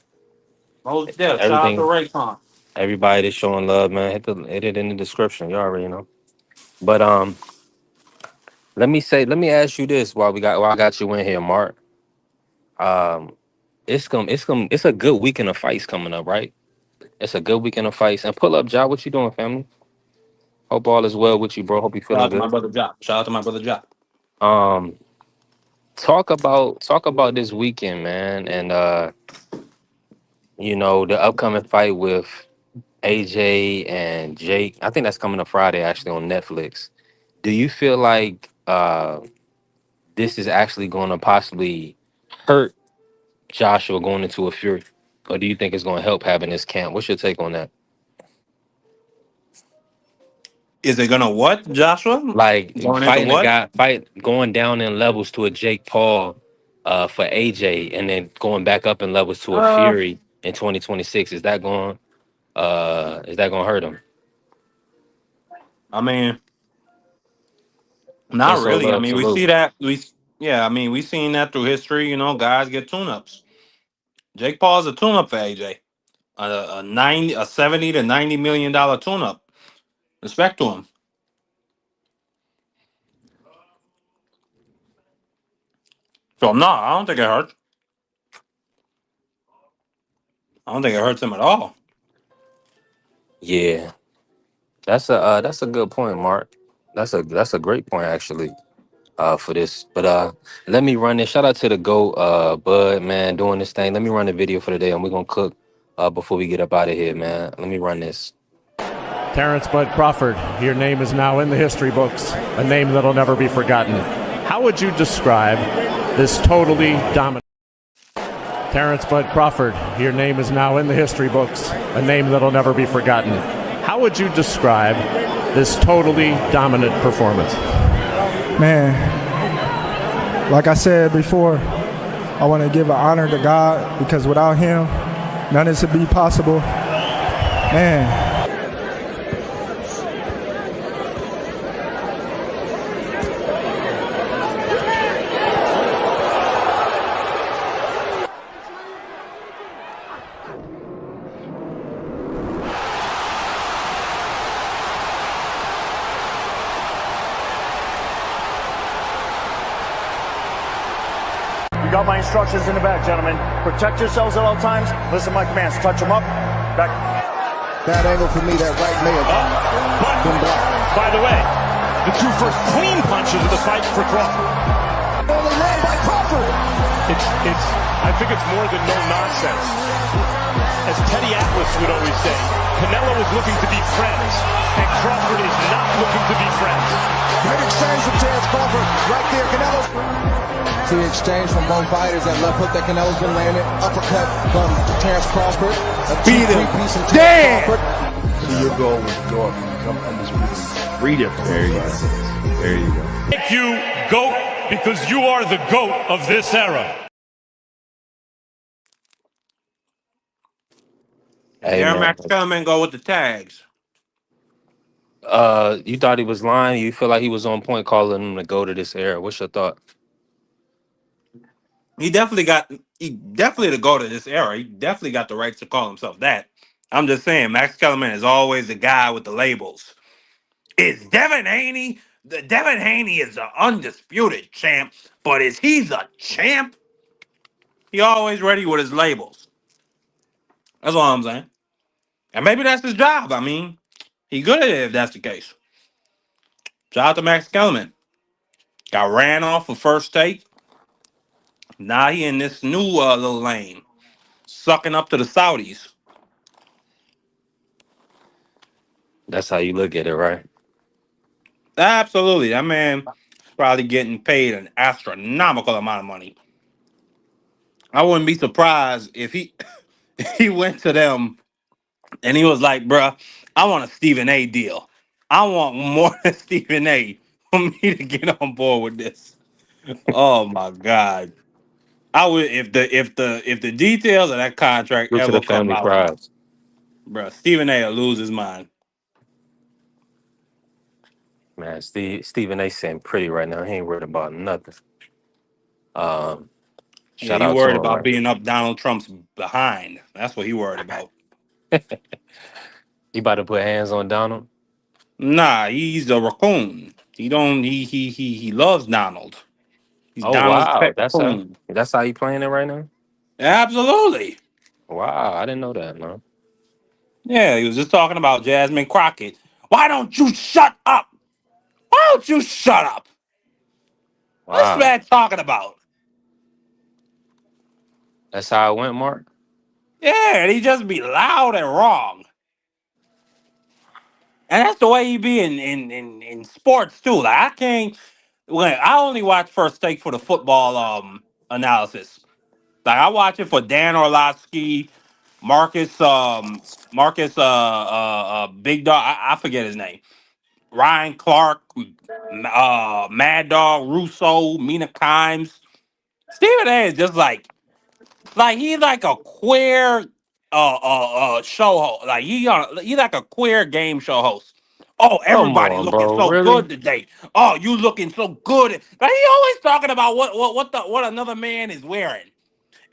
Most deaf. Shout out to Everything, Raycon. everybody that's showing love, man. Hit it in the description. Y'all already know. But let me ask you this while I got you in here, Mark. Um, it's a good weekend of fights coming up, right? It's a good weekend of fights. And pull up, job. What you doing, family? Hope all is well with you, bro. Hope you Shout feeling out to my good. brother Jock. Shout out to my brother Jock. Um, talk about this weekend, man, and the upcoming fight with AJ and Jake. I think that's coming up Friday, actually, on Netflix. Do you feel like this is actually going to possibly hurt Joshua going into a Fury, or do you think it's going to help having this camp? What's your take on that? Is it gonna what, Joshua? Like Going into what? going down in levels to a Jake Paul for AJ, and then going back up in levels to a Uh, Fury in 2026. Is that going to hurt him? I mean, Not Peso really. I love, mean, we see salute. that we seen that through history. You know, guys get tune-ups. Jake Paul's a tune-up for AJ. A 70 to $90 million tune-up. Respect to him. So no, I don't think it hurts. I don't think it hurts him at all. Yeah, that's a good point, Mark. That's a great point actually. For this, but let me run this. Shout out to the Go Bud man doing this thing. Let me run the video for the day, and we're gonna cook before we get up out of here, man. Let me run this. Terence Bud Crawford, your name is now in the history books, a name that'll never be forgotten. How would you describe this totally dominant? Terence Bud Crawford, your name is now in the history books, a name that'll never be forgotten. How would you describe this totally dominant performance? Man, like I said before, I want to give an honor to God because without him, none of this would be possible. Man. You got my instructions in the back, gentlemen. Protect yourselves at all times. Listen to my commands. Touch them up. Back. Bad angle for me. That right may have been blocked. By the way, the two first clean punches of the fight for Crawford. Only led by Crawford. I think it's more than no nonsense. As Teddy Atlas would always say, Canelo is looking to be friends, and Crawford is not looking to be friends. Great exchange from Terence Crawford. Right there, Canelo. See the exchange from both fighters. That left hook that Canelo's been landing. Uppercut from Terence Crawford. A 2-3 piece from Terence Crawford. So your goal was to go up and become undisputed. Read it. There you go. There you go. Thank you, GOAT, because you are the GOAT of this era. Hey Darren man, Max Kellerman go with the tags. you thought he was lying? You feel like he was on point calling him to go to this era? What's your thought? He definitely to go to this era. He definitely got the right to call himself that. I'm just saying, Max Kellerman is always the guy with the labels. Is Devin Haney? Devin Haney is the undisputed champ, but is he the champ? He always ready with his labels. That's all I'm saying. And maybe that's his job. I mean, he good at it if that's the case. Shout out to Max Kellerman. Got ran off for first take. Now he in this new little lane, sucking up to the Saudis. That's how you look at it, right? Absolutely. That man probably getting paid an astronomical amount of money. I wouldn't be surprised if he he went to them and he was like, bruh, I want a Stephen A deal. I want more than Stephen A for me to get on board with this. Oh my God. I would if the details of that contract Look to the ever come family out, prize. bruh, Stephen A will lose his mind. Man, Stephen A. sitting pretty right now. He ain't worried about nothing. Um, Yeah, Shout he out to worried him, about man. being up Donald Trump's behind. That's what he worried about. You about to put hands on Donald? Nah, he's a raccoon. He don't he loves Donald. He's Oh Donald's wow, pet raccoon. that's how you playing it right now. Absolutely. Wow, I didn't know that, man. Yeah, he was just talking about Jasmine Crockett. Why don't you shut up? Why don't you shut up? What's this Wow, man talking about? that's how it went, Mark. Yeah, and he just be loud and wrong. And that's the way he be in sports too. Like I can't when I only watch First Take for the football analysis. Like I watch it for Dan Orlovsky, Marcus Big Dog, I forget his name. Ryan Clark, Mad Dog, Russo, Mina Kimes. Stephen A is just like he's like a queer show host. Like he like a queer game show host. Oh, Come everybody on, looking bro. so Really? good today. Oh, you looking so good. But he always talking about what another man is wearing.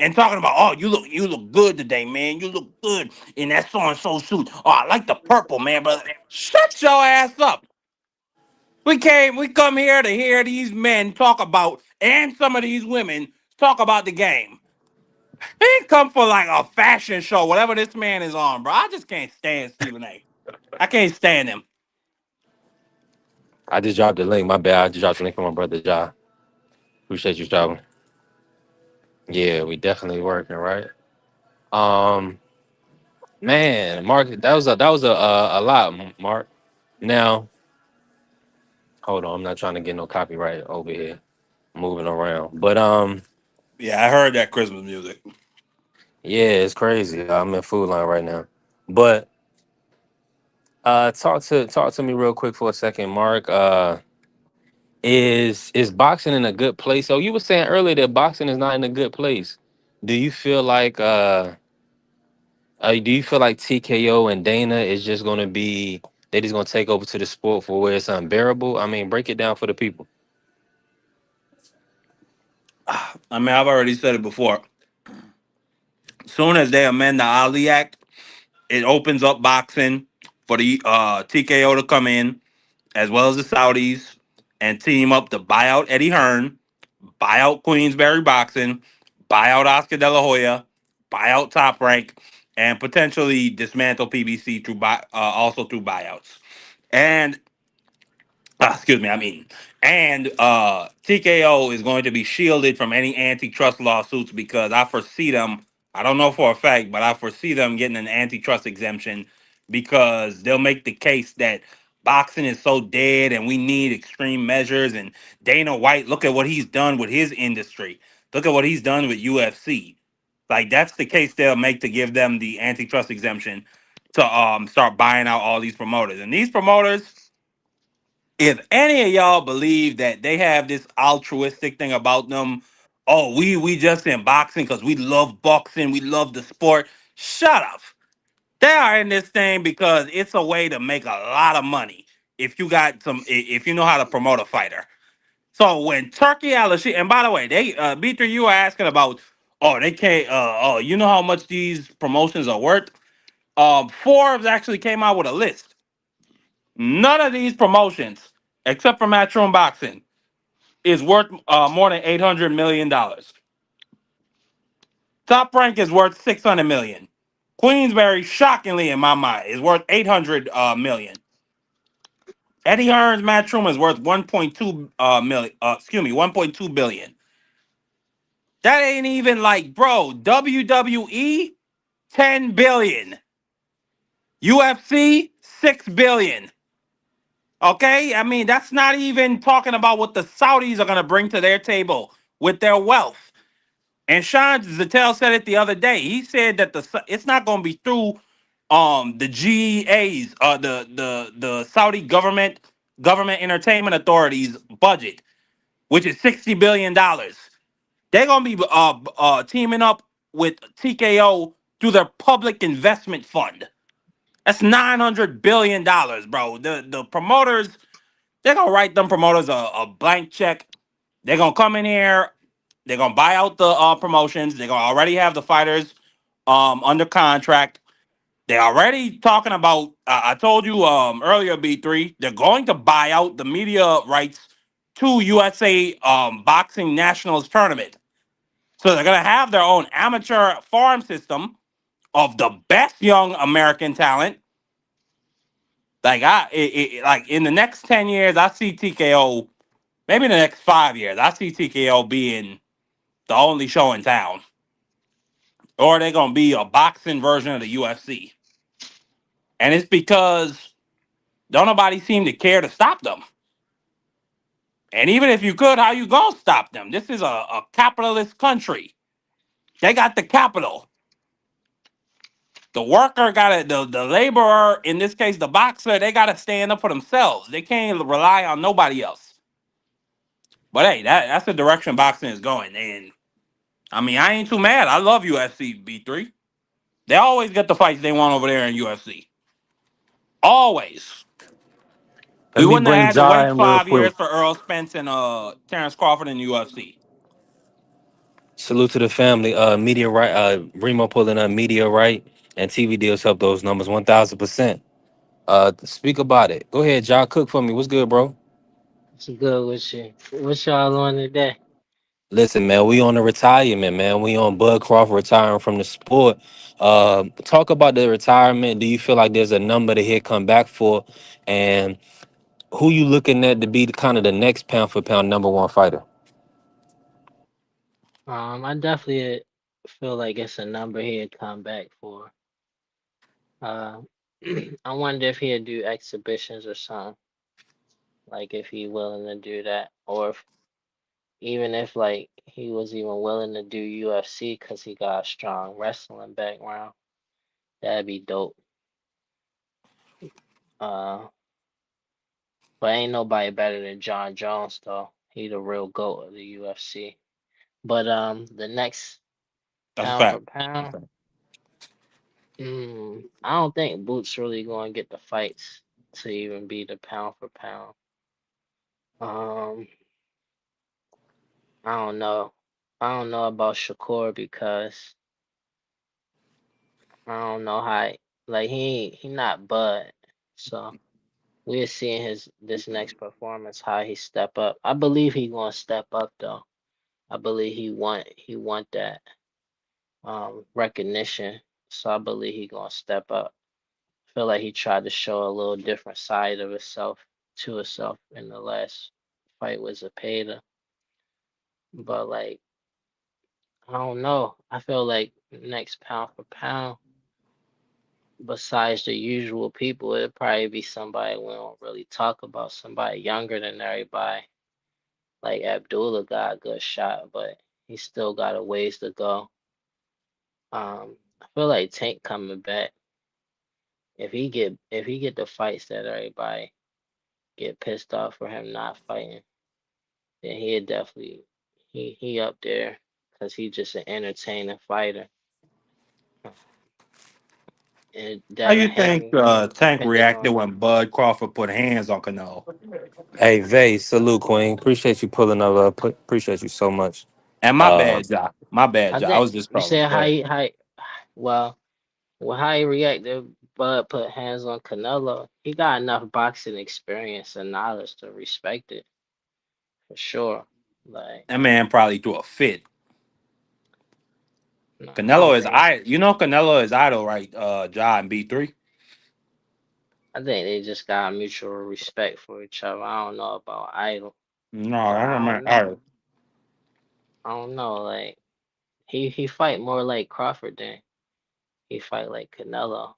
And talking about, oh, you look good today, man. You look good in that so and so suit. Oh, I like the purple, man. But shut your ass up. We come here to hear these men talk about, and some of these women talk about the game. He ain't come for like a fashion show, whatever this man is on, bro. I just can't stand Stephen A. I can't stand him. I just dropped the link. My bad. I just dropped the link for my brother Ja. Appreciate you, traveling. Yeah, we definitely working, right? Um, man, Mark, that was a lot, Mark. Now, hold on, I'm not trying to get no copyright over here, moving around. But Yeah, I heard that Christmas music. yeah, it's crazy. I'm in Food Line right now. But talk to me real quick for a second, Mark. Is boxing in a good place? So you were saying earlier that boxing is not in a good place. Do you feel like do you feel like TKO and Dana is just gonna be they just gonna take over to the sport for where it's unbearable? I mean, break it down for the people. I mean, I've already said it before. Soon as they amend the Ali Act, it opens up boxing for the TKO to come in, as well as the Saudis, and team up to buy out Eddie Hearn, buy out Queensberry Boxing, buy out Oscar De La Hoya, buy out Top Rank, and potentially dismantle PBC through also through buyouts. And excuse me, I mean, and TKO is going to be shielded from any antitrust lawsuits because I foresee them. I don't know for a fact, but I foresee them getting an antitrust exemption because they'll make the case that boxing is so dead and we need extreme measures. And Dana White, look at what he's done with his industry. Look at what he's done with UFC. Like that's the case they'll make to give them the antitrust exemption to start buying out all these promoters. And these promoters, if any of y'all believe that they have this altruistic thing about them, oh, we just in boxing because we love boxing, we love the sport. Shut up. They are in this thing because it's a way to make a lot of money if you got if you know how to promote a fighter. So when Turkey Al-Rashid, and by the way, they B3, you were asking about, oh, they can't oh, you know how much these promotions are worth? Forbes actually came out with a list. None of these promotions, except for Matchroom Boxing, is worth more than $800 million. Top Rank is worth 600 million. Queensberry, shockingly in my mind, is worth 800 million. Eddie Hearn's Matchroom is worth 1.2 million. Excuse me, 1.2 billion. That ain't even like, bro. WWE 10 billion. UFC 6 billion. Okay, I mean that's not even talking about what the Saudis are gonna bring to their table with their wealth. And Sean Zattel said it the other day. He said that it's not going to be through the GEA's the Saudi government entertainment authority's budget, which is $60 billion. They're going to be teaming up with TKO through their public investment fund. That's $900 billion, bro. The promoters, they're gonna write them promoters a blank check. They're gonna come in here. They're gonna buy out the promotions. They're gonna already have the fighters under contract. They're already talking about. I told you earlier, B3. They're going to buy out the media rights to USA Boxing Nationals tournament. So they're gonna have their own amateur farm system of the best young American talent. Like in the next 10 years, I see TKO. Maybe in the next 5 years, I see TKO being the only show in town. Or they're going to be a boxing version of the UFC. And it's because don't nobody seem to care to stop them. And even if you could, how you going to stop them? This is a capitalist country. They got the capital. The worker got to, the laborer, in this case, the boxer, they got to stand up for themselves. They can't rely on nobody else. But hey, that's the direction boxing is going. And I mean, I ain't too mad. I love UFC B3. They always get the fights they want over there in UFC. Always. We Let me wouldn't have bring had to Ja wait in real 5 years quick. for Earl Spence and Terence Crawford in the UFC. Salute to the family. Media right. Remo pulling up media right, and TV deals help those numbers 1,000%. Speak about it. Go ahead, Ja. Cook for me. What's good, bro? What's good with you? What y'all on today? Listen, man, we on the retirement, man. We on Bud Crawford retiring from the sport. Talk about the retirement. Do you feel like there's a number that he'll come back for? And who you looking at to be the kind of the next pound for pound number one fighter? I definitely feel like it's a number he'd come back for. Uh, I wonder if he'd do exhibitions or something. Like if he willing to do that, or if, even if like he was even willing to do UFC because he got a strong wrestling background. That'd be dope. Uh, but ain't nobody better than John Jones though. He the real GOAT of the UFC. But the next That's a pound for fact. pound. I don't think Boots really going to get the fights to even be the pound for pound. Um, I don't know. I don't know about Shakur because I don't know how like he not Bud. So we're seeing his this next performance how he step up. I believe he going to step up though. I believe he want that recognition. So I believe he going to step up. Feel like he tried to show a little different side of himself to himself in the last fight with Zepeda. But like, I don't know. I feel like next pound for pound, besides the usual people, it'd probably be somebody we don't really talk about, somebody younger than everybody. Like Abdullah got a good shot, but he still got a ways to go. I feel like Tank coming back. If he get the fights that everybody get pissed off for him not fighting, then he'd definitely he up there because he's just an entertaining fighter. And How Devin you think Haney, Tank depending reacted on when Bud Crawford put hands on Canelo? Hey, Vay, salute, Queen. Appreciate you pulling up. Appreciate you so much. And my Uh, bad, Ja. My bad, I Ja. I think was just you trolling. said Go ahead. well how he reacted. Bud put hands on Canelo. He got enough boxing experience and knowledge to respect it for sure. Like That man probably threw a fit. no, I Canelo don't is think. Canelo is idol, right? Ja and B3. I think they just got mutual respect for each other. I don't know about idol, No, but I don't I know. don't All know. right. I don't know. Like he fight more like Crawford than he fight like Canelo.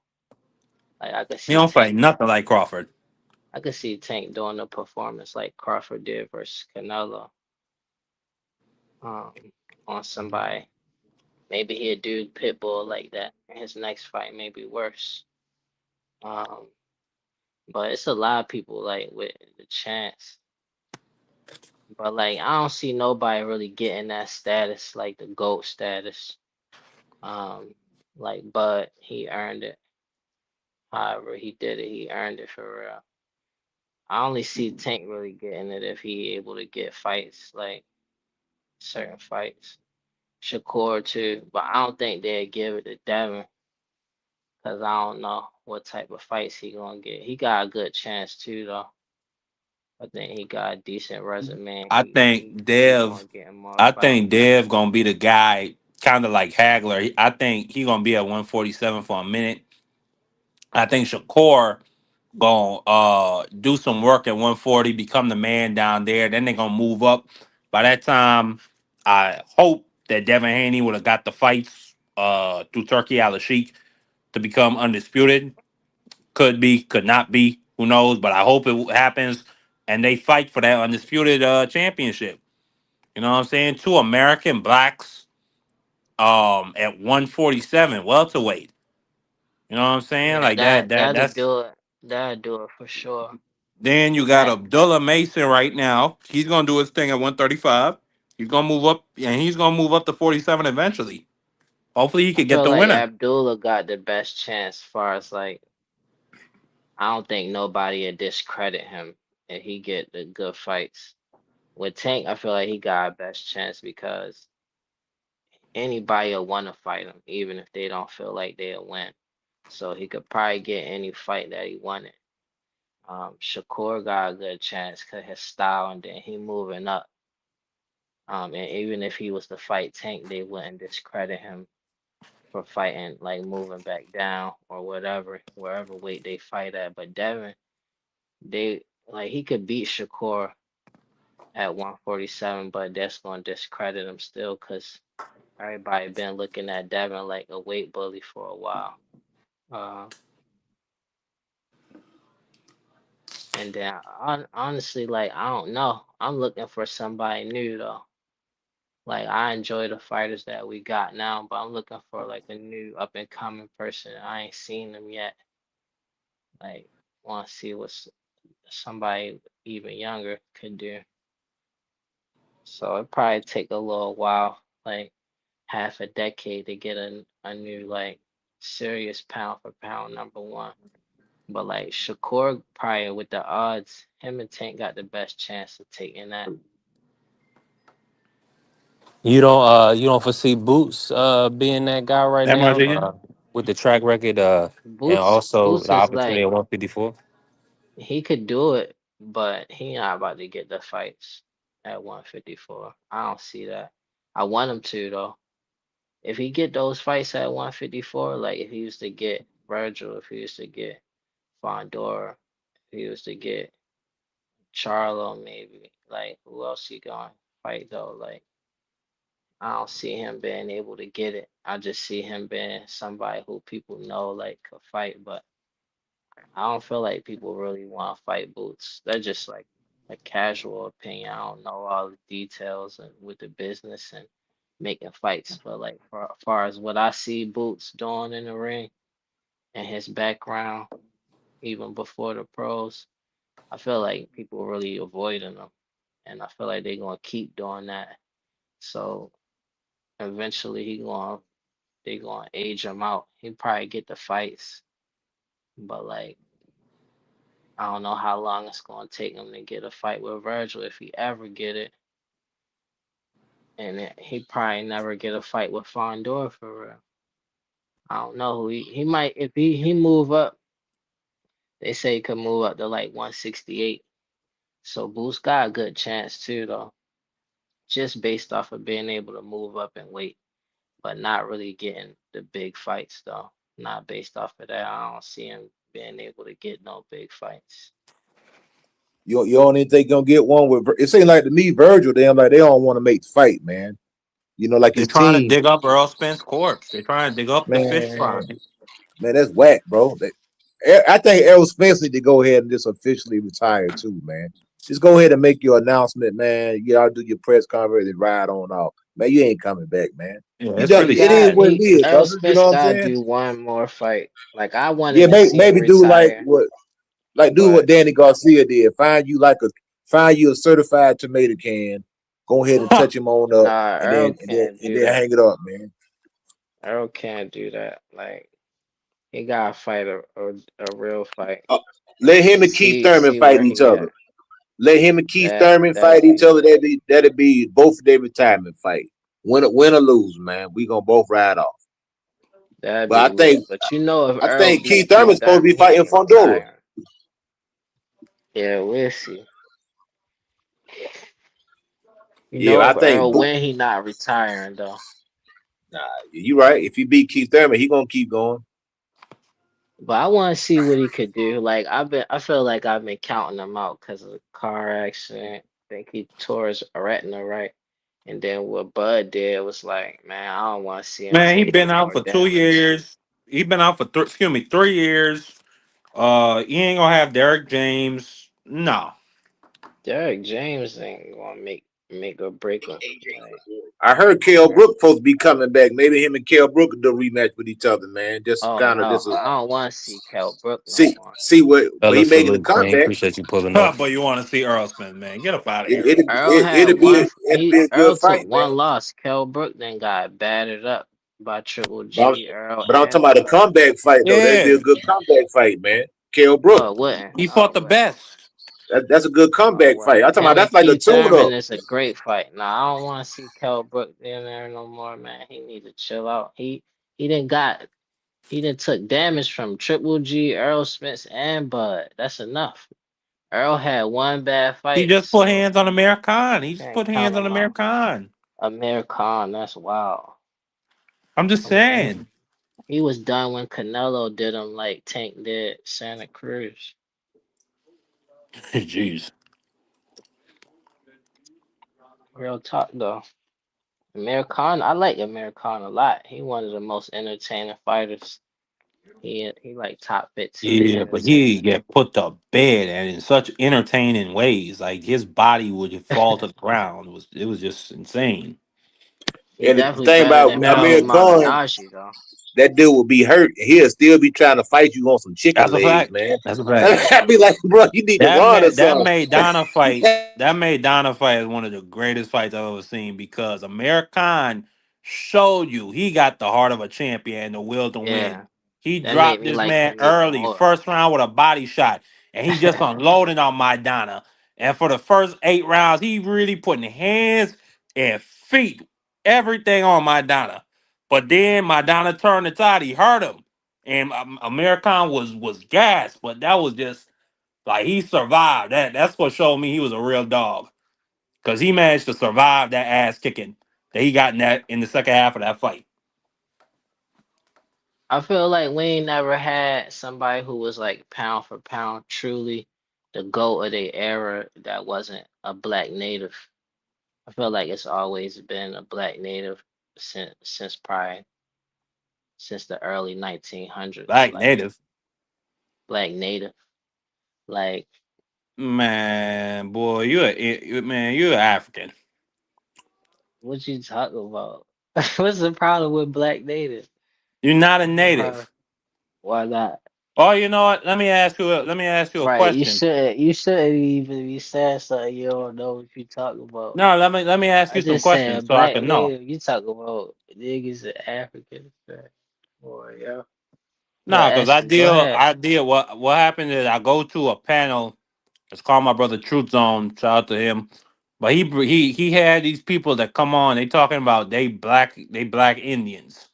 Like He don't fight nothing like Crawford. I could see Tank doing a performance like Crawford did versus Canelo. Um, on somebody. Maybe he'll do Pitbull like that. His next fight may be worse. Um, but it's a lot of people like with the chance. But like I don't see nobody really getting that status, like the GOAT status. Um, like Bud, he earned it. However, he did it. He earned it for real. I only see Tank really getting it if he able to get fights, like certain fights. Shakur too, but I don't think they'd give it to Devin because I don't know what type of fights he gonna get. He got a good chance too, though. I think he got a decent resume. I think He gonna get more fights. Dev gonna be the guy, kind of like Hagler. I think he gonna be at 147 for a minute. I think Shakur gonna do some work at 140, become the man down there. Then they're gonna move up. By that time, I hope that Devin Haney would have got the fights through Turkey Al Sheikh to become undisputed. Could be, could not be, who knows? But I hope it happens, and they fight for that undisputed championship. You know what I'm saying? Two American blacks at 147 welterweight. You know what I'm saying? Yeah, Like that's do it. That'll do it for sure. then you got That Abdullah Mason right now. He's gonna do his thing at 135. He's gonna move up, and he's gonna move up to 47 eventually. Hopefully he I could get feel the like winner. Abdullah got the best chance as far as like I don't think nobody would discredit him if he get the good fights. With Tank, I feel like he got a best chance because anybody will want to fight him, even if they don't feel like they'll win. So he could probably get any fight that he wanted. Shakur got a good chance because his style, and then he moving up. And even if he was to fight Tank, they wouldn't discredit him for fighting, like moving back down or whatever, wherever weight they fight at. But Devin, they like he could beat Shakur at 147, but that's going to discredit him still because everybody been looking at Devin like a weight bully for a while. And then honestly, like I don't know, I'm looking for somebody new though. Like I enjoy the fighters that we got now, but I'm looking for like a new up and coming person. I ain't seen them yet. Like want to see what somebody even younger could do. So it probably take a little while, like half a decade to get a new like serious pound for pound number one. But like Shakur probably with the odds, him and Tank got the best chance of taking that. You don't foresee Boots being that guy right That much now again? with the track record and also Boots the is opportunity like at 154. he could do it, but he not about to get the fights at 154. I don't see that. I want him to though. If he get those fights at 154, like if he used to get Virgil, if he used to get Fondor, if he was to get Charlo, maybe. Like who else he going to fight though? Like I don't see him being able to get it. I just see him being somebody who people know like could fight, but I don't feel like people really want to fight Boots. They're just like a casual opinion. I don't know all the details and with the business and making fights, but like for as far as what I see Boots doing in the ring and his background, even before the pros, I feel like people really avoiding him, and I feel like they're gonna keep doing that. So eventually they gonna age him out. He probably get the fights, but like I don't know how long it's gonna take him to get a fight with Virgil if he ever get it. And he probably never get a fight with Fondor for real. I don't know who he might if he move up. They say he could move up to like 168. So Boost got a good chance too though, just based off of being able to move up in weight, but not really getting the big fights though. Not based off of that. I don't see him being able to get no big fights. You don't even think gonna get one with it seems like to me, Virgil, they don't want to make the fight, man. You know, like They're his trying to team, dig up Earl Spence corpse. They're trying to dig up the fish man, pond. man, that's whack, bro. I think Errol Spence need to go ahead and just officially retire too, man. Just go ahead and make your announcement, man. You gotta do your press conference and ride on off. Man, you ain't coming back, man. Yeah, You it's done really it is sad. what it is, Errol brother. You know Spence what I'm gotta saying? do one more fight. Like I Yeah, wanted to see him maybe do retire, what but Danny Garcia did. Find you a certified tomato can. Go ahead and touch him on up, nah, and Errol then and then can't and do then that. hang it up, man. Errol can't do that. Like he gotta fight a real fight. Uh, Let him and Keith Thurman See fight where each he other. at. Let him and Keith That Thurman that'd fight each be other. good. That'd be both of their retirement fight. Win or lose, man. We gonna both ride off. That'd But be lit. But you know if I Errol think beat Keith Keith Thurman's supposed to be Thurman, he fighting ain't Fondora. retiring. Yeah, we'll see. You Yeah, know I if think Earl win, he not retiring though. nah, you right. If he beat Keith Thurman, he gonna keep going. But I want to see what he could do. Like I feel like I've been counting him out because of the car accident. I think he tore his retina, right? And then what Bud did was like, man, I don't want to see him Man, he take no been out more for 2 years. damage. He been out for 3 years. He ain't gonna have Derek James. No. Derek James ain't gonna make or break him. Like, I heard Kell Brook supposed to be coming back. Maybe him and Kell Brook do a rematch with each other, man. Just oh kind of no, just I don't want to see Cal Brook no see more. see what. But he Fellas, making a salute, King. comeback. Appreciate you pulling up. But you want to see Earl Spence, man. Get up out of It, here. it'd, Earl it, had it'd be one. it'd be a good Earl took fight, man. one loss. Kel Brook then got battered up by Triple But G, Earl, I'm and talking about a Bud. comeback fight though. That'd be Yeah. a good comeback fight, man. Kell Brook. No, it wouldn't. He No, fought it the wouldn't. best. That's a good Oh comeback fight. well, I'm talking him about and that's like a Keith Thurman tune-up. is a great fight. Now I don't want to see Kell Brook in there no more, man. He need to chill out. He didn't got he didn't took damage from Triple G, Earl Spence, and Bud. That's enough. Earl had one bad He fight, just put so hands on American. He just can't put count hands on him out. American. Amir Khan, that's wild. I'm just I mean, saying. he was done when Canelo did him like Tank did Santa Cruz. Jeez. Real talk though. Amir Khan, I like Amir Khan a lot. He one of the most entertaining fighters. He like top 15 Yeah, but he entertainer. get put to bed and in such entertaining ways. Like his body would fall to the ground. It was just insane. He And the definitely thing better about than Now Billy Amir Khan, Malagashi though. that dude will be hurt. He'll still be trying to fight you on some chicken that's a legs, fact. man. That's a fact. I'd be like, bro, you need to That run or made that something. made Donna fight. That made Donna fight one of the greatest fights I've ever seen because American showed you he got the heart of a champion and the will to win. Yeah, He that made dropped me this like man him even early, more. first round with a body shot, and he just unloaded on my Donna. And for the first 8 rounds, he really putting hands and feet, everything on my Donna. But then my Donna turned the tide. He hurt him, and American was gassed. But that was just like he survived. That's what showed me he was a real dog. Cause he managed to survive that ass kicking that he got in the second half of that fight. I feel like we ain't never had somebody who was like pound for pound truly the GOAT of their era that wasn't a black native. I feel like it's always been a black native since the early 1900s, Black like native. black native. Like, Man, boy, you're African. what you talking about? What's the problem with black native? You're not a Never heard. native. Why not? Oh, you know what? Let me ask you a Right, question. you shouldn't even be saying something you don't know what you talking about. No, let me ask I you some just said a questions so I black can know. native. You talk about niggas and Africans, man. Boy, yeah. No, But because I go deal ahead. I deal what happened is I go to a panel. It's called my brother Truth Zone. Shout out to him. But he had these people that come on. They talking about they black Indians,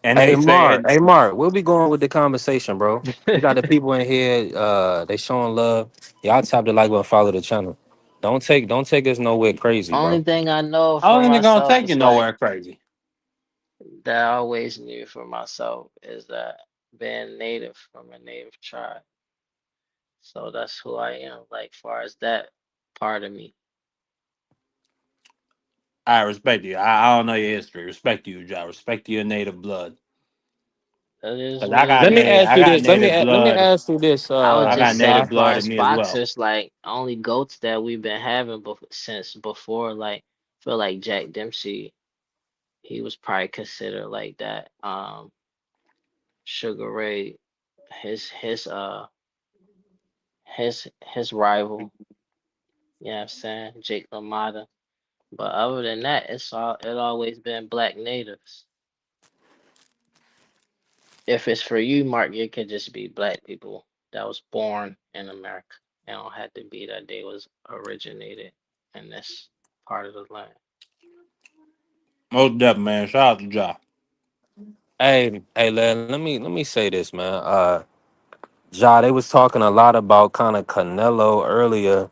and Hey they Mark, saying hey Mark, we'll be going with the conversation, bro. We got the people in here, they showing love. Y'all tap the like button, follow the channel. Don't take us nowhere crazy, Only bro. thing I know I for don't think gonna myself take you is like nowhere crazy. that I always knew for myself is that being native from a native tribe. So that's who I am, like far as that part of me. I respect you. I don't know your history. Respect you, Joe. Respect your native blood. That is Cause what it is. Let I me got ask you this. native Let me blood. ask you this, I would I got just say, native Ja. far blood in as me as well. boxers, like only goats that we've been having since before, like feel like Jack Dempsey, he was probably considered like that. Sugar Ray, his rival, you know what I'm saying? Jake LaMotta. But other than that, it always been black natives. If it's for you, Mark, it could just be black people that was born in America. It don't have to be that they was originated in this part of the land. Most definitely, man. Shout out to Joe. Hey, let me say this, man. Ja, they was talking a lot about kind of Canelo earlier.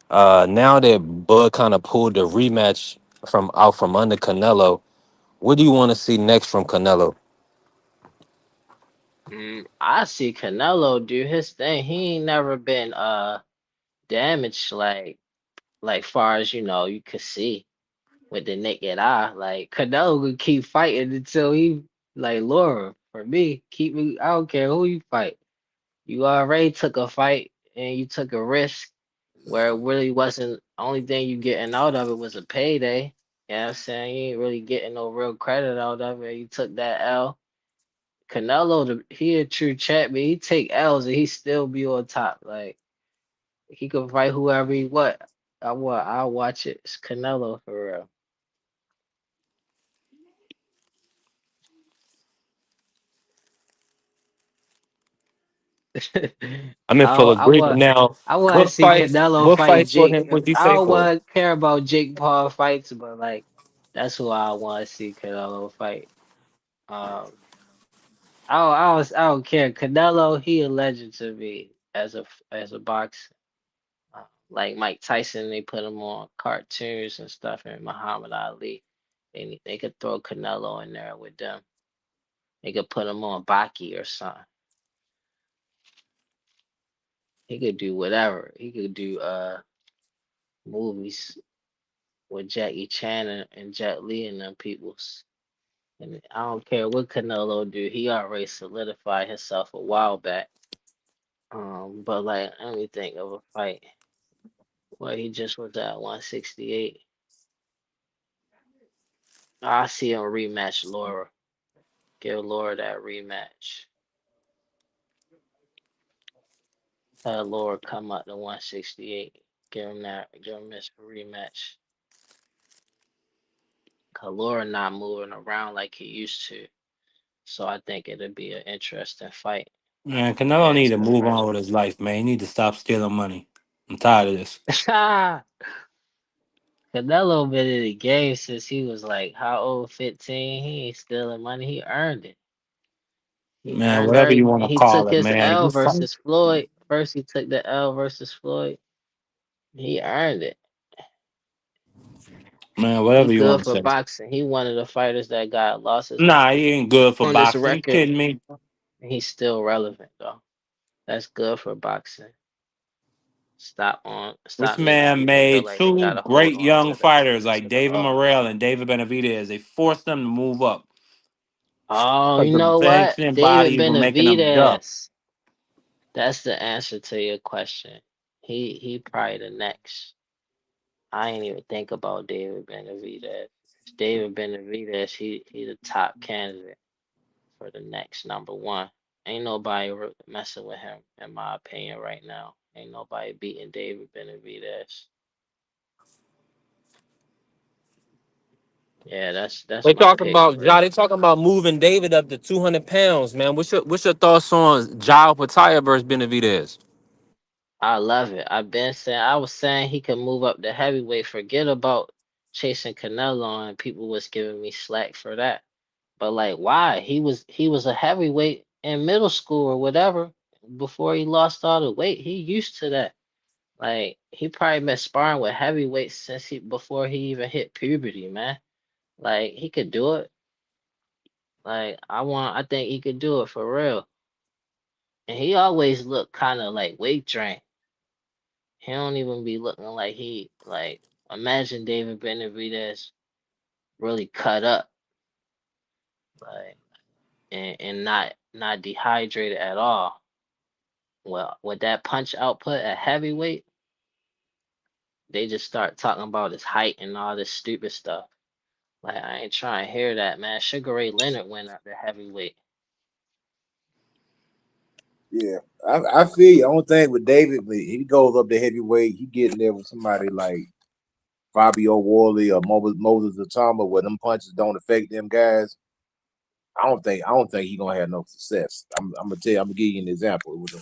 Now that Bud kind of pulled the rematch from under Canelo, what do you want to see next from Canelo? I see Canelo do his thing. He ain't never been damaged like far as you could see with the naked eye. Like Canelo could keep fighting until he like Laura. For me, keep me. I don't care who you fight. You already took a fight and you took a risk where it really wasn't only thing you getting out of it was a payday. You know what I'm saying? You ain't really getting no real credit out of it. You took that L. Canelo, he a true champion. He take L's and he still be on top. Like he can fight whoever he what. I'll watch it. It's Canelo for real. I'm in full I agreement want now. I want to What see fights? Canelo What fight fights for Jake. him would you I say don't for? want to care about Jake Paul fights, but like that's who I want to see Canelo fight. Um, I don't care. Canelo, he a legend to me as a boxer. Like Mike Tyson, they put him on cartoons and stuff, and Muhammad Ali. They could throw Canelo in there with them. They could put him on Baki or something. He could do whatever. He could do movies with Jackie Chan and Jet Li and them peoples. And I don't care what Canelo do. He already solidified himself a while back. But like, let me think of a fight where he just was at 168. I see him rematch Laura. Give Laura that rematch. Have Laura come up to 168. Give him this rematch. Cause Laura not moving around like he used to. So I think it'll be an interesting fight. Man, Canelo Yeah, need it's to the move first on with his life, man. He need to stop stealing money. I'm tired of this. one. Canelo been in the game since he was like how old? 15. He ain't stealing money. He earned it. He Man, earned whatever you every. want And to he call took it, his man. L You fight. versus Floyd. First, he took the L versus Floyd. He earned it. Man, He whatever you good want to for say. boxing. He one of the fighters that got losses Nah, he ain't good for on his boxing. You record. kidding me? And he's still relevant though. That's good for boxing. This Stop making man people feel made like they two gotta hold great on young to the fighters like to the David Morrell and David Benavidez. They forced them to move up Oh, because you the know what? sanctioning David bodies were making them duck. Benavidez. That's the answer to your question. He probably the next. I ain't even think about David Benavidez. David Benavidez, he the top candidate for the next number one. Ain't nobody messing with him, in my opinion, right now. Ain't nobody beating David Benavidez. Yeah, that's They my talking pick about for Ja. real. They talking about moving David up to 200 pounds, man. What's your thoughts on Ja Pataya versus Benavidez? I love it. I was saying he could move up the heavyweight. Forget about chasing Canelo, and people was giving me slack for that. But like, why? He was a heavyweight in middle school or whatever before he lost all the weight. He used to that. Like he probably been sparring with heavyweights since he before he even hit puberty, man. Like he could do it. Like I think he could do it for real. And he always looked kind of like weight drained. He don't even be looking like he like imagine David Benavidez really cut up like and not dehydrated at all. Well, with that punch output at heavyweight, they just start talking about his height and all this stupid stuff. Like I ain't trying to hear that, man. Sugar Ray Leonard went up to heavyweight. Yeah, I feel you. Only thing with David, when he goes up to heavyweight, he getting there with somebody like Fabio Worley or Moses Atama, where them punches don't affect them guys. I don't think he gonna have no success. I'm gonna tell you. I'm gonna give you an example. It was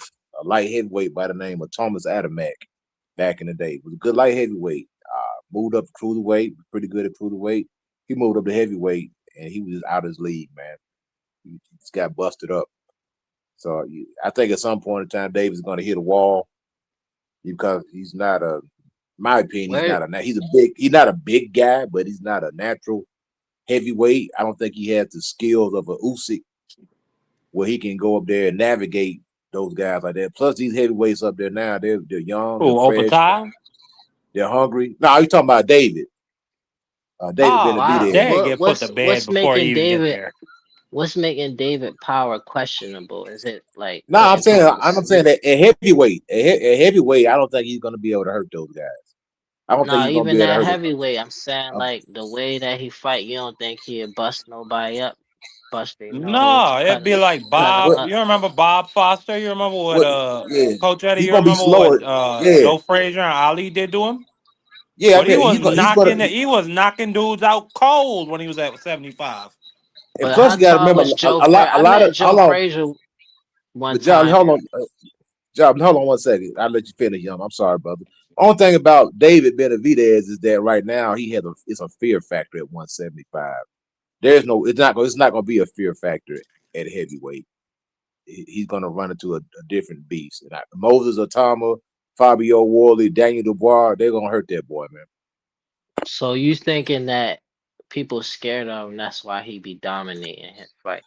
a light heavyweight by the name of Thomas Adamek back in the day. It was a good light heavyweight. Moved up to cruiserweight, pretty good at cruiserweight. He moved up to heavyweight, and he was out of his league, man. He just got busted up. So I think at some point in time, David's going to hit a wall because he's not a. In my opinion, he's Where not a. He's not a big guy, but he's not a natural heavyweight. I don't think he has the skills of a Usyk where he can go up there and navigate those guys like that. Plus, these heavyweights up there now, they're young, they're Who, fresh, Opatai? they're hungry. No, you talking about David? David Oh, why Benavidez. they what get put to bed what's before he making even get David there. what's making David Power questionable? Is it like No, putting people to I'm saying sleep? that a heavyweight, I don't think he's going to be able to hurt those guys. I don't think No, he's going to even be able to that hurt. heavyweight, I'm saying Um, like the way that he fight, you don't think he'd bust nobody up, bust their nose, No, it'd be like cut them Bob. what? up. You remember Bob Foster? You remember what What? Yeah, Coach Eddie, he's you going to be remember what slower. Yeah, Joe Frazier and Ali did to him? yeah. I But he mean, was he's going knocking to. he was knocking dudes out cold when he was at 75. And But plus, how you got to tall remember was Joe a lot. Frazier? A I lot met of. Hold Joe on. Frazier. one But John, time. hold on, John, hold on 1 second. I'll let you finish, young. I'm sorry, brother. Only thing about David Benavidez is that right now it's a fear factor at 175. It's not going to be a fear factor at heavyweight. He's going to run into a different beast. And Moses Atama, Fabio Worley, Daniel Dubois, they're going to hurt that boy, man. So you thinking that people scared of him, that's why he be dominating his fight?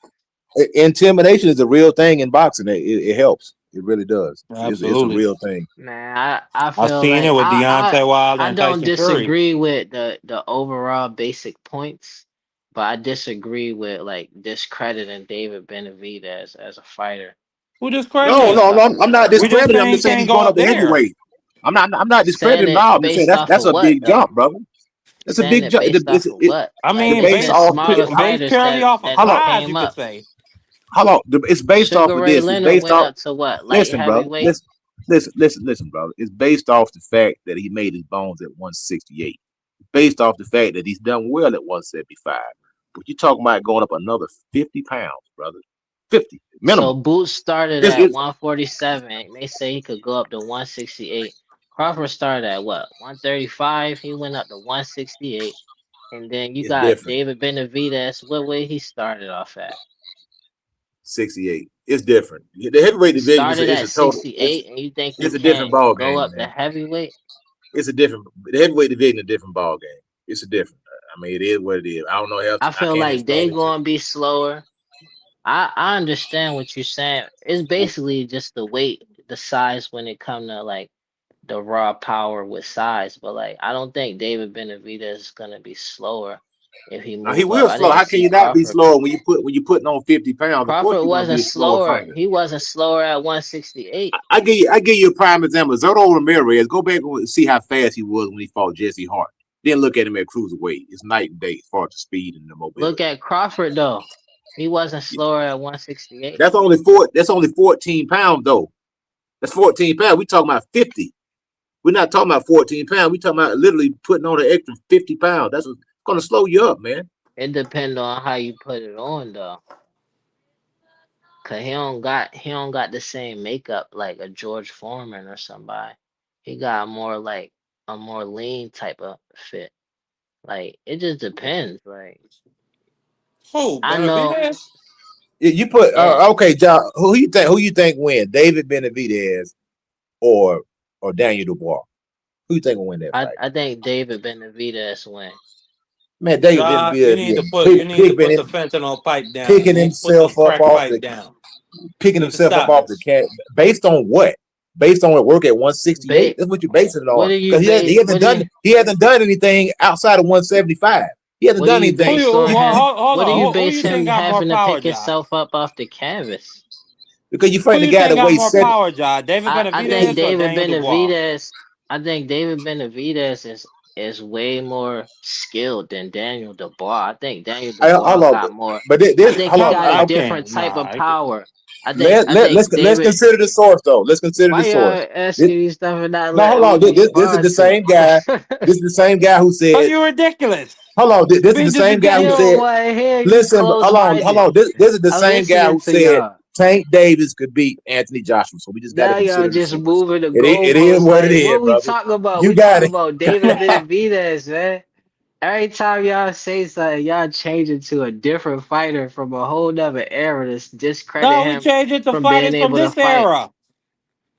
Intimidation is a real thing in boxing. It helps. It really does. It's a Absolutely. real thing. Man, I I've feel seen it like with Deontay Wilder I and don't Tyson Fury. disagree with the overall basic points, but I disagree with like discrediting David Benavidez as a fighter. Who No, discredited Based him? no, off no. of I'm not what? We just discrediting. I'm saying he just saying can't he's go going up up to there. heavyweight. I'm not Saying discrediting it Bob. I'm just saying based off that's of a what big though? jump, brother. It's a Saying big it jump. based off of what? I Like mean, there's Based been off. smaller based fighters purely off of that Hold on, size, you came could up. say. hold on. It's based off Sugar of Ray this. It's Leonard based went off. up to what? Light Listen, brother. heavyweight? Listen, brother. It's based off the fact that he made his bones at 168. Based off the fact that he's done well at 175. But you're talking about going up another 50 pounds, brother. 50 So minimum. Boots started It's, at it's 147. And they say he could go up to 168. Crawford started at what? 135. He went up to 168. And then you it's got different. David Benavidez. What way he started off at? 68. It's different. The heavyweight He division started is at a total. 68, and you think he It's a different can't ball go game, up to man. heavyweight? It's a different. The heavyweight division is a different ball game. It's a different. I mean, it is what it is. I don't know how I I feel can't like they explain it to gonna be slower. I understand what you're saying. It's you. basically just the weight, the size when it come to like the raw power with size. But like I don't think David Benavidez is gonna be slower if he Now he move up. will I slow. didn't How can see you not be Crawford. slower when you're putting on 50 pounds? Of course Crawford you're gonna be wasn't a slower slower. fighter. He wasn't slower at 168. I give you a prime example. Zoto Ramirez. Go back and see how fast he was when he fought Jesse Hart. Then look at him at cruiserweight. It's night and day as far as the speed and the Look mobility. at Crawford though. He wasn't slower at 168. That's only 14 pounds though. That's 14 pounds. We talking about 50. We're not talking about 14 pounds. We talking about literally putting on an extra 50 pounds. That's what's gonna slow you up, man. It depends on how you put it on though. Cause he don't got the same makeup like a George Foreman or somebody. He got more like a more lean type of fit. Like it just depends. Like Who? I know, Benavidez? You put yeah. okay, John. Who you think win? David Benavidez or Daniel Dubois? Who you think will win that fight? I think David Benavidez win. Man, David You Benavidez need to put the fentanyl pipe down. You picking need to put the himself up crack off the pipe down. picking You need to himself up stop off the this. cat. Based on what? Based on what work at 168? Ba- That's what you're basing it what on. do you Because base? What do you he hasn't done anything outside of 175. He hasn't what do done you anything. base on him? Hold What do on. you Who base you think him got more having to power, pick Josh? himself up off the canvas? Because you're Who fighting a you guy think that got weighs more seven. power, Josh? David I think Benavidez or David Daniel Dubois? Benavidez. I think David Benavidez is way more skilled than Daniel Dubois. I think Daniel Dubois Hold on, got more. but I this think hold he on. got a different can't. type of Nah. power. I think Let's David. consider the source though. Let's consider the Why source. y'all This, asking me stuff and not no, hold letting me on. This is the respond to same guy. it? This is the same guy who Cause said, you're ridiculous. hold on. You This is the being same guy You who don't said, disingenuous. want to hear. You listen, close hold minded. on. This is the I'm same guy listening who to said y'all. Tank Davis could beat Anthony Joshua. So we just got to Now y'all consider the just source. moving the It is goalposts. what it Like, is, what we brother. talking about? You We got talking it. about David Benavidez, man. Every time y'all say something, y'all change it to a different fighter from a whole nother era to discredit No, we him changed it to from being fighters from able to this fight. era.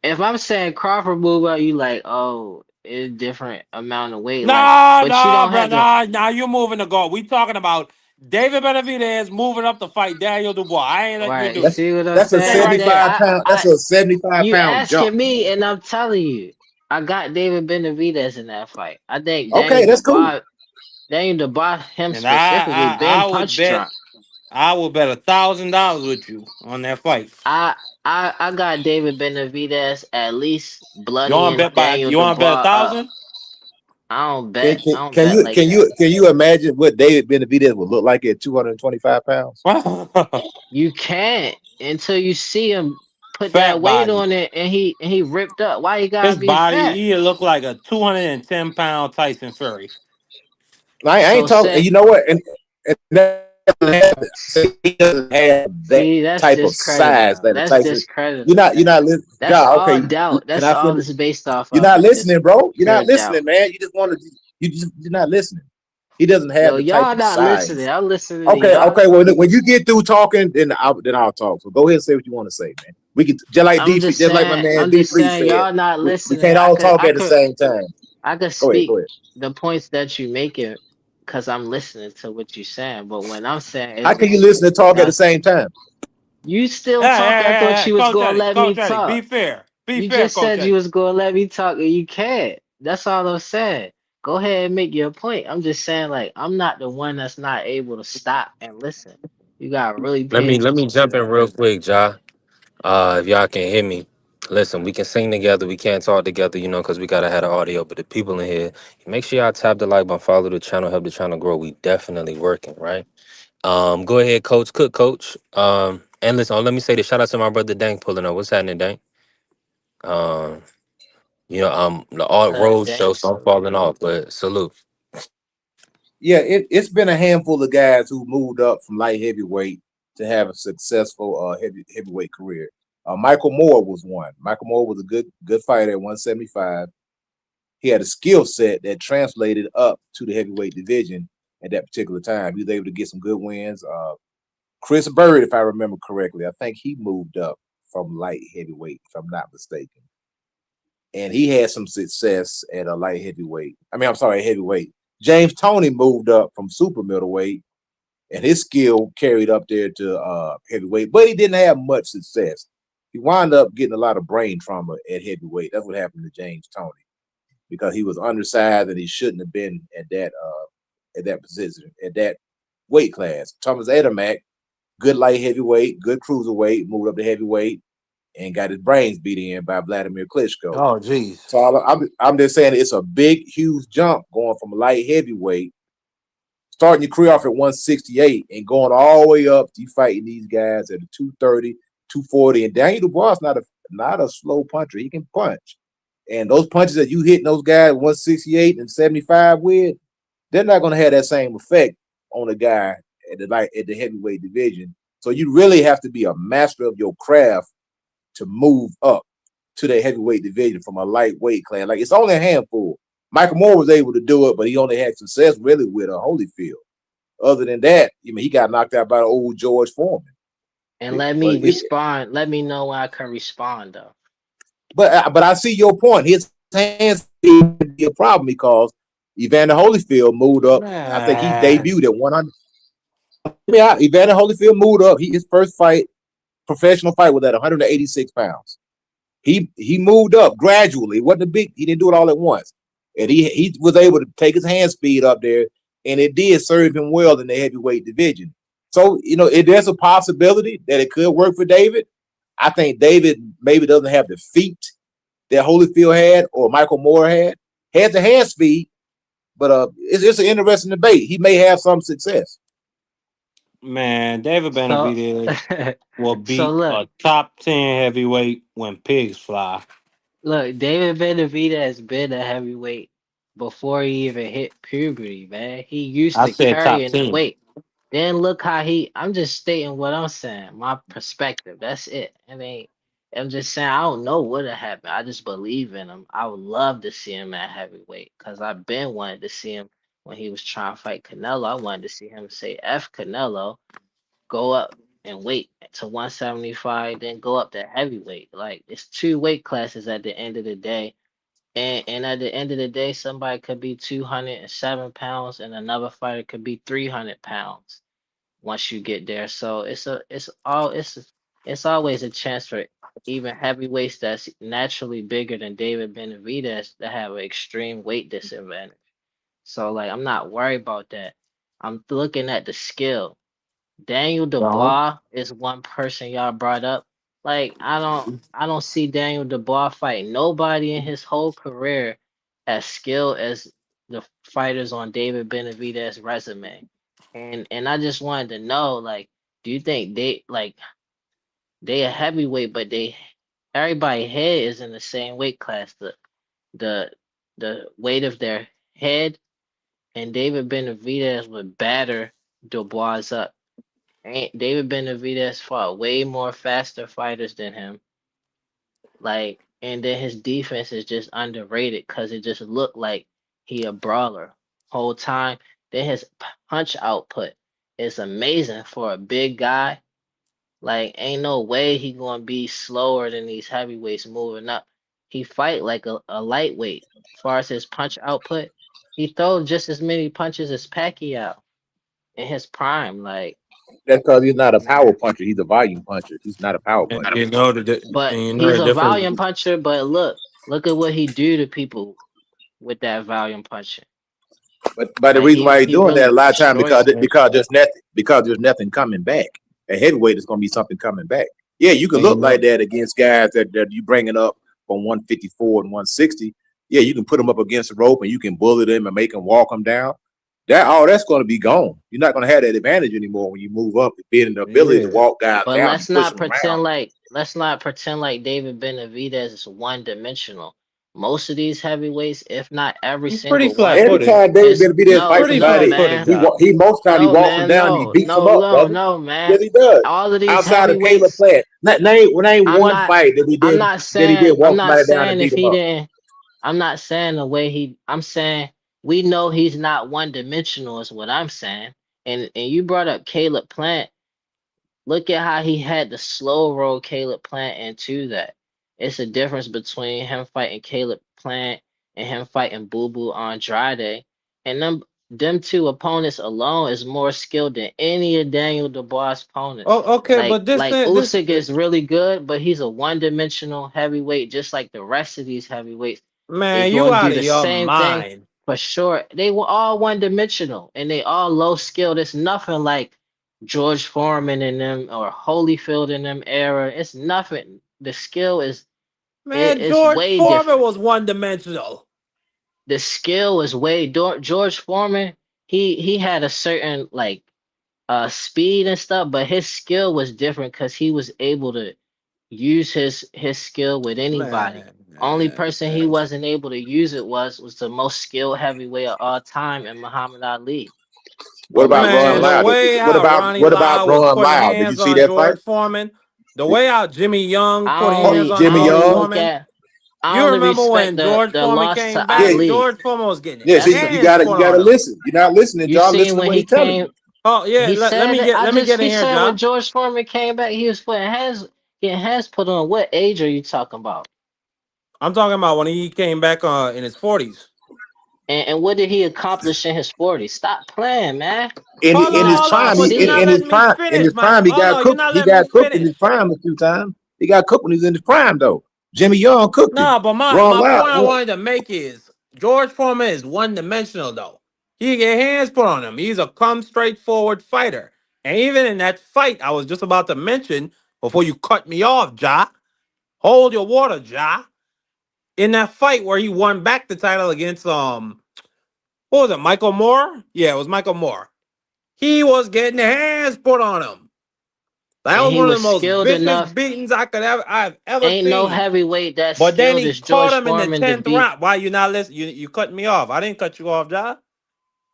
If I'm saying Crawford move up, you like, oh, it's different amount of weight. Like, No, but you no, don't bro. have to. No, you're moving the goal. We talking about David Benavidez moving up to fight Daniel Dubois. I ain't letting you Right, do it. That's see what I'm that's a Stay saying? right there. 75 pound. That's a 75 You pound jump. asking me, and I'm telling you, I got David Benavidez in that fight. I think Okay, that's cool. Daniel Dubois, him And specifically, been I would punch bet drunk. $1,000 with you on that fight. I got David Benavidez at least You want to bloodying bet Daniel You want to bet Dubois up. 1,000? I don't bet like that. Can you imagine what David Benavidez would look like at 225 pounds? You can't until you see him put that Fat weight body. on it and he ripped up. Why you His gotta be body, fat? he look like a 210-pound Tyson Fury. I So ain't talking. say You know what? And He doesn't have that See, that's type of discrediting size him. that a That's Tyson. discrediting You're him. not listening. That's God, all okay. doubt. Can That's I all finish? it's based off You're of not is just listening, bro. You're pure not doubt. listening, man. You just want to. You're not listening. He doesn't have Yo, the type y'all of not listening. size. I'm listening to Okay, y'all. okay. Well, when you get through talking, then I'll talk. So go ahead and say what you want to say, man. We can just like my man I'm just D3 saying said. y'all not We listening. can't all talk at the same time. I could Go ahead. speak Go ahead. the points that you making because I'm listening to what you're saying. But when I'm saying How it's can you listen and talk at the that's same time? you still Hey, hey, talking. I hey, thought hey, you was Coach gonna Eddie, let me Coach Eddie, talk. be fair. Be You fair, just Coach said you Eddie. was gonna let me talk and you can't. That's all I'm saying. Go ahead and make your point. I'm just saying, like, I'm not the one that's not able to stop and listen. You gotta really Let pay me attention to jump in that. real quick, Ja. If y'all can hear me, listen, we can sing together. We can't talk together, because we gotta have the audio. But the people in here, make sure y'all tap the like button, follow the channel, help the channel grow. We definitely working, right? Go ahead, Coach. Cook, Coach. And listen, let me say this. Shout out to my brother Dank pulling up. What's happening, Dank? Um, the art road show, Dang, so I'm so falling off, but salute. Yeah, it's been a handful of guys who moved up from light heavyweight to have a successful heavyweight career. Michael Moore was one. Michael Moore was a good fighter at 175. He had a skill set that translated up to the heavyweight division at that particular time. He was able to get some good wins. Chris Bird, if I remember correctly, I think he moved up from light heavyweight, if I'm not mistaken. And he had some success at a light heavyweight. I'm sorry, heavyweight. James Toney moved up from super middleweight, and his skill carried up there to heavyweight, but he didn't have much success. He wound up getting a lot of brain trauma at heavyweight. That's what happened to James Toney, because he was undersized and he shouldn't have been at that position, at that weight class. Thomas Adamek, good light heavyweight, good cruiserweight, moved up to heavyweight and got his brains beat in by Vladimir Klitschko. Oh, jeez. So I'm just saying it's a big, huge jump going from light heavyweight, starting your career off at 168 and going all the way up to you fighting these guys at a 230, 240. And Daniel Dubois is not a slow puncher. He can punch. And those punches that you hitting those guys 168 and 75 with, they're not going to have that same effect on a guy at the heavyweight division. So you really have to be a master of your craft to move up to the heavyweight division from a lightweight class. Like, it's only a handful. Michael Moore was able to do it, but he only had success really with Holyfield. Other than that, he got knocked out by the old George Foreman. and let me But respond. Let me know when I can respond though. but I see your point. His hands be a problem because Evander Holyfield moved up. I think he Man. debuted at 100. Yeah, Evander Holyfield moved up. His first professional fight, was at 186 pounds. He moved up gradually. It wasn't a big. He didn't do it all at once, and he was able to take his hand speed up there, and it did serve him well in the heavyweight division. So there's a possibility that it could work for David. I think David maybe doesn't have the feet that Holyfield had or Michael Moore had. Has the hand speed, but it's an interesting debate. He may have some success. Man, David So, Benavidez will so beat look, a top 10 heavyweight when pigs fly. look. David Benavidez has been a heavyweight before he even hit puberty, man. He used I to said top carrying the 10. weight. Then look how I'm just stating what I'm saying, my perspective. That's it. I'm just saying I don't know what happened. I just believe in him. I would love to see him at heavyweight because I've been wanting to see him when he was trying to fight Canelo. I wanted to see him say F Canelo, go up and wait to 175, then go up to heavyweight. Like, it's two weight classes at the end of the day. And at the end of the day, somebody could be 207 pounds and another fighter could be 300 pounds once you get there. So it's always a chance for even heavyweights that's naturally bigger than David Benavidez to have an extreme weight disadvantage. So, like, I'm not worried about that. I'm looking at the skill. Daniel Don't. Dubois is one person y'all brought up. Like, I don't see Daniel Dubois fight nobody in his whole career as skilled as the fighters on David Benavidez's resume. And I just wanted to know, like, do you think they a heavyweight, but everybody head is in the same weight class. The the weight of their head, and David Benavidez would batter Dubois up Ain't David Benavidez fought way more faster fighters than him. Like, and then his defense is just underrated because it just looked like he a brawler whole time. Then his punch output is amazing for a big guy. Like, ain't no way he gonna be slower than these heavyweights moving up. He fight like a lightweight. As far as his punch output, he throws just as many punches as Pacquiao in his prime. Like, That's because he's not a power puncher. He's a volume puncher. He's not a power And puncher. you know the but and you know he's the a volume difference. puncher. But look at what he do to people with that volume punching. But the Like reason why he's he doing that really a lot of times destroys them. because there's nothing coming back. At heavyweight, it's going to be something coming back. Yeah, you can And you look like know, that against guys that you bringing up from 154 and 160. Yeah, you can put them up against the rope and you can bully them and make them walk them down. That's going to be gone. You're not going to have that advantage anymore when you move up, being the ability to yeah. walk guys But down and push them around. let's not pretend like David Benavidez is one dimensional. Most of these heavyweights, if not every He's pretty single flat one, Every footed. time David is Benavidez He's fight no, pretty no, flat somebody, footed, man. Josh. most time he No, walks them man. down and he No, beats them no, up, no, doesn't no, he? Yes, man. he does. All of these Outside of Caleb heavyweights, Plant, name I'm one not fight that he did I'm walk not somebody down and saying beat if him he up. didn't I'm not saying the way I'm saying we know he's not one dimensional is what I'm saying. And you brought up Caleb Plant. Look at how he had to slow roll Caleb Plant into that. It's a difference between him fighting Caleb Plant and him fighting Boo Boo Andrade. And them two opponents alone is more skilled than any of Daniel Dubois' opponents. Oh, okay, but Like this Usyk is really good, but he's a one-dimensional heavyweight, just like the rest of these heavyweights. They man, you going to do out of the your same thing mind. for sure. They were all one-dimensional and they all low skilled. It's nothing like George Foreman in them or Holyfield in them era. It's nothing. The skill Man, is George way Foreman different. was one dimensional. The skill is way George Foreman. He had a certain like speed and stuff, but his skill was different because he was able to use his skill with anybody. Only person he Man. wasn't able to use it was the most skilled heavyweight of all time in Muhammad Ali. What But about like Ron Man, the Lyle? George, way What how about Ronnie what about Lyle was Ron putting Lyle? Did you hands see on that fight? George Foreman, the way how Jimmy Young put hands on Jimmy I George only Young. look Foreman. at I You only remember respect when George the Foreman loss came to back? Yeah, Ali. George Foreman was getting yeah. his So hands you put on gotta him. listen. You're not listening, You John. seen Listen to when what he he's telling you. came? Oh yeah, He let said me it. get let me get in He here, said when John. George Foreman came back, he was getting hands put on. What age are you talking about? I'm talking about when he came back in his 40s. And what did he accomplish in his 40s? Stop playing, man. In his Let's all prime, But you're see not it. letting me in finish, his man. prime, Hold on, you're not He letting me got cooked in finish. his prime a few times. He got cooked when he was in his prime, though. Jimmy Young cooked him. No, but Ron my Lyle. point I wanted to make is George Foreman is one dimensional though. He get hands put on him. He's a come straight forward fighter. And even in that fight, I was just about to mention before you cut me off, Ja. Hold your water, Ja. In that fight where he won back the title against what was it, Michael Moore? Yeah, it was Michael Moore. He was getting hands put on him. That And was he one of was the most skilled vicious enough. beatings I've ever Ain't no seen. heavyweight that But then skilled he as caught George him in the Foreman to 10th beat. round. Why you not listening? You cut me off. I didn't cut you off, Ja.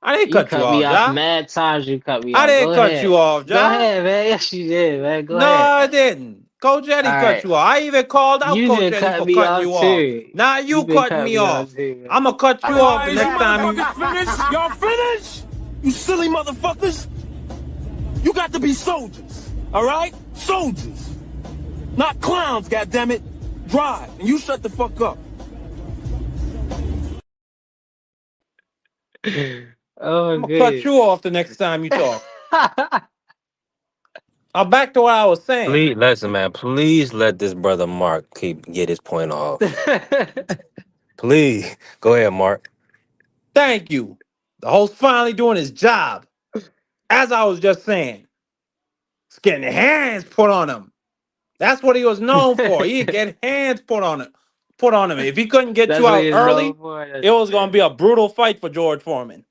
I didn't You cut you cut me off, off Ja. mad times. You cut me I off. didn't Go cut you ahead. off, Go Ja. ahead, man. Yes, you did, man. Go No, ahead. I didn't. Coach All Eddie cut right. you off. I even called out You Coach been Eddie cutting for me cutting off you off. too. Now You you been cutting cutting me me off off. too, man. I'm going to cut you off the Alright, you next time you... motherfuckers finished? Y'all finished? You silly motherfuckers? You got to be soldiers, alright? Soldiers. Not clowns, goddammit. Drive, and you shut the fuck up. Oh, I'm going to cut good. you off the next time you talk. Back to what I was saying. Please, listen, man. Please let this brother Mark get his point off. Please, go ahead, Mark. Thank you. The host finally doing his job. As I was just saying, he's getting hands put on him. That's what he was known for. He'd get hands put on him. If he couldn't get That's you what out he's known early, for. it was gonna be a brutal fight for George Foreman.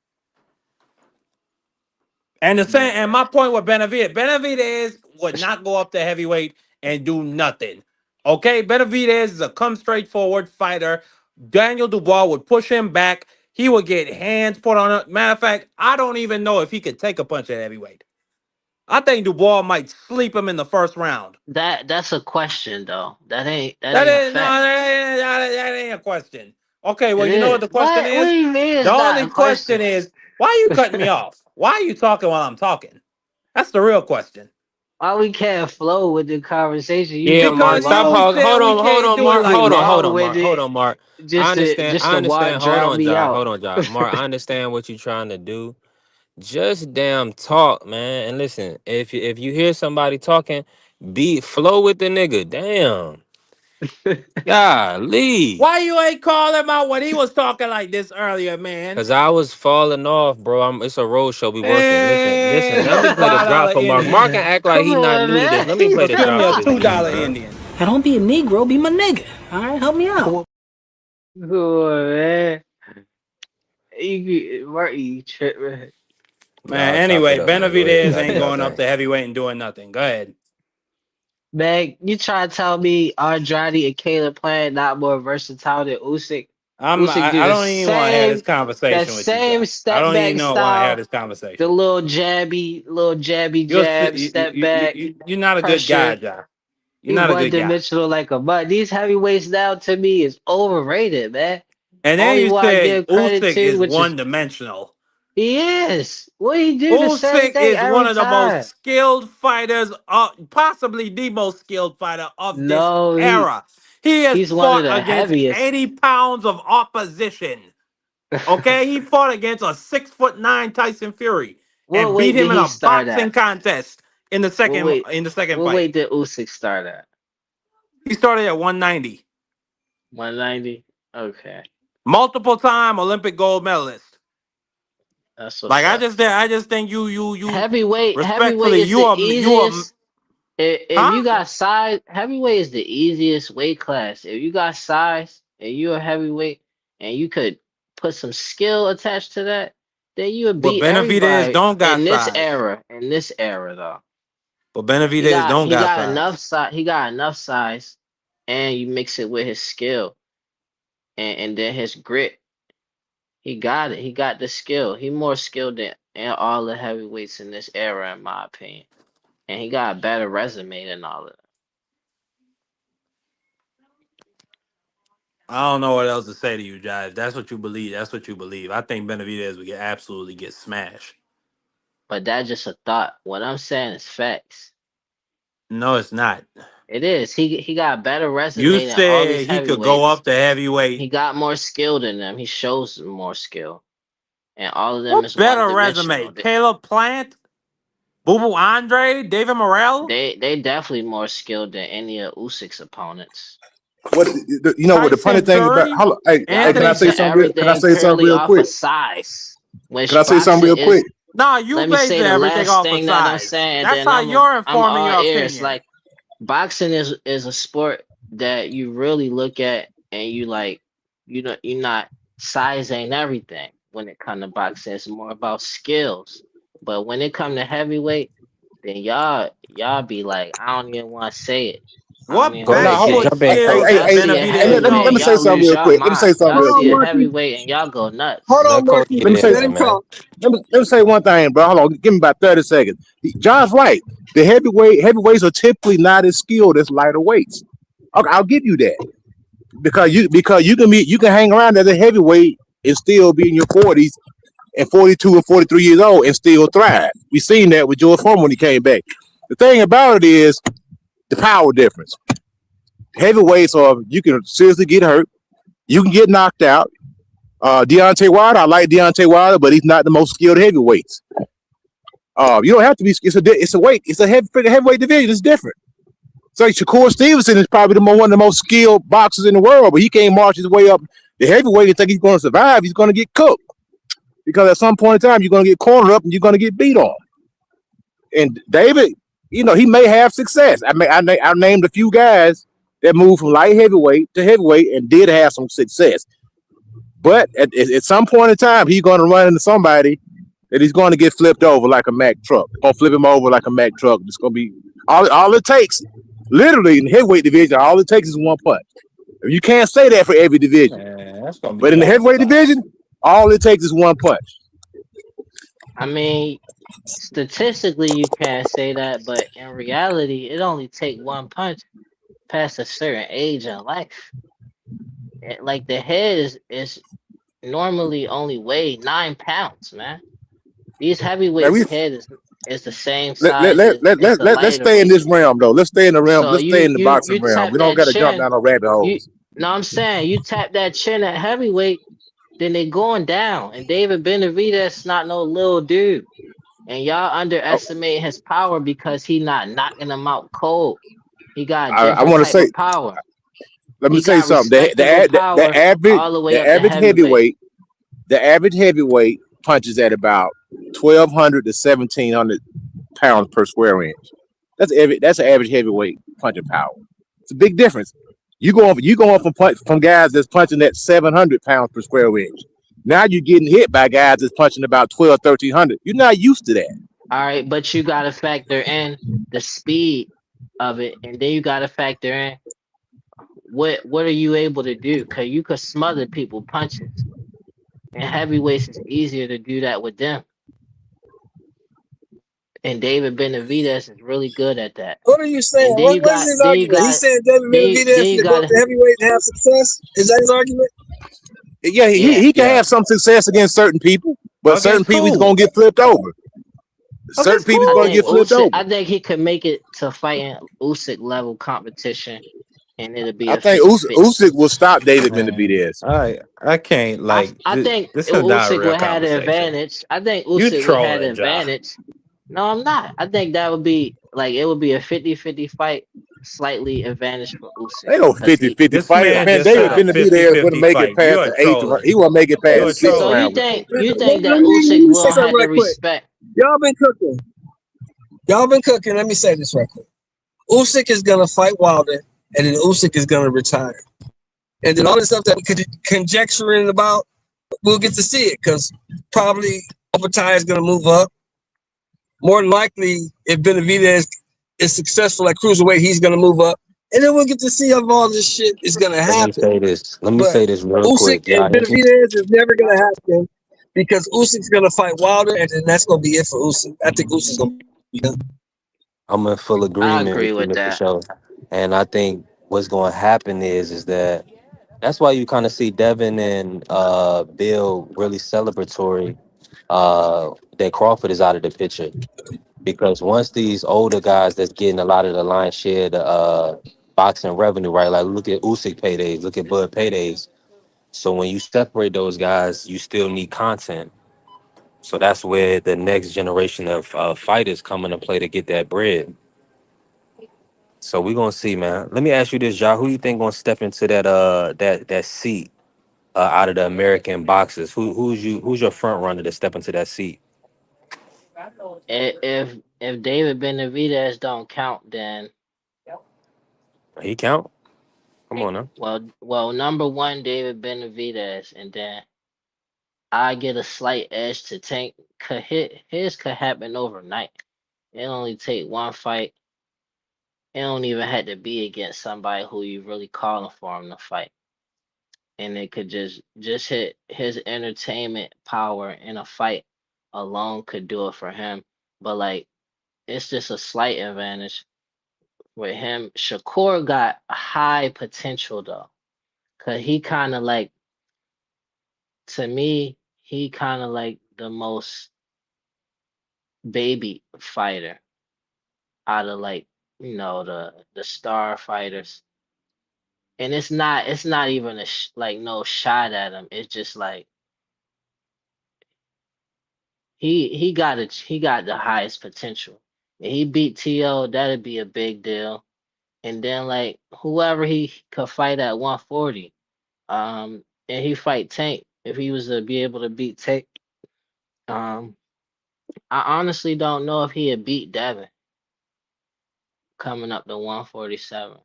And the same, and Man. my point with Benavidez would not go up to heavyweight and do nothing. Okay, Benavidez is a come straight forward fighter. Daniel Dubois would push him back. He would get hands put on him. Matter of fact, I don't even know if he could take a punch at heavyweight. I think Dubois might sleep him in the first round. That's a question though. That ain't That a ain't no, fact. that ain't a question. Okay, well, It you know what is. the question What is? do you mean The it's not only a question? question is, why are you cutting me off? Why are you talking while I'm talking? That's the real question. Why we can't flow with the conversation? You Yeah, want me Mark, Because stop you long? hogging. said we Hold can't on, do it Mark. You like Hold on, that. hold long on, Mark. Hold winded on, Mark. just to I understand. Hold drown on, me Josh. out. Hold on, Josh. Mark, I understand what you're trying to do. Just damn talk, man. And listen, if you hear somebody talking, be flow with the nigga. Damn. Golly. Why you ain't call him out when he was talking like this earlier, man? Cause I was falling off, bro. It's a road show. We working. Listen. Man, Let you're me a play the drop $5 for Mark. Mark can Indian. act like Come he not on, new to man. this. Let me play So the send me drop a for this G, $2 man. Indian. Now don't be a Negro, be my nigga. All right, help me out. Come on, man. You tripping. Man, Y'all chop it anyway, up, man. Go ahead. Benavidez Y'all do ain't y'all going up thing. to heavyweight and doing nothing. Go ahead. Man, you try to tell me Andrade and Caleb Plant not more versatile than Usyk? Usyk do I the don't even want to have this that conversation with you, same Josh. I step don't back even want to have style, this the conversation. little jabby jab, step back, You're not a good guy, pressure. Josh. You're He not a one good guy. dimensional like a mud. These heavyweights now to me is overrated, man. And then Only you one I said give credit Usyk to, is which is one dimensional. he is. What he do the same Usyk thing is one every of the most time. skilled fighters, possibly the most skilled fighter of this No, era. He has he's one of fought the against heaviest. 80 pounds of opposition. Okay, he fought against a 6'9" Tyson Fury What and beat weight did him in he a start boxing at? contest in the What weight? second What weight fight. did Usyk start at? He started at 190. 190. Okay, Multiple time Olympic gold medalist. that's what's Like up. I just think you Heavyweight respectfully is the you are easiest. If you huh? got size, heavyweight is the easiest weight class. If you got size and you're a heavyweight and you could put some skill attached to that, then you would But beat Benavidez everybody don't got in this size. era. In this era, though, But Benavidez don't he got got enough size. size. He got enough size, and you mix it with his skill and then his grit. He got it. He got the skill. He more skilled than all the heavyweights in this era, in my opinion. And he got a better resume than all of them. I don't know what else to say to you, Jive. That's what you believe. That's what you believe. I think Benavidez would absolutely get smashed. But that's just a thought. What I'm saying is facts. No, it's not. It is. He got a better You resume than all these said he could go heavyweights. up to heavyweight. He got more skill than them. He shows more skill. And all of them What is one better resume? dimensional. Caleb Plant, Boo Boo Andre, David Morrell, They definitely more skilled than any of Usyk's opponents. What what the funny Tyson thing about? Fury, Hey, can Y'all I Anthony. say basing something real? Can I everything say something purely real off quick? of size. Can I Which say something boxing real quick? is. Nah, you Let me say basing the everything last off of thing that I'm size. saying, That's then how you're I'm informing all your ears. opinion. Like boxing is a sport that you really look at and you like, you're not size ain't everything when it comes to boxing. It's more about skills. But when it come to heavyweight, then y'all be like, I don't even want to say it. I don't What even Go want to ahead, Now kid. hold say on. it. Jump in, Hey, coach. hey, Y'all hey, see a hey, heavyweight let and me say y'all something lose real y'all quick. Let me say mind. something Y'all real see a quick. heavyweight and y'all go Hold nuts. on, Let coach Marquis. get Let me in say. Let there, him man. talk. Let me say one thing, bro. Hold on. Give me about 30 seconds. John's right. The heavyweights are typically not as skilled as lighter weights. Okay, I'll give you that because you can hang around as a heavyweight and still be in your 40s and 42 and 43 years old and still thrive. We seen that with George Foreman when he came back. The thing about it is the power difference. Heavyweights are you can seriously get hurt. You can get knocked out. Deontay Wilder, I like Deontay Wilder, but he's not the most skilled heavyweights. You don't have to be. It's a weight. It's a heavyweight division. It's different. So Shakur Stevenson is probably one of the most skilled boxers in the world, but he can't march his way up the heavyweight and think he's going to survive. He's going to get cooked because at some point in time you're going to get cornered up and you're going to get beat on. And David, he may have success. I named a few guys that moved from light heavyweight to heavyweight and did have some success. But at some point in time, he's going to run into somebody that he's going to get flipped over like a Mack truck. Or flip him over like a Mack truck. It's going to be all it takes. Literally in the heavyweight division, all it takes is one punch. You can't say that for every division. Man, that's gonna be But in the tough. heavyweight division, all it takes is one punch. I mean, statistically you can't say that, but in reality, it only take one punch past a certain age in life. Like the head is normally only weigh 9 pounds, man. These Man, heavyweights' head is the same let, let, size let, as let, it's the let, let's lighter stay in weight. this realm though. Let's stay in the realm. So Let's stay in the you boxing realm. tap We don't that got to jump chin. down no rabbit You holes. no, I'm saying you tap that chin at heavyweight, then they going down. And David Benavidez not no little dude. And y'all Oh, underestimate his power because he not knocking them out cold. He got a I different want to type say, of power. let me He say got something. respectable power all the way The up to average heavyweight. heavyweight, the average heavyweight punches at about 1,200 to 1,700 pounds per square inch. That's an average heavyweight punching power. It's a big difference. You go on from guys that's punching at 700 pounds per square inch. Now you're getting hit by guys that's punching about 12, 1,300. You're not used to that. All right, but you gotta factor in the speed of it, and then you gotta factor in what are you able to do? Cause you could smother people punches. And heavyweights is easier to do that with them. And David Benavidez is really good at that. What are you saying? And What is his then you argument? He's got saying David then Benavidez you can go got up to heavyweight and have success. Is that his argument? Yeah, yeah. he can Yeah. have some success against certain people, but certain Against people he's who? gonna get flipped over. Certain Against people he's I gonna who? think get flipped Usyk. over. I think he could make it to fighting Usyk level competition, and it'll be I a think 50-50. Usyk will stop David Man, Benavidez. I can't I think this is not a Usyk real would have the conversation. advantage. I think You Usyk would have the trolling, Ja. advantage. No, I'm not. I think that would be like it would be a 50-50 fight, slightly advantage for Usyk Ain't no because 50 he. 50 This fight. man Man, just said David a Benavidez wouldn't fifty-fifty make it fight. You past are the eighth round. trolling. He won't make it You past are the sixth So trolling. round with David. you Let, think let that me, let Usyk me say will something have the right quick. respect? Y'all been cooking. Y'all been cooking. Let me say this right quick. Usyk is gonna fight Wilder, and then Usyk is gonna retire. And then all the stuff that we could conjecturing about, we'll get to see it because probably Overtime is gonna move up. More than likely, if Benavidez is successful at cruiserweight, he's gonna move up, and then we'll get to see how all this shit is gonna Let me happen. say this. Let me But say this real Usyk quik. and Y'all hear me? Benavidez is never gonna happen because Usyk's gonna fight Wilder, and then that's gonna be it for Usyk. I think Usyk's gonna be done. I'm in full I agreement agree with you, with Mr. that. Show. And I think what's going to happen is that that's why you kind of see Devin and Bill really celebratory that Crawford is out of the picture. Because once these older guys that's getting a lot of the lion's share of the boxing revenue, right? Like look at Usyk paydays, look at Bud paydays. So when you separate those guys, you still need content. So that's where the next generation of fighters come into play to get that bread. So we're gonna see, man. Let me ask you this, Ja. Who you think gonna step into that seat out of the American boxers? Who's your front runner to step into that seat? If David Benavidez don't count, then He count? Come on now. number one David Benavidez, and then I get a slight edge to Tank. His could happen overnight. It only take one fight. It don't even have to be against somebody who you really calling for him to fight, and it could just hit his entertainment power in a fight alone could do it for him. But like it's just a slight advantage with him. Shakur got high potential though, cause he kind of like to me he kind of like the most baby fighter out of like the star fighters. And it's not even like no shot at him. It's just like he got the highest potential. If he beat To, that'd be a big deal. And then like whoever he could fight at 140, and he fight Tank. If he was to be able to beat Tank, um, I honestly don't know if he'd beat Devin coming up to 147.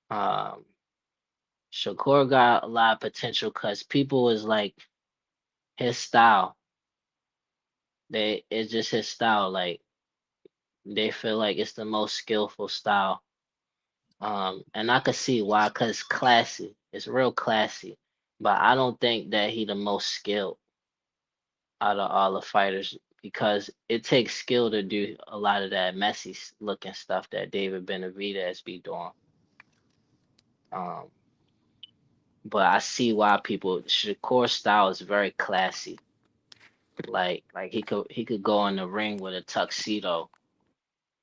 Um, Shakur got a lot of potential because people was like his style. It's just his style. Like they feel like it's the most skillful style. And I could see why, cause it's classy. It's real classy. But I don't think that he the most skilled out of all the fighters because it takes skill to do a lot of that messy looking stuff that David Benavidez be doing. Um, but I see why people Shakur's style is very classy. Like he could go in the ring with a tuxedo.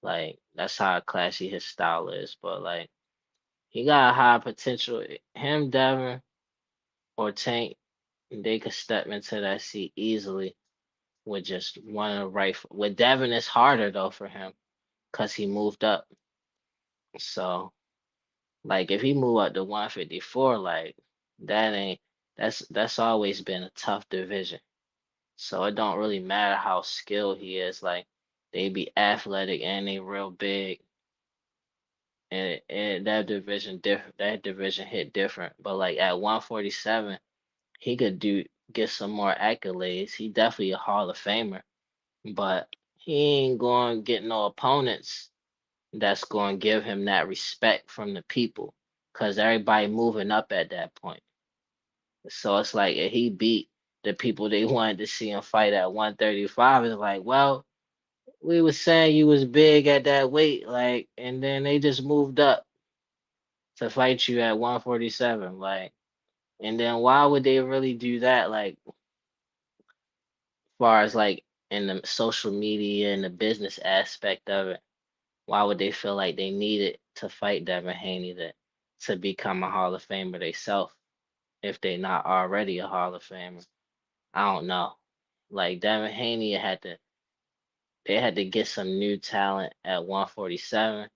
Like that's how classy his style is. But like he got a high potential. Him, Devin, or Tank, they could step into that seat easily with just one right. With Devin, it's harder though for him because he moved up. So like if he move up to 154, like that ain't that's always been a tough division. So it don't really matter how skilled he is. Like they be athletic and they real big. And that division different. That division hit different. But like at 147, he could get some more accolades. He definitely a Hall of Famer. But he ain't going to get no opponents that's going to give him that respect from the people. Cause everybody moving up at that point. So it's like if he beat the people they wanted to see him fight at 135, it's like, well, we was saying you was big at that weight, like, and then they just moved up to fight you at 147, like, and then why would they really do that? Like, as far as like in the social media and the business aspect of it, why would they feel like they needed to fight Devin Haney to become a Hall of Famer themselves if they not already a Hall of Famer? I don't know. Like Devin Haney they had to get some new talent at 147,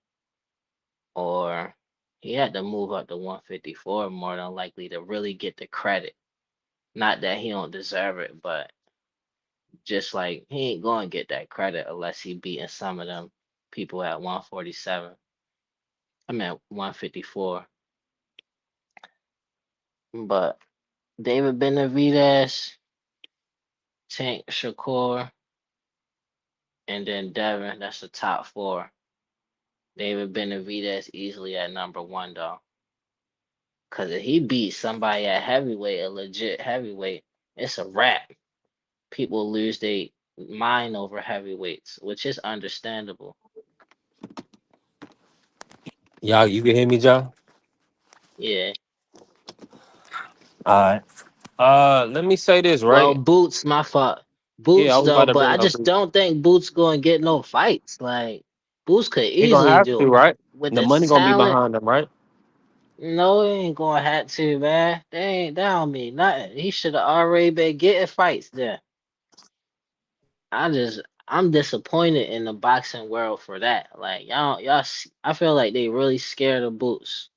or he had to move up to 154 more than likely to really get the credit. Not that he don't deserve it, but just like he ain't going to get that credit unless he beating some of them people at 147. I mean 154. But David Benavidez, Tank Shakur, and then Devin, that's the top four. David Benavidez easily at number one though. Cause if he beats somebody at heavyweight, a legit heavyweight, it's a wrap. People lose their mind over heavyweights, which is understandable. Y'all, you can hear me, John? Yeah. All right. Let me say this, Well, right? Boots, my fault. Yeah, I Boots was about though, to but I bring up. just don't think Boots gonna get no fights. Like Boots could He gonna easily have do to, it right? with The this money gonna be talent. behind him, right? No, he ain't gonna have to, man. They ain't that don't mean nothing. He should have already been getting fights there. I'm disappointed in the boxing world for that. Like I feel like they really scared of Boots.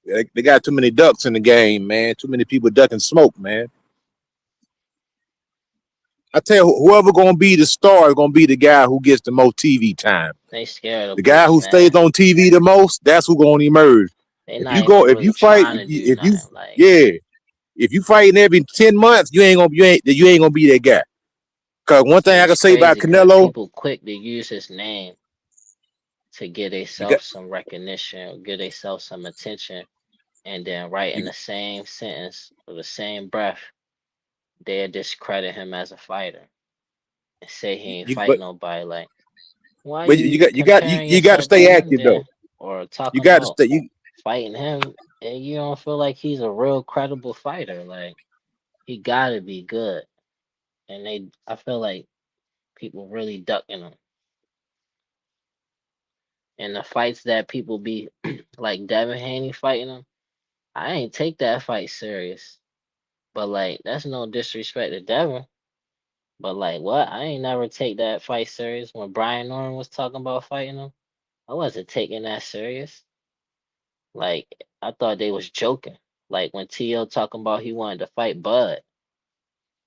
They got too many ducks in the game, man. Too many people ducking smoke, man. I tell you, whoever gonna be the star is gonna be the guy who gets the most TV time. They scared The of guy Boots, who stays man. on TV the most, that's who gonna emerge. They If not you go, even if you really fight, trying to do if you, nothing. Like yeah, if you fighting every 10 months, you ain't gonna be that guy. Cause one thing I it's can say about crazy because Canelo, people quick to use his name to get you got themselves some recognition, get themselves some attention, and then right in you, the same sentence or the same breath, they discredit him as a fighter and say he ain't you fight but nobody. Like, why but you comparing you got to yourself to stay him active though. then, or You talking got to about stay. You fighting him, and you don't feel like he's a real credible fighter? Like, he gotta be good, and I feel like people really ducking him. And the fights that people be like Devin Haney fighting him, I ain't take that fight serious. But like, that's no disrespect to Devin. But like, what? I ain't never take that fight serious when Brian Norman was talking about fighting him. I wasn't taking that serious. Like, I thought they was joking. Like when T.O. talking about he wanted to fight Bud.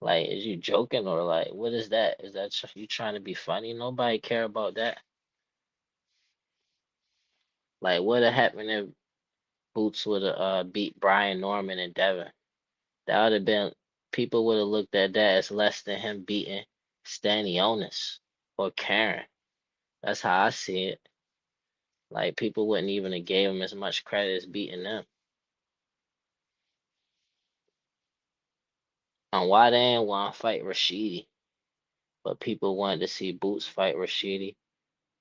Like, is you joking or like, what is that? Is that you trying to be funny? Nobody care about that. Like, what would have happened if Boots would have beat Brian Norman and Devin? That would have been, people would have looked at that as less than him beating Stanionis or Karen. That's how I see it. Like, people wouldn't even have gave him as much credit as beating them. on why they ain't want to fight Rashidi, but people wanted to see Boots fight Rashidi,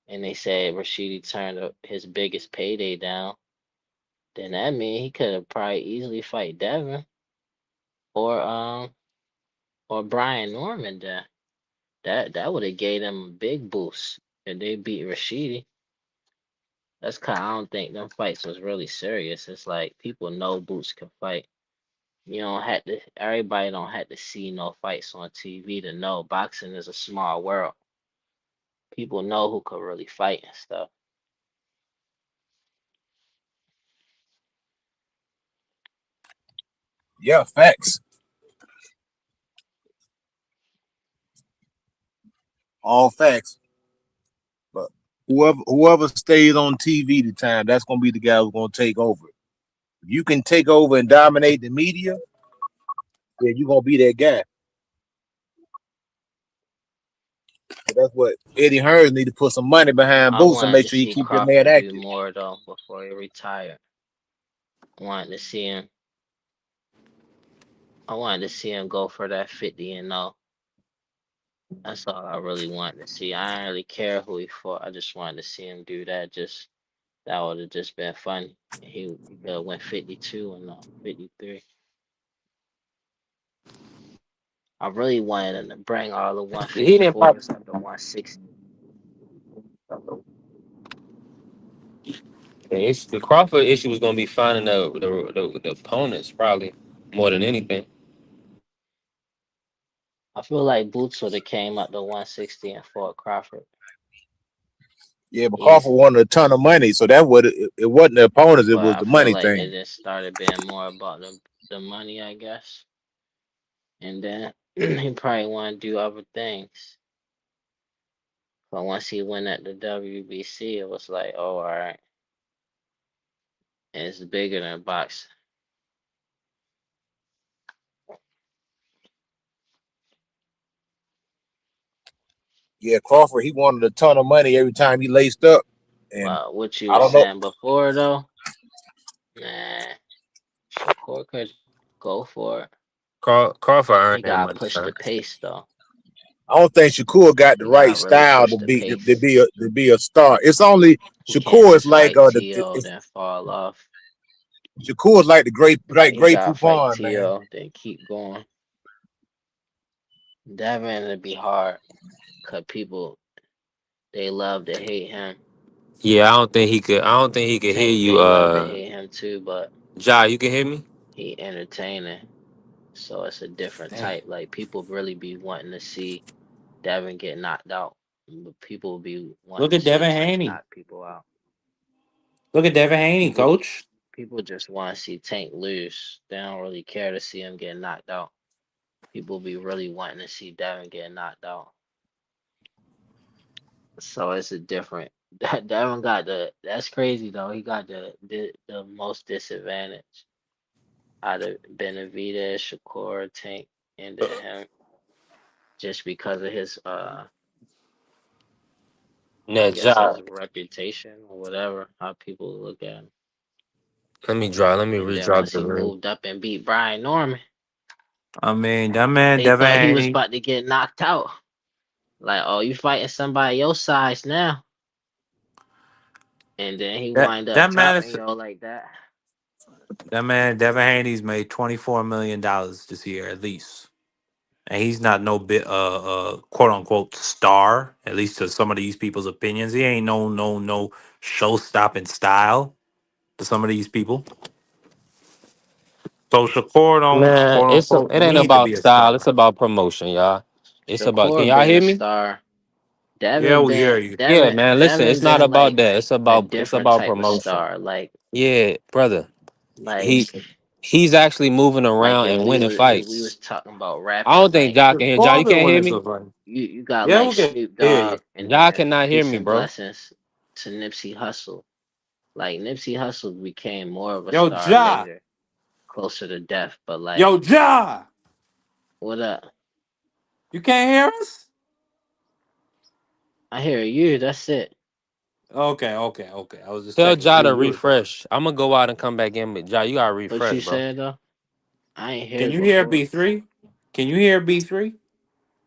and they said Rashidi turned his biggest payday down. Then that means he could have probably easily fight Devin or Brian Norman. Then that would have gave them a big boost if they beat Rashidi. That's kind. I don't think them fights was really serious. It's like people know Boots can fight. You don't have to. Everybody don't have to see no fights on TV to know boxing is a small world. People know who could really fight and stuff. Yeah, facts. All facts. But whoever stays on TV the time, that's gonna be the guy who's gonna take over. If you can take over and dominate the media, then you're gonna be that guy. So that's what Eddie Hearns need to put some money behind I Boots and wanted make to sure he see keep that man Crawford do active. more though before he retired. I wanted to see him. I wanted to see him go for that 50-0. That's all I really wanted to see. I didn't really care who he fought. I just wanted to see him do that. Just that would have just been funny. He could have went 52 and 53. I really wanted him to bring all the He didn't pop. 154s up to 160. The Crawford issue was gonna be finding the opponents probably more than anything. I feel like Boots would have came up to 160 and fought Crawford. Yeah, but Crawford Easily. wanted a ton of money, so that would it wasn't the opponents, it But was I the feel money like it thing. just started being more about the money, I guess. And then he probably want to do other things. But once he went at the WBC, it was like, oh, all right. And it's bigger than boxing. Yeah, Crawford, he wanted a ton of money every time he laced up. And But what you I were don't know. saying before, though, man, Shakur could go for it. Crawford He earned that got to money, push son. the pace, though. I don't think Shakur got the He got right to really style push to the be pace. to be a star. It's only He can't Shakur is just like fight T.O., then fall off. Shakur is like the great Like, he great got to fight Poupon, man. T.O., then keep going. Devin, it'd be hard because people, they love to hate him. Yeah, I don't think he could. I don't think he could hear Tank, you. they love to hate him too, but Ja, you can hear me? he entertaining. So it's a different Damn. type. Like people really be wanting to see Devin get knocked out. But people be wanting Look to at see Devin Tank Haney. knock people out. Look at Devin Haney, People coach. people just want to see Tank lose. They don't really care to see him get knocked out. People be really wanting to see Devin get knocked out. So it's a different. Devin got that's crazy though. He got the most disadvantage out of Benavidez, Shakur, Tank, and then him, just because of his I Now, guess Ja, his reputation or whatever, how people look at him. let me And then redrop once the he ring. moved up and beat Brian Norman, I mean, that man, they Devin thought he was Haney. about to get knocked out. Like, oh, you fighting somebody your size now. And then he wind up That man dropping is yo like that. that man. Devin Haney's made $24 million this year at least, and he's not no bit quote unquote star. At least to some of these people's opinions, he ain't no show stopping style to some of these people. So Shakur don't Man, quote unquote it ain't need to about be a style. It's star. about promotion, y'all. It's about. Can Shakur y'all been hear a me? star. Yeah, we hear you. Yeah, man. Listen, it's Devin not been about like that. a It's different about type of promotion. star. Yeah, brother. Like He he's actually moving like around if and we winning was if we was fights. talking about I rapping, don't think like Jock can hear. Jock, you Been can't hear winning me? so far. you got Yeah, like we can Snoop hear you. Dogg and Jock then cannot hear peace me, and bro. blessings to Nipsey Hussle. Like Nipsey Hussle became more of a Yo, star Ja. later, closer to death. But like, Yo, Ja. what up? You can't hear us? I hear you. That's it. Okay. I was just Tell checking. Ja to You was. refresh. I'm gonna go out and come back in, but Ja, you gotta What refresh, you bro. said though? I ain't hear Can it you hear before. B3? Can you hear B3?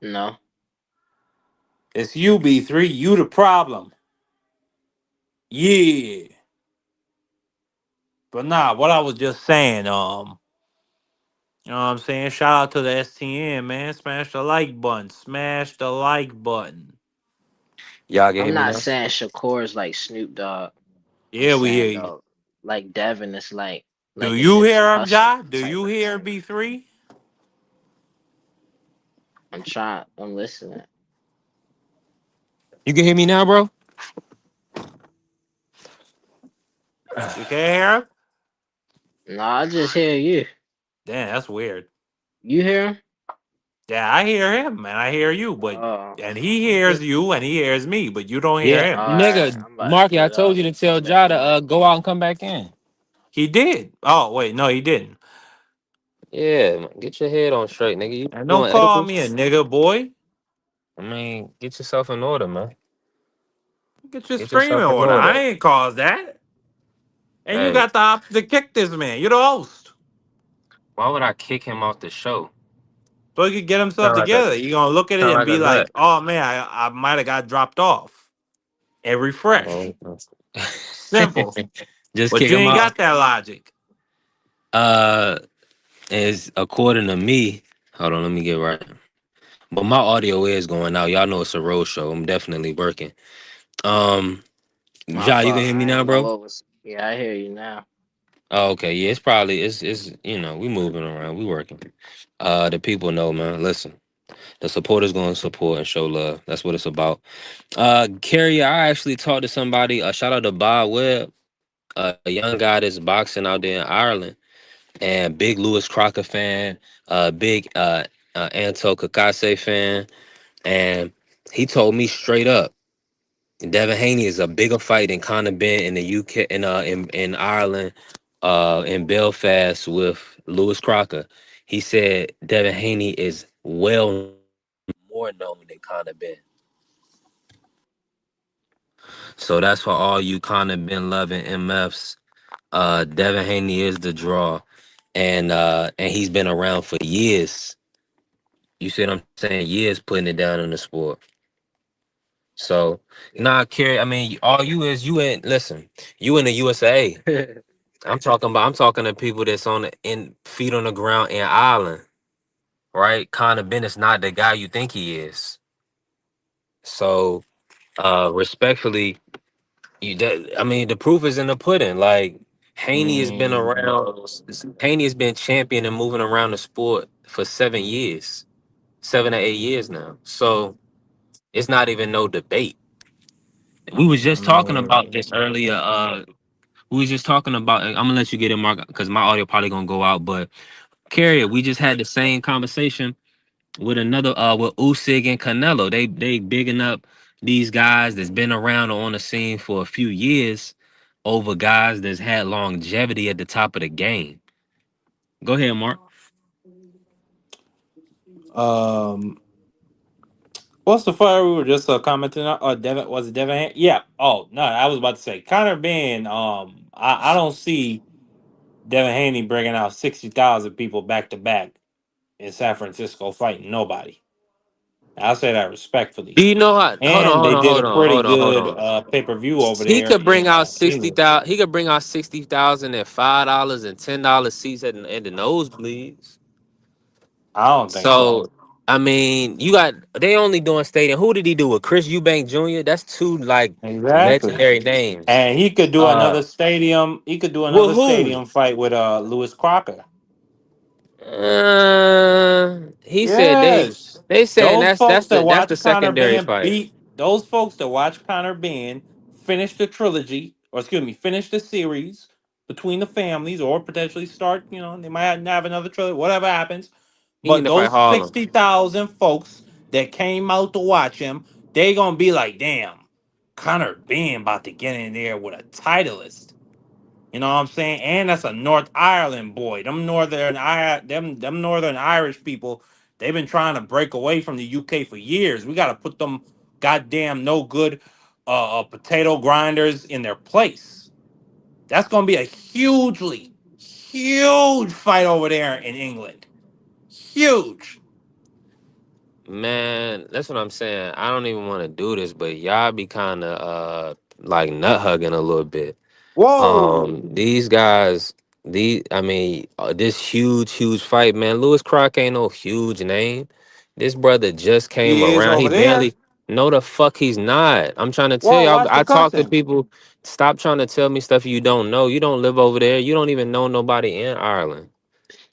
No. It's you, B3. You the problem. Yeah. But nah, what I was just saying, you know what I'm saying? Shout out to the STN, man. Smash the like button. Smash the like button. Y'all can I'm hear me not now? saying Shakur is like Snoop Dogg. I'm Yeah, we hear saying you. though, like Devin is Do like a you hear Nipsey him, Hussle Ja? Do type you of hear thing. B3? I'm listening. You can hear me now, bro? You can't hear him? No, I just hear you. Damn, that's weird. You hear him? Yeah, I hear him and I hear you, but Oh, and he hears you and he hears me, but you don't hear Yeah, him. alright. nigga, I'm about to Marky, I mute told up. you to tell Ja to go out and come back in. He did. Oh wait, no, he didn't. Yeah, man, get your head on straight, nigga. You And don't doing call me a edibles? nigga, boy. I mean, get yourself in order, man. Get your Get screaming yourself in order. order. I ain't caused that. And you Hey, got the option to kick this man. You're the host. why would I kick him off the show? So he could get himself Sound like a together. You're gonna look at it sound and like be a like, nut. oh man, I might have got dropped off. And refresh. Oh. Simple. Just But kick you him ain't off. got that logic. Is according to me. Hold on, let me get right. But my audio is going out. Y'all know it's a road show. I'm definitely working. Um, My Ja, you can fault. hear me I now, ain't know bro? what was. Yeah, I hear you now. Oh, okay. Yeah, it's probably it's we moving around. We working. The people know, man. Listen, the supporters gonna support and show love. That's what it's about. Carrie, I actually talked to somebody. Shout out to Bob Webb, a young guy that's boxing out there in Ireland, and big Lewis Crocker fan, big Anto Kakase fan, and he told me straight up, Devin Haney is a bigger fight than Conor Ben in the UK in Ireland, in Belfast with Lewis Crocker. He said Devin Haney is more known than Conor Ben. So that's for all you Conor Ben loving MFs. Devin Haney is the draw, and he's been around for years. You see what I'm saying? Years putting it down in the sport. So, nah, Kerry. I mean, all you is you in. Listen, you in the USA. I'm talking to people that's on in feet on the ground in Ireland, right? Conor Bennett's not the guy you think he is. So, respectfully, I mean, the proof is in the pudding. Like Haney has been Mm, around. Haney has been champion and moving around the sport for 7 years, 7 or 8 years now. So it's not even no debate. We was I just talking mean, about this earlier. We was just talking about. I'm gonna let you get it, Mark, because my audio probably gonna go out. But Carrier, we just had the same conversation with another with Usyk and Canelo. They bigging up these guys that's been around or on the scene for a few years over guys that's had longevity at the top of the game. Go ahead, Mark. um, what's the fire we were just commenting on? Devin, was it Devin? Yeah. Oh no, I was about to say Connor Ben. I don't see Devin Haney bringing out 60,000 people back to back in San Francisco fighting nobody. I'll say that respectfully. Do you know how? Hold on, And hold they on, did hold a on, pretty hold on, hold good on. pay per view over He there could bring in out England. 60,000. He could bring out 60,000 at $5 and $10 seats at the nosebleeds. I don't think so. So I mean, you got they only doing stadium. Who did he do with Chris Eubank Jr.? That's two like Exactly. legendary names. And he could do Uh, another stadium. He could do with another who? stadium fight with Lewis Crocker. He said Yes. they saying Those that's folks that's that the that's the watch Conor secondary Ben fight. beat those folks that watch Conor Ben finish the trilogy, or excuse me, finish the series between the families, or potentially start, they might have another trilogy, whatever happens. He need But to fight those Harlem. 60,000 folks that came out to watch him, they gonna be like, damn, Conor Ben about to get in there with a titleist. You know what I'm saying? And that's a North Ireland boy. Them Northern Irish people, they've been trying to break away from the UK for years. We gotta put them goddamn no good potato grinders in their place. That's gonna be a huge fight over there in England. Huge. Man, that's what I'm saying. I don't even want to do this, but y'all be kind of like nut hugging a little bit. Whoa. These guys, this huge fight, man. Lewis Crock ain't no huge name. This brother just came He is around. He over there. barely. No, the fuck he's not. I'm trying to tell Whoa, you. watch the I talk to cussing. people. Stop trying to tell me stuff you don't know. You don't live over there. You don't even know nobody in Ireland.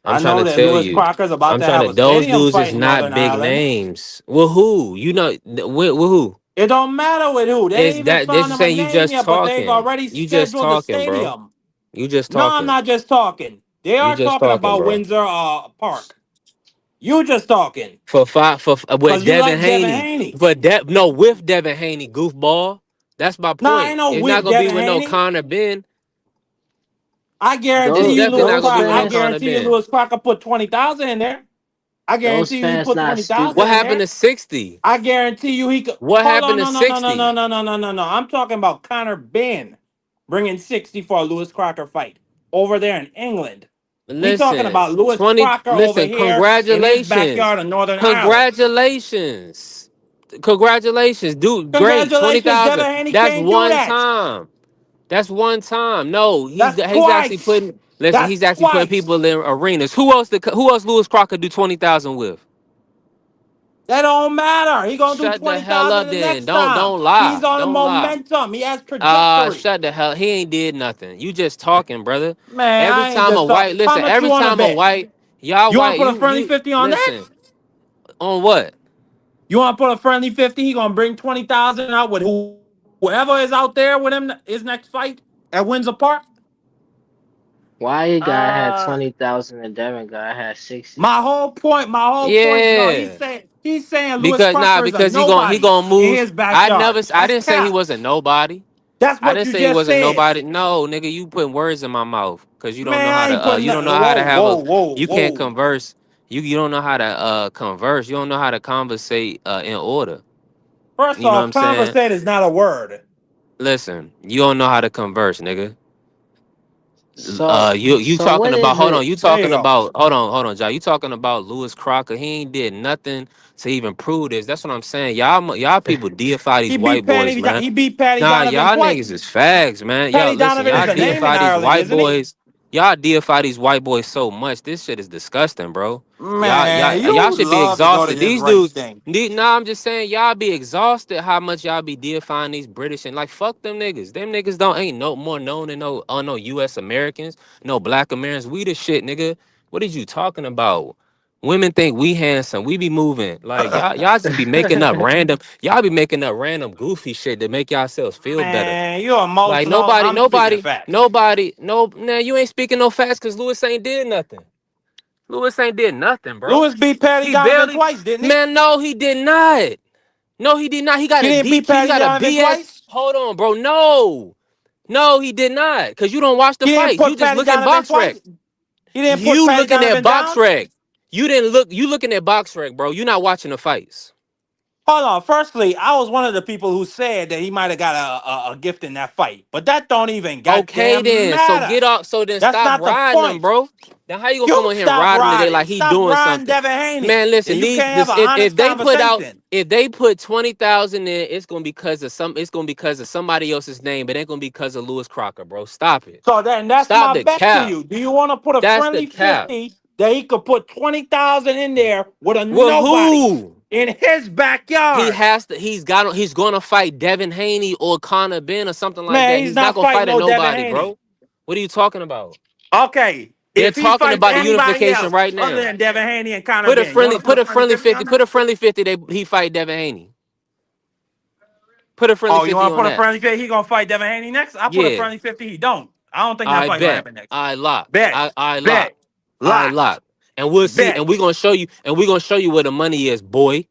I'm I trying know to that tell Lewis you. Crocker's about I'm to trying have to. a Those stadium dudes fight is in not Northern big Ireland. names. Well, who? With who? It don't matter with who. They Is ain't even that this found is him a saying you name just yet, but they've talking? already You just scheduled the talking, bro. stadium. You just No, I'm talking. not just talking. They You are just talking talking, about bro. Windsor Park. You just talking. With Cause you Devin like Devin Haney. Haney. With Devin Haney, goofball. That's my Nah, ain't point. no It's not with gonna be Devin with no Haney. Connor Ben. I It's guarantee you definitely Lewis not Those gonna be Crocker. with I no fans, Connor guarantee you Ben. Lewis Crocker put 20,000 in there. I those guarantee you he fans put not 20,000 What stupid. in happened there. to 60? I guarantee you he could. What Hold on, happened to no, no, no, no, no, 60? no, no, no, no, no. I'm talking about Connor Ben bringing 60 for a Lewis Crocker fight over there in England. We talking Listen, about Lewis 20. Crocker over Listen, here in his congratulations. backyard in Northern Ireland. Congratulations. Congratulations, dude. Great. Congratulations, 20,000. Devin Haney That's can't do one that. time. That's one time. No, That's he's actually twice. putting. Listen, That's he's actually putting twice. people in arenas. Who else Lewis Crocker do 20,000 with? That don't matter. He gonna do Shut the hell 20,000 up the then. next time. Don't He's lie. on a Don't lie. momentum. He has trajectory. Shut the hell. He ain't did nothing. You just talking, brother. Man, Every I ain't time a just white talking. How listen, much you every want to time a bet? white, y'all You want to white, put a friendly you 50 on that? listen. On what? You want to put a friendly 50? He gonna bring 20,000 out with whoever is out there with him his next fight at Windsor Park. Why you guy had Uh, 20,000 and Devin guy had 60? my whole point, bro. Yeah. He's saying Lewis Because Crocker is a because he nobody gonna in move. his backyard. I That's didn't say he cap. wasn't nobody. That's I what didn't you say he just wasn't said. nobody. No, nigga, you putting words in my mouth because you don't know Man, how I ain't to putting you don't nothing. know how to Whoa, have whoa, a whoa, you can't whoa. converse. You don't know how to converse. You don't know how to conversate in order. First You know what off, I'm saying? conversate is not a word. Listen, you don't know how to converse, nigga. So, You so talking what about is hold on, it? you There you talking go. about hold on, John. You talking about Lewis Crocker. He ain't did nothing to even prove this. That's what I'm saying. Y'all people deify these white boys, man. He beat Patty Nah, Donovan y'all niggas twice. is fags, man. Y'all Patty listen, Donovan y'all is a name in deify these Ireland, white isn't he? boys. Y'all deify these white boys so much. This shit is disgusting, bro. Man, Y'all you should be love to go to exhausted. this These race dudes, thing. nah, I'm just saying, y'all be exhausted how much y'all be deifying these British and like fuck them niggas. Them niggas don't ain't no more known than no US Americans, no black Americans. We the shit, nigga. What is you talking about? Women think we handsome. We be moving. Like y'all just be making up random, y'all be making up random goofy shit to make yourselves feel better. Man, you're Like emotional. I'm speaking facts. no, you ain't speaking no facts because Lewis ain't did nothing. Lewis ain't did nothing, bro. Lewis beat Patty He Donovan barely, twice, didn't he? man. No, he did not. No, he did not. He got He a didn't beat DQ. He Patty got a Donovan BS. twice? Hold on, bro. No, he did not. Cause you don't watch the He didn't fights. You put just Patty look at Donovan box rec. twice? He didn't put You Patty looking at Donovan box down? rec. You didn't look. You looking at box rec, bro. You not watching the fights. Hold on. Firstly, I was one of the people who said that he might have got a gift in that fight. But that don't even Okay, goddamn then. So matter. get off. So then That's stop not the riding him, point. bro. Now how you gonna come You on here stop riding today riding. like he Stop doing riding something? Devin Haney. Man, And listen. you can't have an If honest they put out conversation. if they put 20,000 in, it's gonna be because of some. It's gonna be because of somebody else's name, but it ain't gonna be because of Lewis Crocker, bro. Stop it. So then that's Stop my the bet to cap. you. Do you want to put a That's the friendly cap. 50 that he could put 20,000 in there with a Well, nobody who? in his He backyard? has to. He's gonna fight Devin Haney or Connor Ben or something like Man, that. he's He's not not gonna fighting fight a no Devin nobody, Haney. bro. What are you talking about? Okay. They're If he talking fights about the anybody unification else right other now. than Devin Haney and Conor Ben, you want to put Put a a friendly friendly 50 50. on that? Put a friendly 50. He fight Devin Haney. Put a friendly Oh, you 50 want to on put a that. friendly 50? He going to fight Devin Haney next? I'll put a Yeah. friendly 50. He don't. I don't think that I fight going to bet. happen next. I lock. Bet. I lock. Bet. I Lock. lock. And we'll see. Bet. And we're gonna show you. And we're gonna show you where the money is, boy.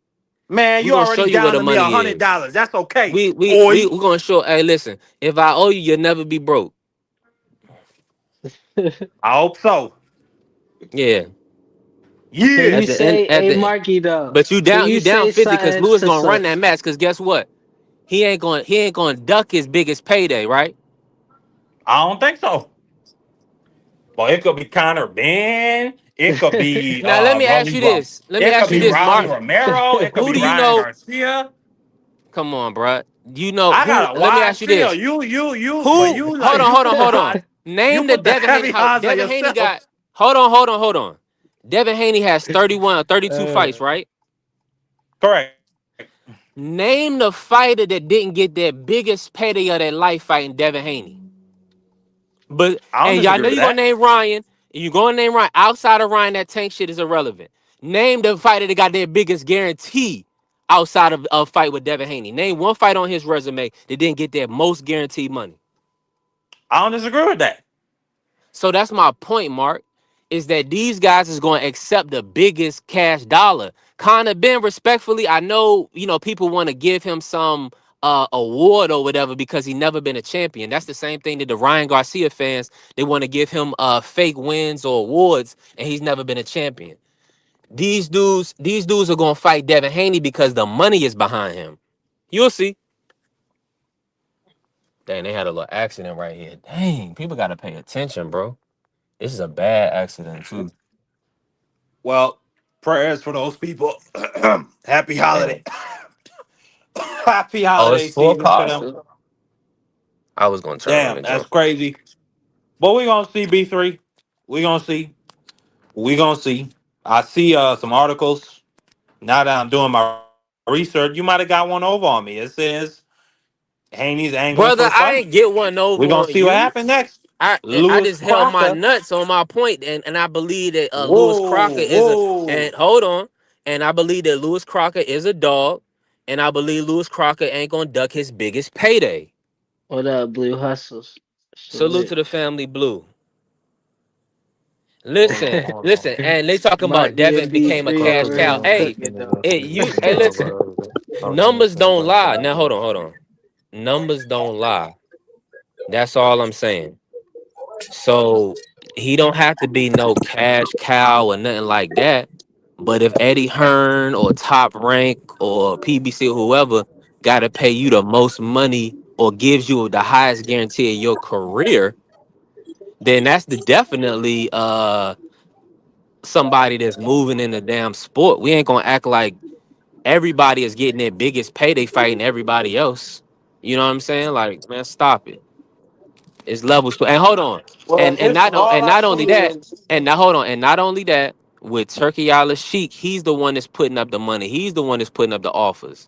Man, We're you gonna show already you where down the to me money is. $100. That's okay, We boy. we're gonna show. Hey, listen. If I owe you, you'll never be broke. I hope so. Yeah. Can Yeah. you say, At hey the Marky though? but Can you you down say 50 because something Lewis to gonna some? run that match. Cause guess what? He ain't gonna duck his biggest payday, right? I don't think so. Well, it could be Conor Ben. It could be Now let me ask you this. Let me It ask could you be this, Rolly Mark. Romero. It could Who be do you Ryan know? Garcia. Come on, bruh. You know I who? got a Let me ask wide you this. field. But Who? you Hold like on, you hold on, put the hold on. hot, you Name the put the Devin Haney. heavy How odds on Devin Haney yourself. got? Hold on. Devin Haney has 31 or 32 fights, right? Correct. Name the fighter that didn't get that biggest payday of their life fighting Devin Haney. But I don't and y'all disagree know with you're gonna that. name Ryan. And you're gonna name Ryan. Outside of Ryan, that tank shit is irrelevant. Name the fighter that got their biggest guarantee outside of a fight with Devin Haney. Name one fight on his resume that didn't get their most guaranteed money. I don't disagree with that. So that's my point, Mark, is that these guys is going to accept the biggest cash dollar. Conor Ben, respectfully, I know, people want to give him some award or whatever because he never been a champion. That's the same thing that the Ryan Garcia fans, they want to give him fake wins or awards and he's never been a champion. These dudes are going to fight Devin Haney because the money is behind him. You'll see. Dang, they had a little accident right here. Dang, people got to pay attention, bro. This is a bad accident, too. Well, prayers for those people. Happy Damn. holiday. Happy Oh, it's holiday 4 season to cars, them. too? I was going to turn on Damn, the that's joke. crazy. But we gonna see B3. We gonna see. We gonna see. I see some articles. Now that I'm doing my research, you might have got one over on me. It says Haney's angling for Brother, the I fight. ain't get one We're over gonna on see what you. happens next. I Lewis just held my Crocker. nuts on my point, and I believe that Lewis Crocker Whoa, is a whoa. and hold on, and I believe that Lewis Crocker is a dog, and I believe Lewis Crocker ain't gonna duck his biggest payday. What up, Blue Hustles? Salute Salute. to the family, Blue. Listen, and they talking about Might be a Devin became a B3 cash over cow. his Hey, cooking though. listen, numbers don't lie. Now hold on. Numbers don't lie. That's all I'm saying. So he don't have to be no cash cow or nothing like that. But if Eddie Hearn or Top Rank or PBC or whoever got to pay you the most money or gives you the highest guarantee of your career, then that's definitely somebody that's moving in the damn sport. We ain't gonna act like everybody is getting their biggest payday fighting everybody else. You know what I'm saying? Like, man, stop it. It's levels. And hold on. Well, And this all I not see only that, is and now hold on, and not only that, with Turkey Allah Sheik, he's the one that's putting up the money. He's the one that's putting up the offers.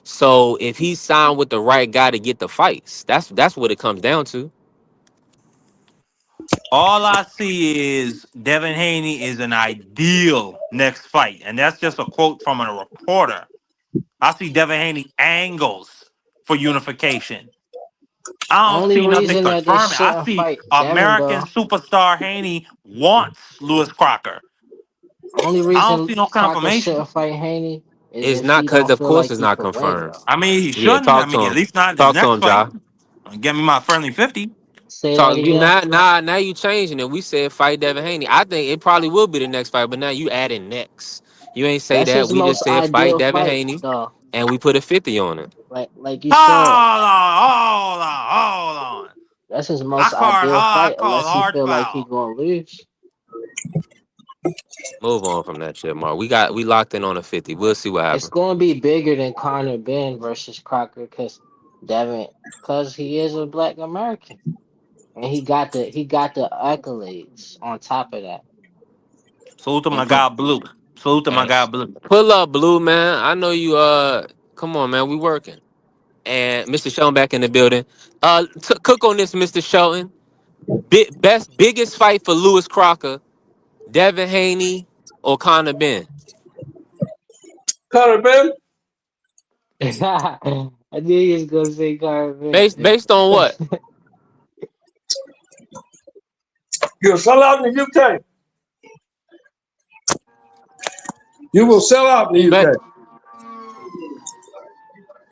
So if he's signed with the right guy to get the fights, that's what it comes down to. Devin Haney is an ideal next fight, and that's just a quote from a reporter. I see Devin Haney angles for unification. I don't Only see nothing reason that they confirming. I shouldn't see fight Devin, American bro. superstar Haney wants Lewis Crocker. Only I don't reason see no Crocker confirmation. shouldn't fight Haney is It's if not he because, don't of feel course, like it's he not could win, confirmed. bro. I mean, he Yeah, shouldn't. I talk to mean, at him. least not this Talk to next him, fight. Ja. Get me my friendly 50. Say that Talk you again. now you changing it. We said fight Devin Haney. I think it probably will be the next fight, but now you adding next. You ain't say That's that. his We just most said fight ideal Devin fight, Haney, though. and we put a 50 on it. Like you said, Hold on. that's his most ideal I fight, called unless he hard feel like he foul. gonna lose. Move on from that shit, Mark. We locked in on a 50. We'll see what It's happens. gonna be bigger than Conor Ben versus Crocker, because he is a Black American and he got the accolades on top of that. Salute to And my for guy Blue. Salute to my and guy Blue. Pull up, Blue man. I know you. Come on, man. We working. And Mr. Shelton back in the building. Cook on this, Mr. Shelton. Biggest fight for Lewis Crocker, Devin Haney, or Conor Ben. Conor Ben, I knew he was gonna say Conor Based on Ben. what? you'll sell out in the UK. You will sell out in the Bet UK.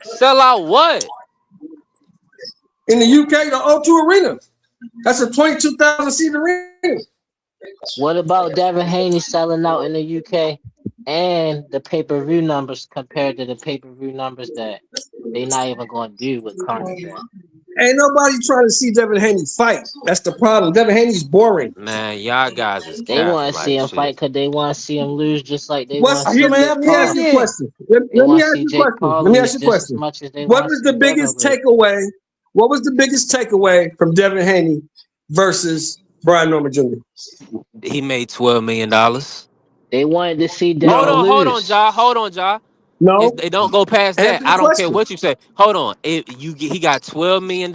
sell out what? In the UK, the O2 Arena. That's a 22,000 seat arena. What about Devin Haney selling out in the UK and the pay-per-view numbers compared to the pay-per-view numbers that they not even gonna do with Conor Ben? Ain't nobody trying to see Devin Haney fight. That's the problem. Devin Haney's boring. Man, y'all guys is They capping want to see like him fight shit. because they want to see him lose, just like they What's want to see here? Jake Let me ask Paul. you a Yeah. question. Let They me want to ask see you a Jake question. Paul Let me ask lose you a just as question. much as they What want to was see the Devin biggest lose. takeaway? What was the biggest takeaway from Devin Haney versus Brian Norman Jr.? He made $12 million. They wanted to see Hold Devin No, on, lose. Ja. Hold on, Ja. no. They don't go past that. Answer the I don't care question. what you say. Hold on. He got $12 million.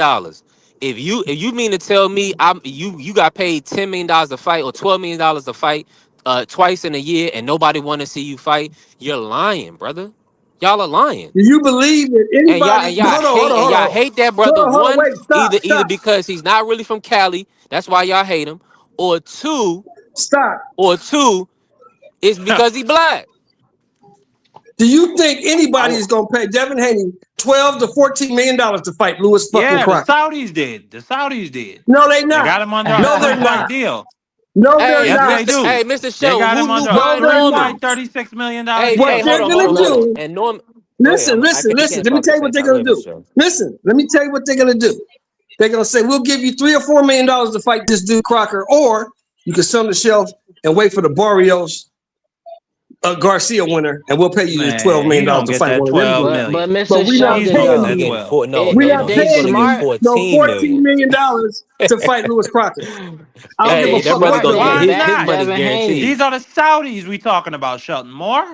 If you mean to tell me you got paid $10 million to fight or $12 million to fight twice in a year and nobody want to see you fight, you're lying, brother. Y'all are lying. Do you believe that And y'all anybody? Hold on, hold on, hold y'all on, hate that brother. hold on. One, Wait, stop, either stop, because he's not really from Cali, that's why y'all hate him, or two, stop. it's because he black. Do you think anybody Oh, is going to pay Devin Haney $12 to $14 million to fight Lewis fucking Yeah, the Crockett? Saudis did. The Saudis did. No, they They not. got him under a No, they're 3-fight not. deal. No, they're Hey, Yes, not. they do. Mr. They Show, got who him knew under a No, Brian they're Norman? not. $3-$6 million What deal. Hey, they're hold gonna on. do? And Norman, go ahead. Listen, listen, You listen. can't Let me talk at tell the you what same they're time. Go gonna ahead, Mr. do. Show. Listen, let me tell you what they're gonna do. They're gonna say, we'll give you $3 or $4 million to fight this dude Crocker, or you can sit on the shelf and wait for the Barrios Garcia winner, and we'll pay you the $12 Man, he million don't to get fight that one of them 12 dudes. but million. But Mr. we're not He's Sheldon not paying gonna though, get you. 12. We're if not they paying you smart, no $14 million. million to fight Lewis Crocker. I don't if give they a Hey, that fuck brother what smart, gonna they'll get they'll pay. Why his back not? money's Devin guaranteed. These Haney. are the Saudis we talking about, Shelton Moore.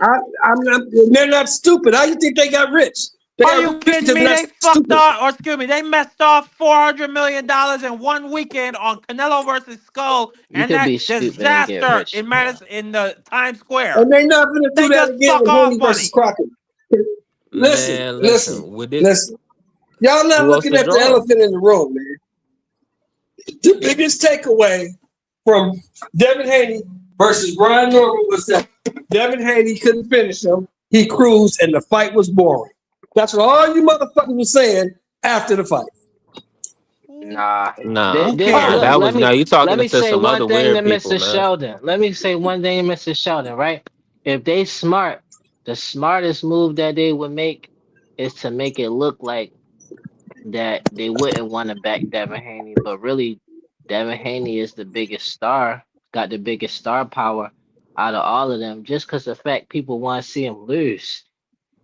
They're not stupid. How you think they got rich? They Are got you rich kidding because they're me? not They fucked stupid. off, or excuse me, they messed off $400 million in one weekend on Canelo versus Skull You and could be that stupid and get disaster rich, in bro. Madison in the Times Square. And they're not going to do They that just again fuck with off Haney versus money. Crockett. Listen, Man, listen, listen. With this, listen. Y'all not who else looking to at the draw? elephant in the room, man. The biggest takeaway from Devin Haney versus Brian Norman was that Devin Haney couldn't finish him. He cruised, and the fight was boring. That's what all you motherfuckers were saying after the fight. Nah, Nah, Who that cares? was now you let talking me to say some one other thing to weird people, Mr. man. Sheldon. Let me say one thing to Mr. Sheldon. Right? If they smart, the smartest move that they would make is to make it look like that they wouldn't want to back Devin Haney, but really, Devin Haney is the biggest star, got the biggest star power out of all of them, just because the fact people want to see him lose,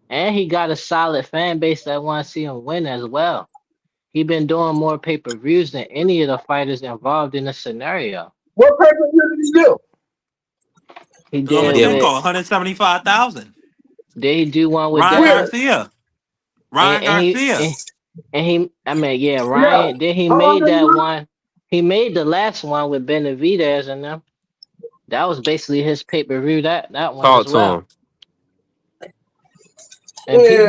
and he got a solid fan base that want to see him win as well. He been doing more pay-per-views than any of the fighters involved in the scenario. What pay-per-view did he do? He He did did. with Lomachenko, 175,000. did he do one with Ryan Devin? Where? Garcia. And, Ryan and he Garcia. and he I mean yeah, Yeah. Ryan. Then he How long made did he that do? one. He made the last one with Benavidez and them. That was basically his pay-per-view, that one Talk as to well. him. And Yeah.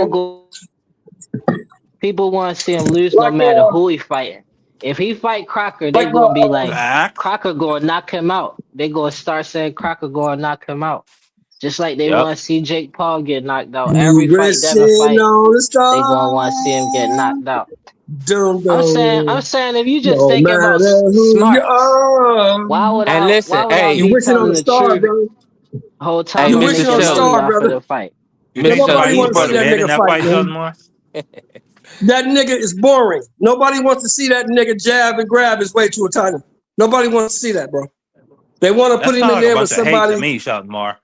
people want to see him lose no Like matter who he fighting. If he fight Crocker, they like gonna be like Facts. Crocker gonna knock him out. They gonna start saying Crocker gonna knock him out. Just like they Yep. want to see Jake Paul get knocked out. Every you fight resting Devin fight, on the they gonna want to see him get star. knocked out. Dum I'm dum. saying if you just No thinking about matter who you smarts, are. And listen, why would I hey, You be wishing on telling a the star, truth brother. the whole hey, time You and Mr. wishing making on a Sheldon, star, money off of brother. the fight? You Don't think Mr. nobody Sheldon, Charisse want these to see supposed to that brothers. been in nigga that fight, fight, man. Shelton Moore? That nigga is boring. Nobody wants to see that nigga jab and grab his way to a title. Nobody wants to see that, bro. They want to That put him sounds in like a there with bunch of hate to somebody. me, Shelton Moore.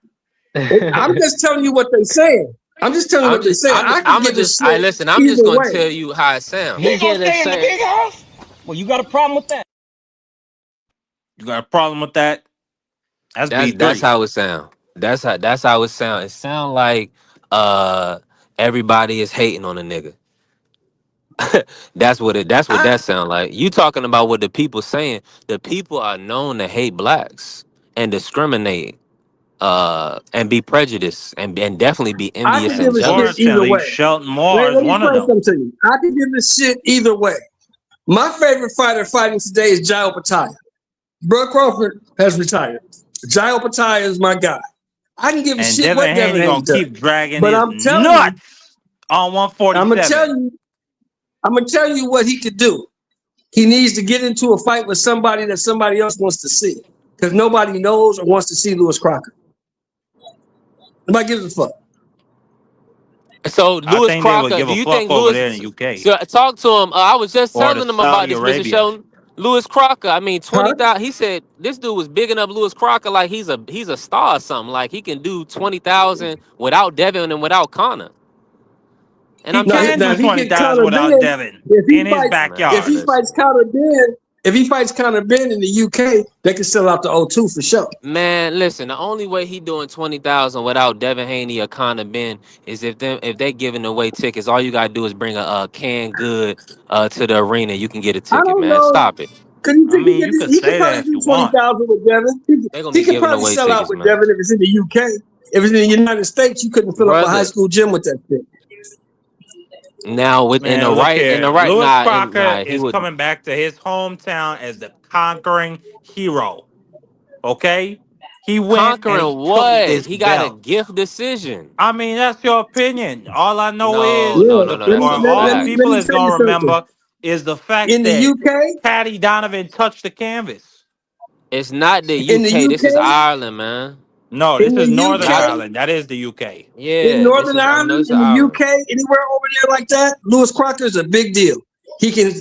I'm just telling you what they're saying. I'm just telling you what they're saying. I could give a I shit listen. I'm just either gonna way. tell you how it sounds. He get a certain Well, you got a problem with that? You got a problem with that? That's That's B3. how it sound. That's how it sound. It sound like everybody is hating on a nigga. That's what I that sound like. You talking about what the people saying. The people are known to hate blacks and discriminate and be prejudiced and definitely be I envious could and give a shit jealous. either Unfortunately, way. Shelton Moore Wait, is let me one of explain them. something to you. I could give a shit either way. My favorite fighter fighting today is Jai Opataya. Bro Crawford has retired. Jai Opataya is my guy. I can give a And shit Devin what Devin Haney Haney gonna does. keep dragging But his I'm telling you, nuts on I'm gonna tell 147. you, I'm gonna tell you what he could do. He needs to get into a fight with somebody that somebody else wants to see. Because nobody knows or wants to see Lewis Crocker. Nobody gives a fuck. So I Lewis think they would Crocker, give do a you fuck think over Lewis? there in the UK So talk to him. I was just or the telling him about Saudi this, Mr. Arabia. Sheldon. Lewis Crocker. I mean, Huh? 20,000. He said this dude was bigging up Lewis Crocker like he's a star or something. Like he can do 20,000 without Devin and without Connor. And He I'm Now, trying to can now do if he tell get 20,000 Conor without Ben, Devin if he in his fights, man, if he backyard. listen, fights Conor Ben, if he fights Conor Ben in the UK, they can sell out the O2 for sure. man, listen. The only way he doing 20,000 without Devin Haney or Connor Ben is if they giving away tickets. All you gotta do is bring a canned good to the arena. You can get a I ticket, don't man. know. Stop it. Cause you I think mean, you could he could say probably that if do you want. 20,000 with Devin. They gonna He be could giving probably away sell out tickets, with man. Devin if it's in the UK. If it's in the United States, you couldn't fill up a high Brother. school gym with that shit. Now with Man, look in the here. right, Lewis Crocker nah, he is would coming back to his hometown as the conquering hero. Okay? He went and he conquering took what? this He got a belt. gift decision. I mean, that's your opinion. All I know No, is, no, Yeah. no, no. Let That's me a let, all let the me fact. let people me is tell you going to something. remember is the fact In the that UK, Patty Donovan touched the canvas. It's not the in the UK. This is UK, Ireland, man. No, in this is the Northern Y'all, UK, Ireland. That is the UK. in yeah, this Northern is. I know Ireland, it's in the Ireland. UK, anywhere over there like that, Lewis Crocker is a big deal. He can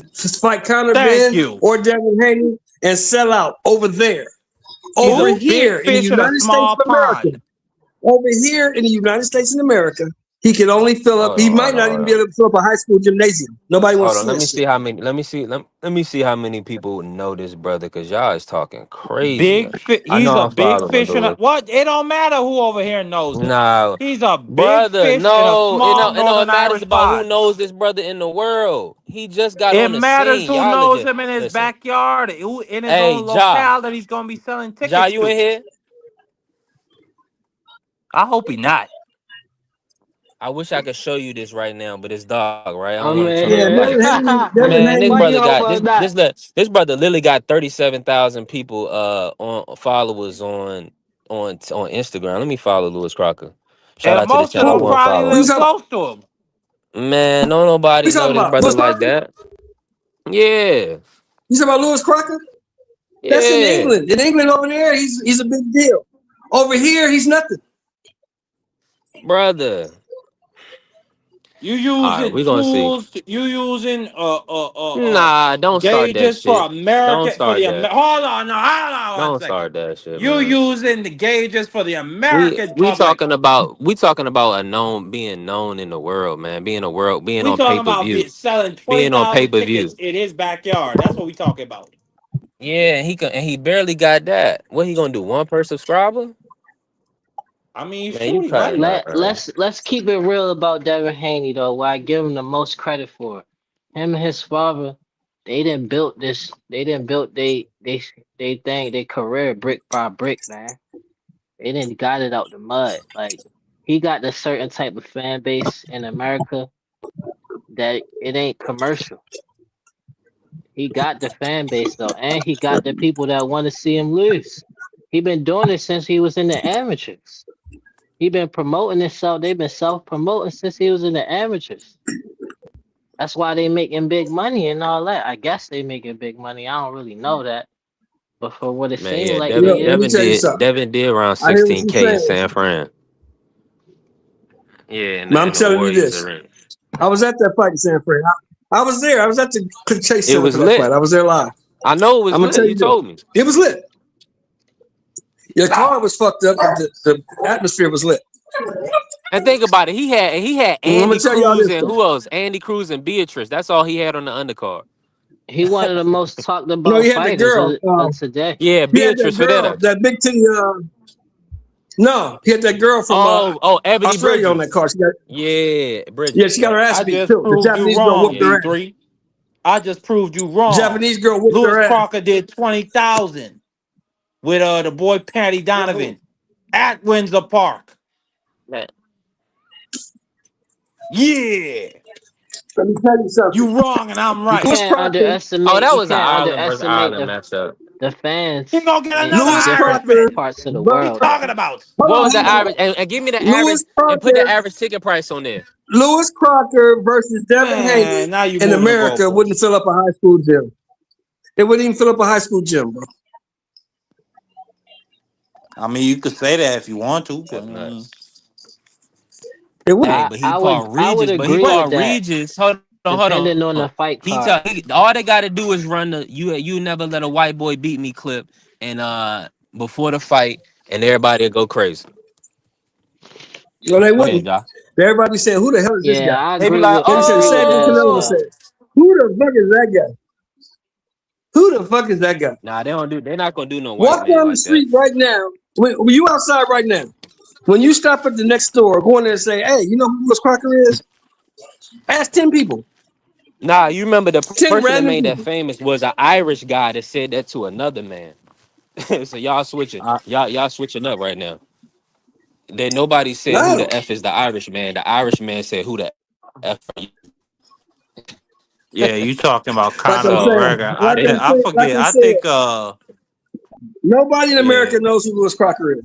fight Conor Thank Ben you. or Devin Haney and sell out over there. He's a Over Who? big here in the fish in a United States small of America, pond. over here in the United States of America, he can only fill up. Hold He on, might hold on, not hold even be on. able to fill up a high school gymnasium. Nobody Hold wants to on. see Let that me shit. see how many. Let me see. Let me see how many people know this brother. Cause y'all is talking crazy. I He's know a I'm big following fish in a Lewis. what? It don't matter who over here knows him. Nah, He's a big brother. fish in a No, small it Northern matters Irish about who pond. knows this brother in the world. He just got It on the matters scene. who Y'all are knows just him in his listen. backyard, who in his Hey, own Ja, locale that he's gonna be selling Ja, tickets you in to. here? I hope he not. I wish I could show you this right now, but it's dark, right? I don't I'm want to in turn on Yeah, the light. lights. Devin Man, this Haney. brother you hope got for that? this brother literally got 37,000 people on followers on Instagram. Let me follow Lewis Crocker. Shout And out to the most of channel. I them Who want to probably follow you live him. talking? close to him. Man, don't Who nobody you know talking this about? brother Lewis like Crocker? that. Yeah, You talking about Lewis Crocker? That's in yeah, England. In England over there, he's a big deal. Over here, he's nothing. brother. You All right, using we gonna see. tools. You using Nah, don't start that gauges for shit. Don't American for start the that. hold on, no, hold on one Don't second. start that shit, You man. using the gauges for the American public. We talking about a known being known in the world, man. Being We on talking pay per about view, selling being on pay 20,000 per view. tickets in his backyard. That's what we talking about. Yeah, and he barely got that. What he gonna do? One per subscriber? I mean, Man, you shoot, he might. cutting up, man. let's keep it real about Devin Haney though. Where I give him the most credit for him and his father. They didn't build this. They didn't build they thing their career brick by brick, man. They didn't got it out the mud. Like he got the certain type of fan base in America that it ain't commercial. He got the fan base though, and he got the people that want to see him lose. He been doing it since he was in the amateurs. He been promoting himself. They've been self promoting since he was in the amateurs. That's why they making big money and all that. I guess they making big money. I don't really know that, but for what it Man, seemed yeah, like you know, they let me is. tell you something. Devin did around I hear what 16K you're in saying. San Fran. Yeah, Man, I'm in the telling you Warriors this. arena. I was at that fight in San Fran. I was there. I was at the Chase It Center was for that fight. lit. I was there live. I know it was I'm gonna lit. tell You you this. told me. It was lit. Your car was fucked up, but the atmosphere was lit. And think about it. He had And I'm Andy gonna tell y'all Cruz this and though. who else? Andy Cruz and Beatrice. That's all he had on the undercard. He one of the most talked No, about you had the fighters girl. of today. Yeah, He had that Beatrice girl, Fidetta. that big titty. No, he had that girl from Ebony Australia on that Bridges. car. Yeah, Yeah, Bridges. she got Yep. her ass I beat just too. The proved you Japanese girl wrong, whooped her ass. E3. I just proved you wrong. Japanese girl whooped Lewis her ass. Crocker did 20,000 with the boy Patty Donovan at Windsor Park. Man. Yeah. Let me tell you something. You wrong and I'm You right. can't underestimate. Oh, that You was an can't Ireland versus underestimate Ireland matchup. the fans He gonna get another Lewis in different Crocker Irishman. parts of the What you world. versus. talking about? Hold What on, was the hold on. average? And give me the average Lewis and put the Crocker, average ticket price on there. Lewis Crocker versus Devin Haney Man, now you in moving the America wouldn't goalposts. fill up a high school gym. It wouldn't even fill up a high school gym, bro. I mean, you could say that if you want to. That's nuts. It would. Hey, but he fought I would Regis. But he agree with fought that, Regis. Hold on, hold depending on on. the fight He card. tell all they got to do is run the you never let a white boy beat me clip, and before the fight, and everybody will go crazy. No, they Go ahead, wouldn't. Josh. Everybody said, "Who the hell is this Yeah, guy?" I They be agree like, with Then he I said, agree with "Same thing that as Canelo oh. well. said." Who the fuck is that guy? Who the fuck is that guy? Nah, they're not gonna do no white Walk man down the like that. street right now. When you outside right now, when you stop at the next store, go in there and say, "Hey, you know who Lewis Crocker is?" Ask 10 people. Nah, you remember the 10 person that random made that people. famous was an Irish guy that said that to another man. So y'all switching, y'all switching up right now. Then nobody said who No. the F is the Irish man. The Irish man said who the F are you? Yeah, you talking about Like Conor I'm So saying, McGregor. like I'm I saying, like forget. I I said, think nobody in yeah, America knows who Lewis Crocker is.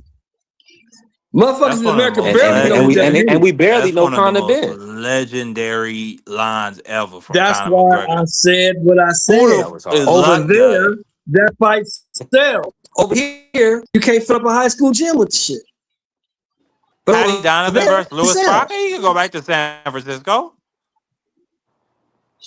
Motherfuckers that's in one of the America most and barely and know and who we Devin and, Haney and is. we barely that's know one of the Conor most Ben. legendary lines ever from That's Conor why I McGregor. said what I Who said. That the was is hard. Over luck guy? there, that fight sell. Over here, you can't fill up a high school gym with shit. But Patty over Donovan there, versus it Louis Crocker. sells. He can go back to San Francisco.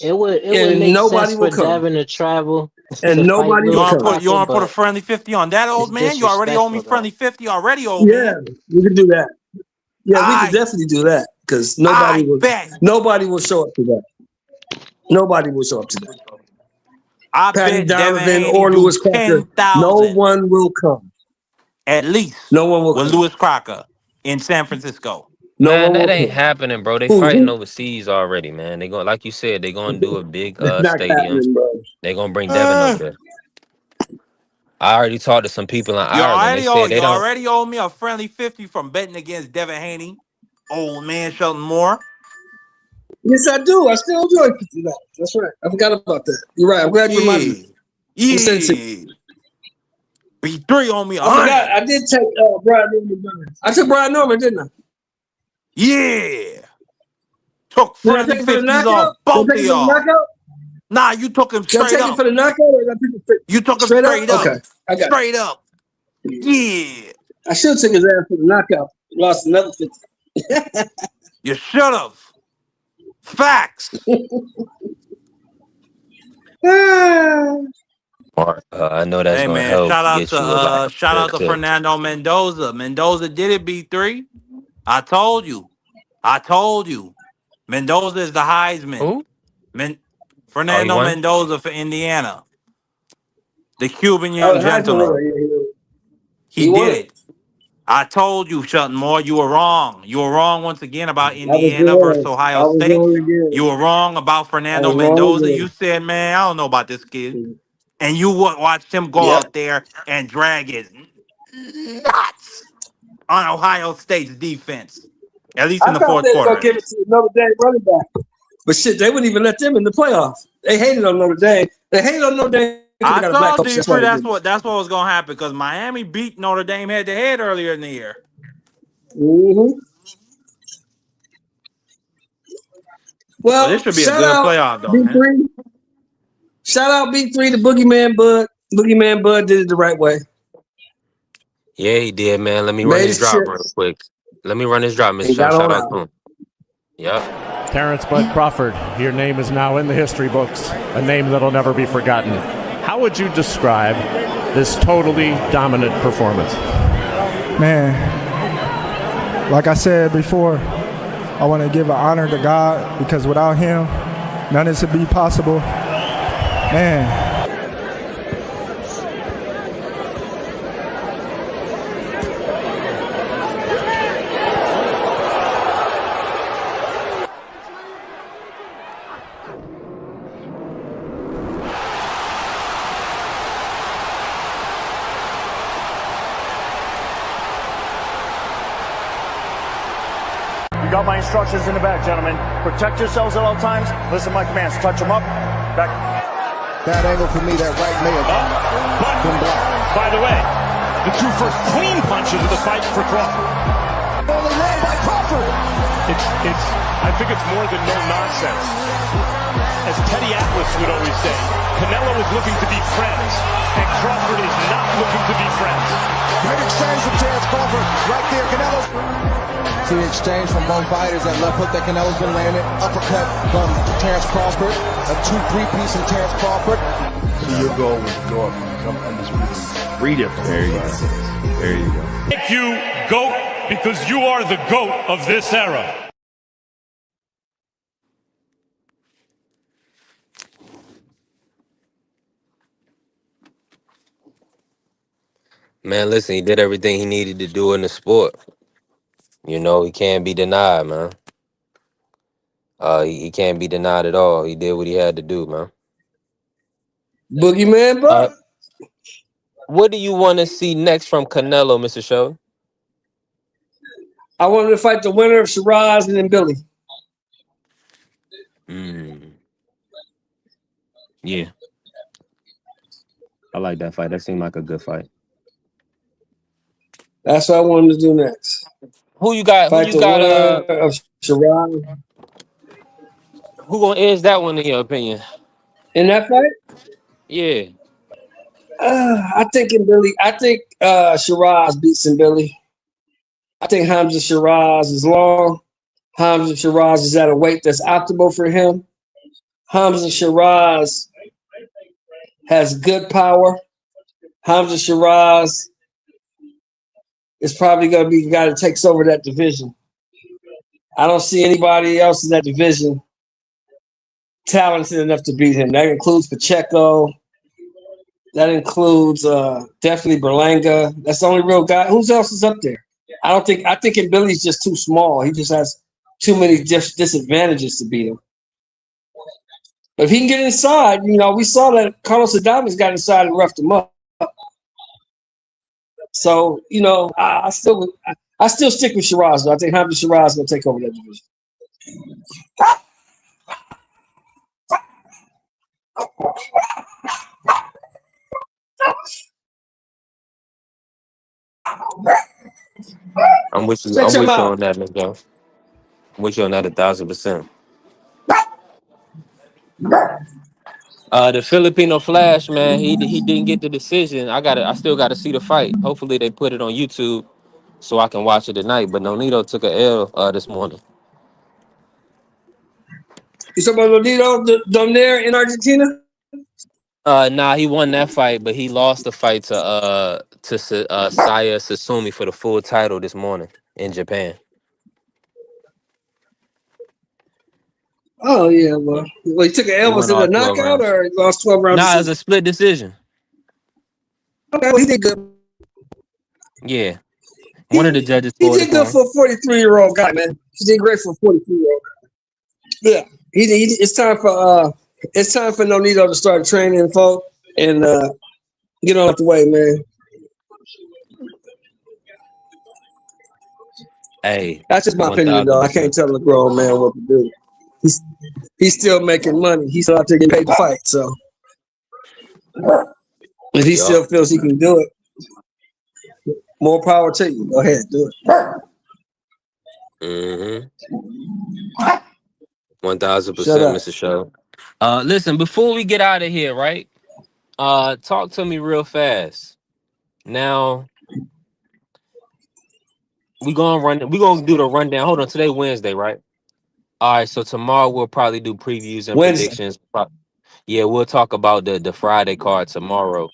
It would And make sense nobody for will come. Devin to travel And to fight nobody You will Lewis want to come. put Crocker, a but friendly 50 on that it's old man? You already owe me disrespectful though. friendly 50 already, old Yeah, man. we can do that. Yeah, we could I definitely do that because nobody will. bet. Nobody will show up to that. Nobody will show up to that. I Patty bet Devin Donovan Haney or do Lewis Crocker. No 10,000 one will come. at least No one will with come. Louis Crocker in San Francisco. No Man, one that will ain't come. happening, bro. They Who? fighting overseas already, man. They going like you said, they gonna do a big It's not stadium. happening, bro. They gonna bring Devin over there. I already talked to some people in Ireland. They said they You don't. already owe me a friendly 50 from betting against Devin Haney, old man Shelton Moore. Yes, I do. I still enjoy $50. That's right. I forgot about that. You're right. I'm glad you reminded me. Yeah. B3 owe me I forgot. 100. I did take Brian Norman. I took Brian Norman, didn't I? Yeah. Took Did I friendly take him for the 50s knockout? on Did I both take of him for the y'all. knockout? Nah, you took him Did I straight take him for up. the knockout or did I take him You took him straight up? straight up. Okay. I got it. Straight up. Yeah. I should have taken his ass for the knockout. Lost another 50. You should have. Facts. I know that's Hey gonna man, help get you a shout good out to clip. Fernando Mendoza. Mendoza did it, B3. I told you. Mendoza is the Heisman. Who? Oh, he Fernando won. Mendoza for Indiana. The Cuban Oh, young the Heisman gentleman. winner. Yeah, He he won did it. it. I told you, Shelton Moore, you were wrong. You were wrong once again about I was Indiana versus wrong. I Ohio was State. wrong again. You were wrong about I Fernando was wrong Mendoza. You again. said, man, I don't know about this kid. And you watched him go Yep. out there and drag his nuts on Ohio State's defense. At least I in the thought fourth they were quarter, going to at give it least. to Notre Dame running back. But shit, they wouldn't even let them in the playoffs. They hated on Notre Dame. They hated on Notre Dame because they I got a black told coach. you That's why they that's did it. what was gonna happen because Miami beat Notre Dame head to head earlier in the year. Mm-hmm. So this Well, should be a shout good out playoff, though, man. B3. Shout out B3 to Boogeyman Bud. Boogeyman Bud did it the right way. Yeah, he did, man. Let me run Made his his drop real chips quick. Let me run his drop, Miss and got Shout. Shout on out out. to him. Yep. Terence Bud Crawford, your name is now in the history books, a name that'll never be forgotten. How would you describe this totally dominant performance? Man, like I said before, I want to give an honor to God because without him, none of this would be possible. Man. You got my instructions in the back, gentlemen. Protect yourselves at all times. Listen to my commands. Touch them up. Back. Bad angle for me. That right may have been blocked. By the way, the two first clean punches of the fight for Crawford. Only land by Crawford. I think it's more than no nonsense. As Teddy Atlas would always say, Canelo is looking to be friends, and Crawford is not looking to be friends. Great exchange from Terence Crawford right there. Canelo. To the exchange from both fighters. That left hook that Canelo's been landing. Uppercut from Terence Crawford. A 2-3 piece from Terence Crawford. So your goal was to go up and become undisputed. Read it. There you go. There you go. Thank you, GOAT, because you are the GOAT of this era. Man, listen, he did everything he needed to do in the sport. You know, he can't be denied, man. He can't be denied at all. He did what he had to do, man. Boogeyman, bro. What do you want to see next from Canelo, Mr. Show? I wanted to fight the winner of Shiraz and then Billy. Yeah. I like that fight. That seemed like a good fight. That's what I wanted to do next. Who you got? Fight the winner of Shiraz. Who gonna edge that one in your opinion? In that fight? Yeah. I think Shiraz beats in Billy. I think Hamza Shiraz is long. Hamza Shiraz is at a weight that's optimal for him. Hamza Shiraz has good power. Hamza Shiraz is probably going to be the guy that takes over that division. I don't see anybody else in that division talented enough to beat him. That includes Pacheco. That includes definitely Berlanga. That's the only real guy. Who else is up there? I think Billy's just too small. He just has too many disadvantages to beat him. But if he can get inside, you know, we saw that Carlos Adames got inside and roughed him up. So, you know, I still stick with Shiraz. I think Hamza Shiraz is going to take over that division. I'm with you on that, Miguel. I'm with you on that 1,000%. The Filipino Flash, man, he didn't get the decision. I still gotta see the fight. Hopefully they put it on YouTube so I can watch it tonight. But Nonito took a L this morning. You talking about Nonito down there in Argentina? Nah, he won that fight, but he lost the fight to Saya Sasumi for the full title this morning in Japan. Oh yeah, well he took an L. Was it a knockout or he lost 12 rounds? Nah, it was a split decision. Okay, well, he did good. Yeah, one of the judges. He did good for a 43-year-old guy, man. He did great for a 43-year-old guy. Yeah, it's time for Nonito to start training, folks, and get on the way, man. Hey, that's just my opinion, though. I can't tell a grown man what to do. He's still making money. He's still out there getting paid to fight. So if he still feels he can do it, more power to you. Go ahead, do it. 1,000%, Mr. Show. Listen, before we get out of here, right? Talk to me real fast. Now we're gonna do the rundown. Hold on, today Wednesday, right? All right, so tomorrow we'll probably do previews and predictions. Yeah, we'll talk about the Friday card tomorrow.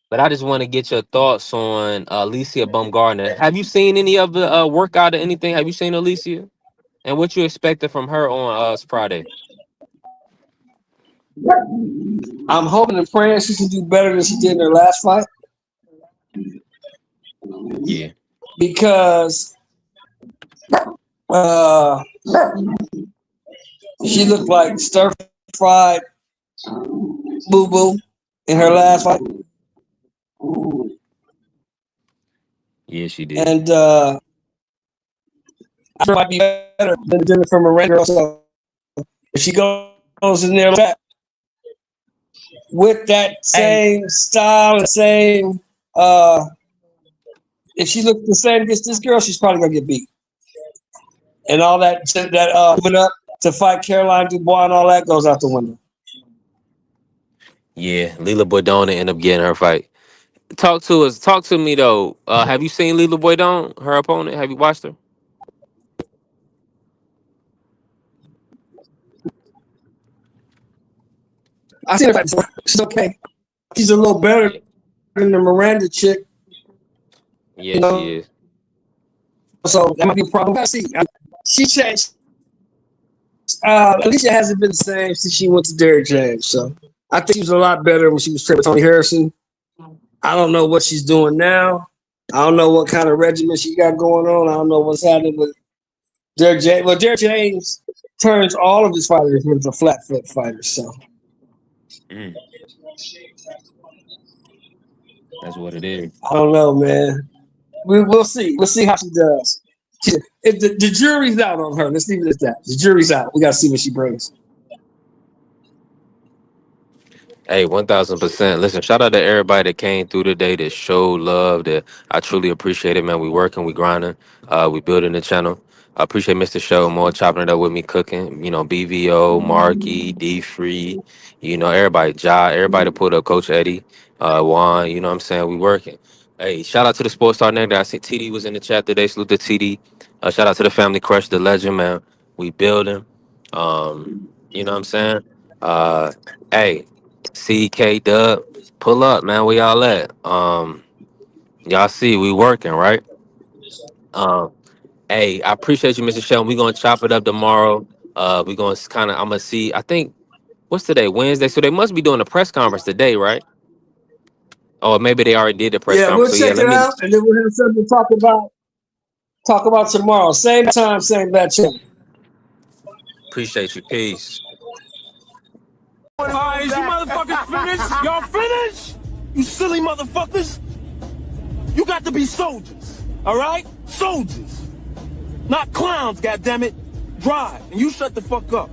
But I just want to get your thoughts on Alicia Baumgardner. Have you seen any of the workout or anything? Have you seen Alicia? And what you expected from her on Friday? I'm hoping and praying she can do better than she did in her last fight. Yeah. Because she looked like stir-fried boo-boo in her last fight. Yeah, she did. And I might be better than doing it from a regular. So if she goes in there like that, with that same style and same, if she looks the same against this girl, she's probably gonna get beat. And all that moving up to fight Caroline Dubois and all that goes out the window. Yeah, Lila Boydon ended up getting her fight. Talk to us. Talk to me though. Have you seen Lila Boydon, her opponent? Have you watched her? I seen her fight before. She's okay. She's a little better Yeah, than the Miranda chick, yeah, you she know. is. So that might be a problem. I see. She changed. Alicia hasn't been the same since she went to Derrick James. So I think she was a lot better when she was training with Tony Harrison. I don't know what she's doing now. I don't know what kind of regimen she got going on. I don't know what's happening with Derrick James. Well, Derrick James turns all of his fighters into flat foot fighters. So Mm, that's what it is. I don't know, man. We'll see. We'll see how she does. If the jury's out on her, let's leave it at that. The jury's out. We got to see what she brings. Hey, 1000%. Listen, shout out to everybody that came through today that showed love. That I truly appreciate it, man. We working, we grinding, we building the channel. I appreciate Mr. Show more chopping it up with me, cooking. You know, BVO, Marky, D Free. You know, everybody, everybody that pulled up, Coach Eddie, Juan. You know what I'm saying? We working. Hey, shout out to the Sports Star Network. I see TD was in the chat today. Salute to TD. Shout out to the Family Crush, the legend, man. We building. You know what I'm saying? Uh, hey. CK Dub, pull up, man. Where y'all at? Y'all see we working, right? Um, hey, I appreciate you, Mr. Shelton. We gonna chop it up tomorrow. We gonna kind of. I'm gonna see. I think what's today? Wednesday. So they must be doing a press conference today, right? Or maybe they already did the press Yeah, conference. we'll So yeah, check let it me out, and then we'll have something to talk about tomorrow. Same time, same bad channel. appreciate you. Peace. All right, is you motherfuckers finished? Y'all finished? You silly motherfuckers? You got to be soldiers, all right? Soldiers. Not clowns, goddammit. Drive, and you shut the fuck up.